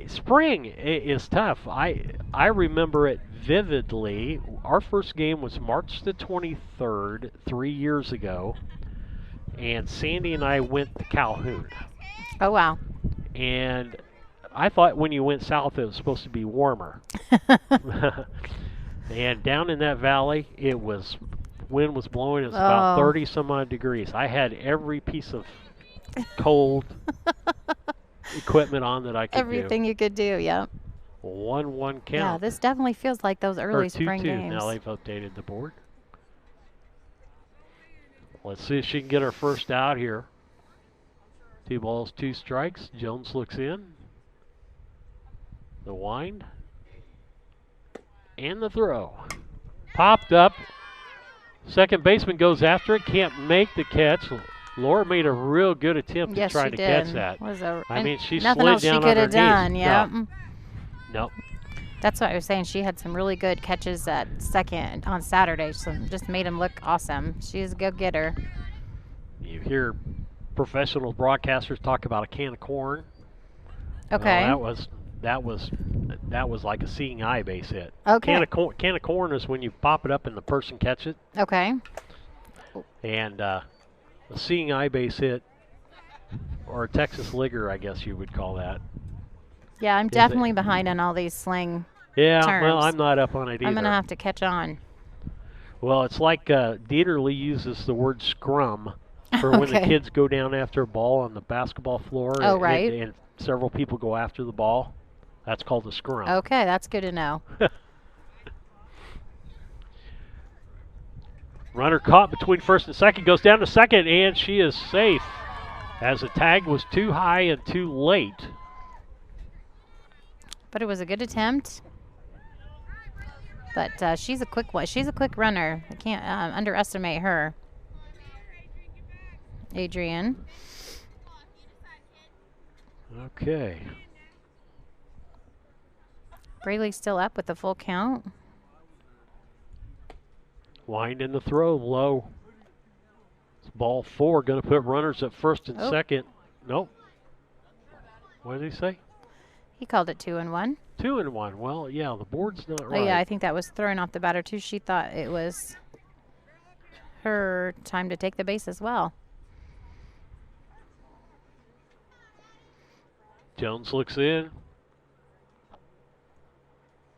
Spring is tough. I remember it vividly. Our first game was March the 23rd, 3 years ago, and Sandy and I went to Calhoun. Oh, wow. And I thought when you went south it was supposed to be warmer. And down in that valley, wind was blowing. It was about 30 some odd degrees. I had every piece of cold equipment on that I could Everything you could do, yep. 1-1 count. Yeah, this definitely feels like those early spring 2-2. games. Now they've updated the board. Let's see if she can get her first out here. 2 balls, 2 strikes. Jones looks in. The wind. And the throw. Popped up. Second baseman goes after it. Can't make the catch. Laura made a real good attempt to try to catch that. I mean, she slid down on her knees. Nothing else she could have done, yeah. Nope. That's what I was saying. She had some really good catches at second on Saturday. So just made him look awesome. She's a go-getter. You hear professional broadcasters talk about a can of corn. Okay. Well, that was like a seeing eye base hit. Okay. Can of corn is when you pop it up and the person catch it. Okay. And a seeing eye base hit, or a Texas ligger, I guess you would call that. Yeah, I'm definitely behind on all these slang terms. Well, I'm not up on it either. I'm going to have to catch on. Well, it's like Dieterle uses the word scrum for when the kids go down after a ball on the basketball floor. Oh, right. And several people go after the ball. That's called a scrum. Okay, that's good to know. Runner caught between first and second, goes down to second, and she is safe as the tag was too high and too late. But it was a good attempt. But she's a quick one. She's a quick runner. I can't underestimate her. Adrian. Okay. Braylee's still up with the full count. Wind in the throw, low. It's ball 4, going to put runners at first and second. Nope. What did he say? He called it 2-1. 2-1. Well, yeah, the board's not right. Oh, yeah, I think that was throwing off the batter, too. She thought it was her time to take the base as well. Jones looks in.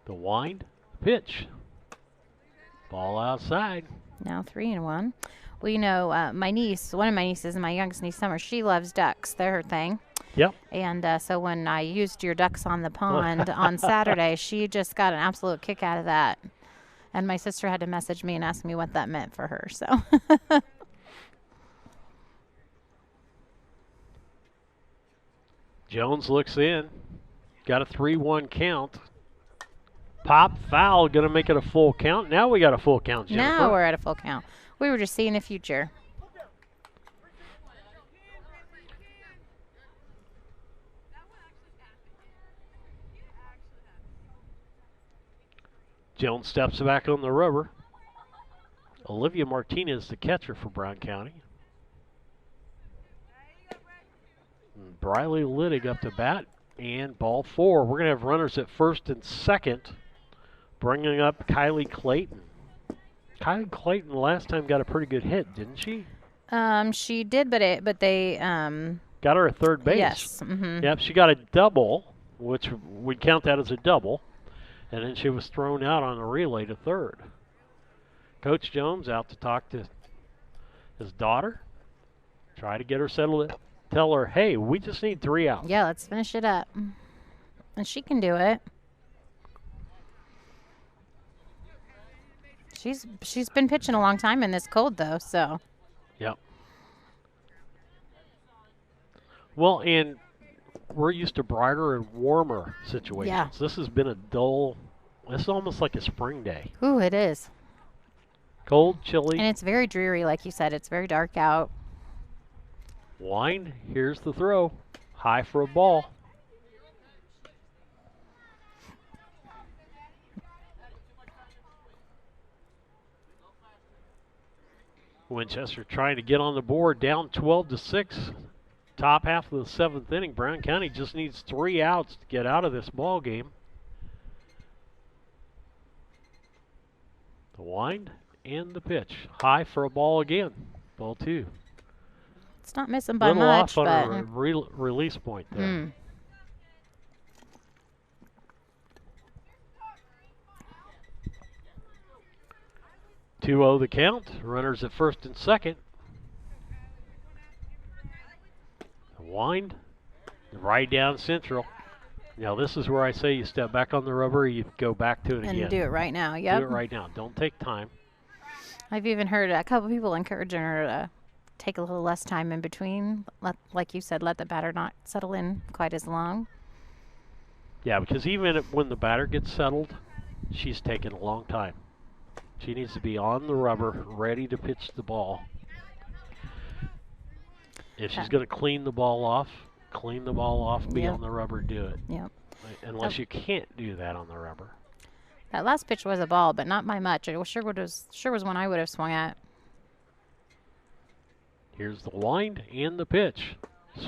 The wind, pitch. Ball outside. Now 3-1. Well, you know, my niece, one of my nieces, my youngest niece, Summer, she loves ducks. They're her thing. Yep. And so when I used your ducks on the pond on Saturday, she just got an absolute kick out of that. And my sister had to message me and ask me what that meant for her. So. Jones looks in. Got a 3-1 count. Pop, foul, going to make it a full count. Now we got a full count, Jennifer. Now we're at a full count. We were just seeing the future. Jones steps back on the rubber. Olivia Martinez, the catcher for Brown County. And Briley Liddig up to bat, and ball 4. We're going to have runners at first and second, bringing up Kylie Clayton. Kylie Clayton last time got a pretty good hit, didn't she? She did, but they got her at third base. Yes. Mm-hmm. Yep, she got a double, which we'd count that as a double. And then she was thrown out on the relay to third. Coach Jones out to talk to his daughter. Try to get her settled. Tell her, hey, we just need 3 outs. Yeah, let's finish it up. And she can do it. She's been pitching a long time in this cold, though, so. Yep. Well, and we're used to brighter and warmer situations. Yeah. This has been a dull, it's almost like a spring day. Ooh, it is. Cold, chilly. And it's very dreary, like you said. It's very dark out. Wind, here's the throw. High for a ball. Winchester trying to get on the board, down 12-6. Top half of the 7th inning. Brown County just needs 3 outs to get out of this ball game. The wind and the pitch. High for a ball again. Ball 2. It's not missing by Little much, off but on a release point there. 2-0 the count. Runners at first and second. The wind. Right down central. Now this is where I say you step back on the rubber, you go back to it and again. do it right now. Yep. Do it right now. Don't take time. I've even heard a couple people encouraging her to take a little less time in between. Like you said, let the batter not settle in quite as long. Yeah, because even when the batter gets settled, she's taking a long time. She needs to be on the rubber, ready to pitch the ball. If she's going to clean the ball off, be on the rubber, do it. Yep. Unless you can't do that on the rubber. That last pitch was a ball, but not by much. It sure was one I would have swung at. Here's the wind and the pitch.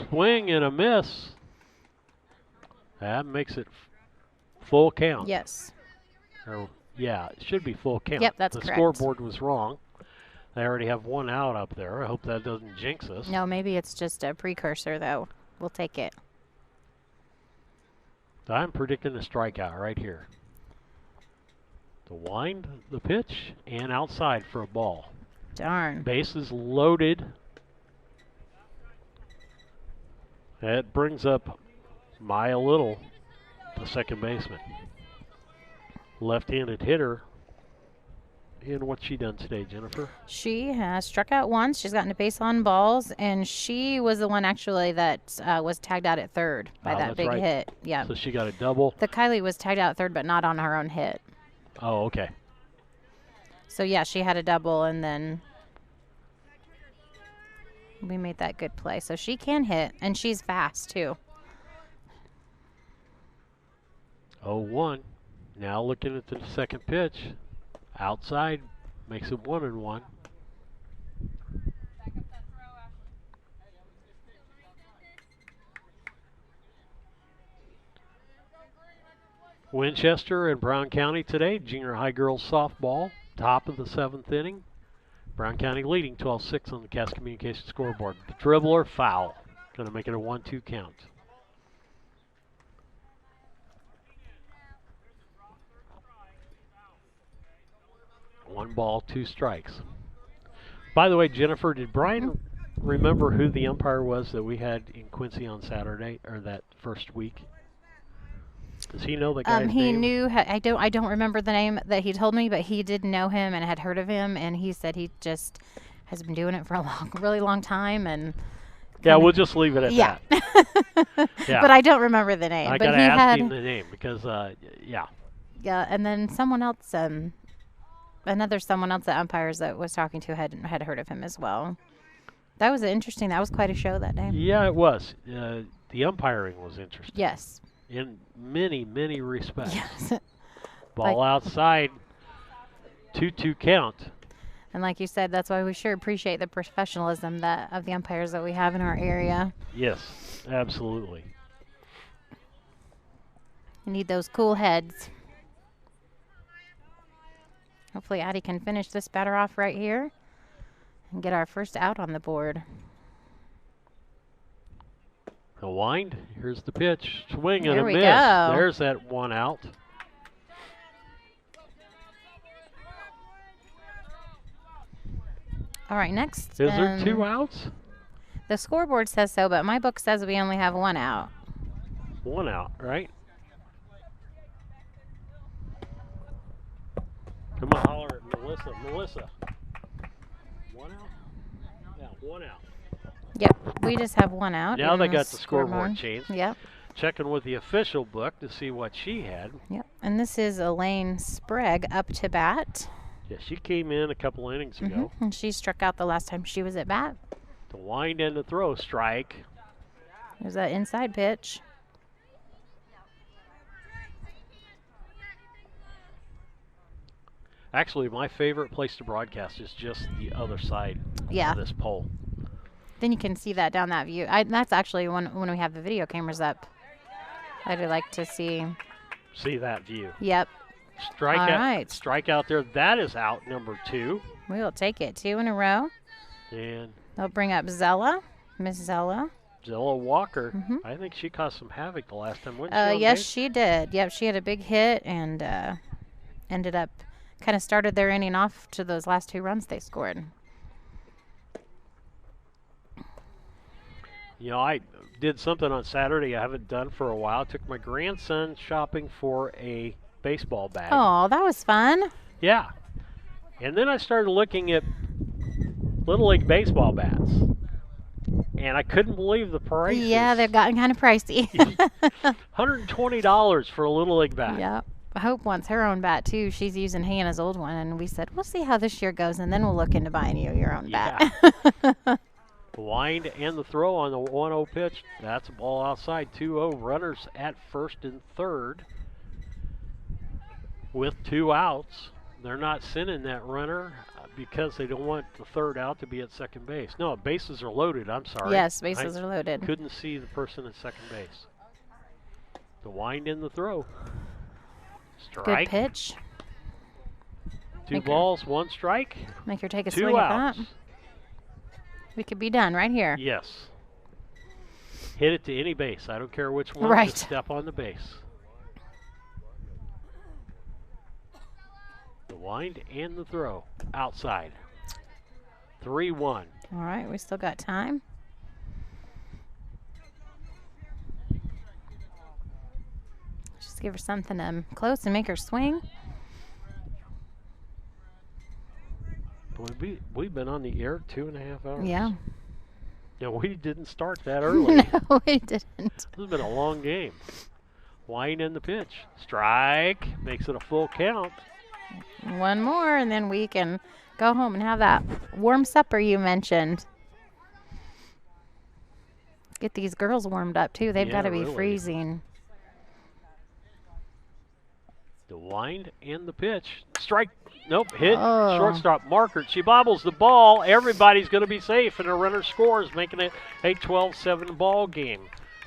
Swing and a miss. That makes it full count. Yes. Yeah, it should be full count. Yep, that's the correct. Scoreboard was wrong. They already have 1 out up there. I hope that doesn't jinx us. No, maybe it's just a precursor, though. We'll take it. I'm predicting a strikeout right here. The wind, the pitch, and outside for a ball. Darn. Bases loaded. That brings up Maya Little, the second baseman. Left-handed hitter. And what's she done today, Jennifer? She has struck out once. She's gotten a base on balls, and she was the one actually that was tagged out at third by that big hit. Yeah. So she got a double. The Kylie was tagged out at third, but not on her own hit. Oh, okay. So yeah, she had a double, and then we made that good play. So she can hit, and she's fast too. 0-1. Now looking at the second pitch. Outside makes it 1-1. Winchester and Brown County today, junior high girls softball, top of the 7th inning. Brown County leading 12-6 on the Cass Communications scoreboard. The dribbler foul, going to make it a 1-2 count. One ball, 2 strikes. By the way, Jennifer, did Brian remember who the umpire was that we had in Quincy on Saturday, or that first week? Does he know the guy's he name? knew. I don't remember the name that he told me, but he did know him and had heard of him, and he said he just has been doing it for a really long time, and. Yeah, we'll just leave it at that. Yeah. But I don't remember the name. I but gotta he ask had, him the name because, yeah. Yeah, and then someone else. Someone else that umpires that was talking to had heard of him as well. That was interesting. That was quite a show that day. Yeah, it was. The umpiring was interesting. Yes. In many, many respects. Yes. Ball outside, 2-2 count. And like you said, that's why we sure appreciate the professionalism of the umpires that we have in our area. Yes, absolutely. You need those cool heads. Hopefully Addie can finish this batter off right here and get our first out on the board. The wind. Here's the pitch. Swing and There a we miss. go. There's that 1 out. All right, next. Is there 2 outs? The scoreboard says so, but my book says we only have 1 out. 1 out, right? Come on, holler at Melissa. Melissa. 1 out? Yeah, 1 out. Yep, we just have 1 out. Now in they got the scoreboard changed. Yep. Checking with the official book to see what she had. Yep, and this is Elaine Sprague up to bat. Yeah, she came in a couple innings ago. And she struck out the last time she was at bat. The wind and the throw, strike. There's that inside pitch. Actually, my favorite place to broadcast is just the other side of this pole. Then you can see that down that view. That's actually when we have the video cameras up. I'd like to see. See that view. Yep. Strike out there. That is out number 2. We will take it 2 in a row. And they'll bring up Zella, Miss Zella. Zella Walker. I think she caused some havoc the last time, wasn't she? Yes, she did. Yep, she had a big hit and ended up kind of started their inning off to those last 2 runs they scored. You know, I did something on Saturday I haven't done for a while. I took my grandson shopping for a baseball bag. Oh, that was fun. Yeah. And then I started looking at Little League baseball bats. And I couldn't believe the prices. Yeah, they've gotten kind of pricey. $120 for a Little League bat. Yep. Hope wants her own bat, too. She's using Hannah's old one. And we said, we'll see how this year goes, and then we'll look into buying you your own bat. The wind and the throw on the 1-0 pitch. That's a ball outside. 2-0. Runners at first and third with 2 outs. They're not sending that runner because they don't want the third out to be at second base. No, bases are loaded. I'm sorry. Yes, bases are loaded. Couldn't see the person at second base. The wind and the throw. Strike. Good pitch. 2 balls, 1 strike. Make her take a 2 swing outs. at that. We could be done right here. Yes. Hit it to any base. I don't care which one. Right. Just step on the base. The wind and the throw. Outside. 3-1. All right, we still got time. Just give her something close and make her swing. Boy, we've been on the air 2.5 hours. Yeah. Yeah, we didn't start that early. No, we didn't. This has been a long game. Wind in the pitch. Strike. Makes it a full count. 1 more, and then we can go home and have that warm supper you mentioned. Get these girls warmed up, too. They've got to be really. freezing. The wind and the pitch. Strike. Nope. Hit. Oh. Shortstop Markert. She bobbles the ball. Everybody's going to be safe, and the runner scores, making it a 12-7 ball game.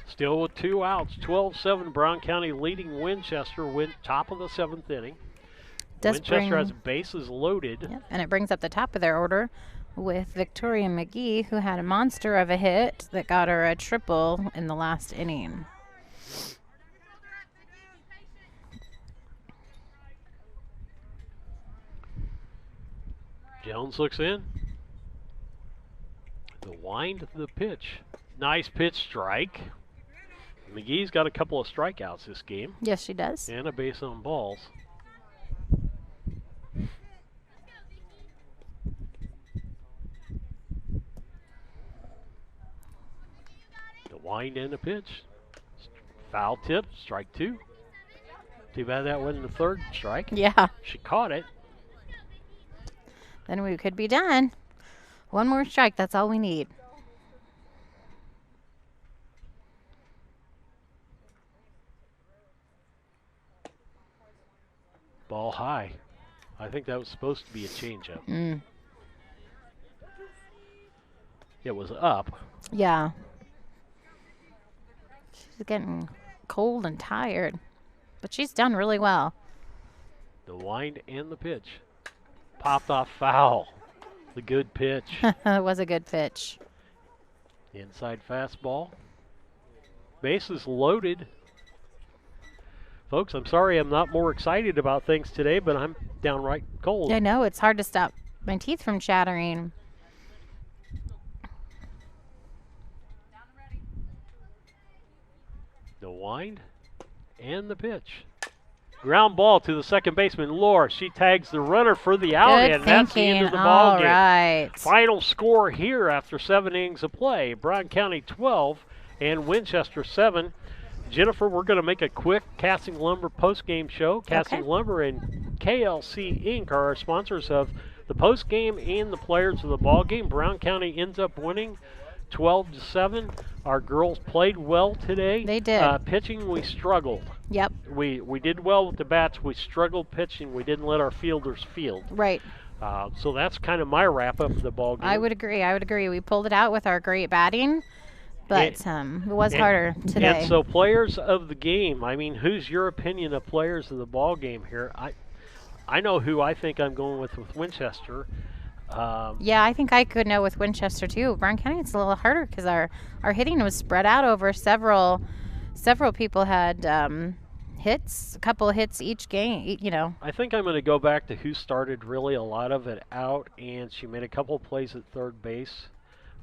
Still with 2 outs. 12-7. Brown County leading Winchester. Top of the 7th inning. Winchester has bases loaded. Yep, and it brings up the top of their order with Victoria McGee, who had a monster of a hit that got her a triple in the last inning. Jones looks in. The wind, the pitch. Nice pitch strike. McGee's got a couple of strikeouts this game. Yes, she does. And a base on balls. The wind and the pitch. Foul tip, strike 2. Too bad that wasn't the third strike. Yeah. She caught it. Then we could be done. 1 more strike, that's all we need. Ball high. I think that was supposed to be a changeup. It was up. Yeah. She's getting cold and tired, but she's done really well. The wind and the pitch. Popped off foul. The good pitch. It was a good pitch. Inside fastball. Bases loaded. Folks, I'm sorry I'm not more excited about things today, but I'm downright cold. I know, it's hard to stop my teeth from chattering. The wind and the pitch. Ground ball to the second baseman, Laura. She tags the runner for the out, Good and that's the end of the thinking. ball All game. right. Final score here after 7 innings of play. Bryan County 12 and Winchester 7. Jennifer, we're going to make a quick Casting Lumber post-game show. Casting Lumber and KLC Inc. are our sponsors of the post-game and the players of the ball game. Brown County ends up winning 12-7. Our girls played well today. They did. Pitching, we struggled. Yep. We did well with the bats. We struggled pitching. We didn't let our fielders field. Right. So that's kind of my wrap-up of the ball game. I would agree. We pulled it out with our great batting, but it was harder today. And so players of the game, I mean, who's your opinion of players of the ball game here? I know who I think I'm going with Winchester. Yeah, I think I could know with Winchester too. Brown County, it's a little harder because our hitting was spread out over several people had hits, a couple of hits each game, you know. I think I'm going to go back to who started really a lot of it out, and she made a couple of plays at third base.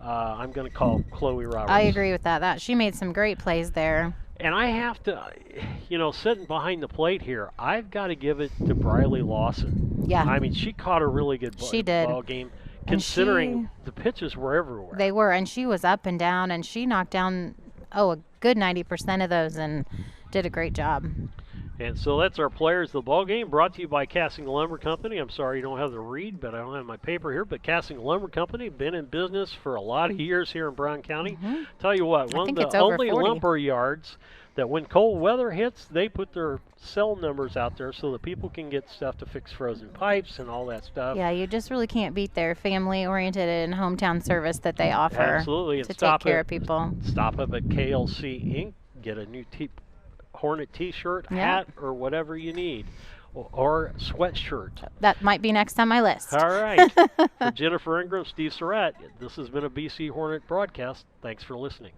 I'm going to call Chloe Roberts. I agree with that. She made some great plays there. And I have to, sitting behind the plate here, I've got to give it to Briley Lawson. Yeah. I mean, she caught a really good ball game, considering the pitches were everywhere. They were, and she was up and down, and she knocked down, a good 90% of those and did a great job. And so that's our players of the ball game, brought to you by Casting Lumber Company. I'm sorry you don't have the read, but I don't have my paper here. But Casting Lumber Company, been in business for a lot of years here in Brown County. Tell you what, one of the only lumber yards that when cold weather hits, they put their cell numbers out there so that people can get stuff to fix frozen pipes and all that stuff. Yeah, you just really can't beat their family-oriented and hometown service that they offer. Absolutely. To take care of people. Stop up at KLC Inc., get a new Hornet T-shirt, hat, or whatever you need, or sweatshirt. That might be next on my list. All right. For Jennifer Ingram, Steve Surratt, this has been a BC Hornet broadcast. Thanks for listening.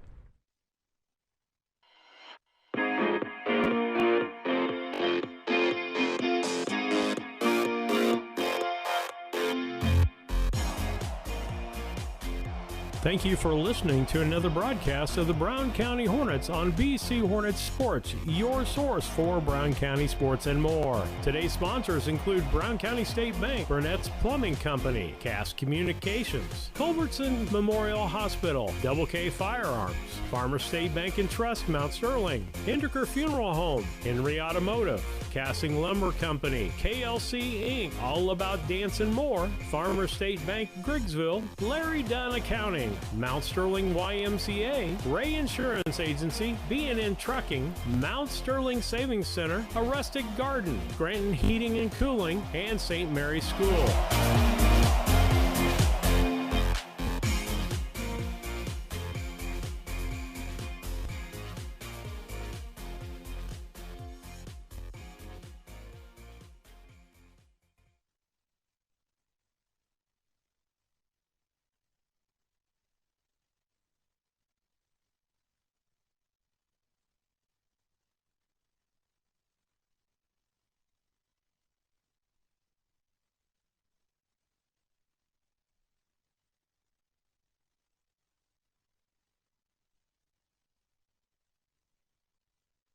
Thank you for listening to another broadcast of the Brown County Hornets on BC Hornets Sports, your source for Brown County sports and more. Today's sponsors include Brown County State Bank, Burnett's Plumbing Company, Cass Communications, Culbertson Memorial Hospital, Double K Firearms, Farmer State Bank and Trust, Mount Sterling, Hinderker Funeral Home, Henry Automotive, Casting Lumber Company, KLC Inc., All About Dance and More, Farmer State Bank, Griggsville, Larry Dunn Accounting, Mount Sterling YMCA, Ray Insurance Agency, B&N Trucking, Mount Sterling Savings Center, A Rustic Garden, Granton Heating and Cooling, and St. Mary's School.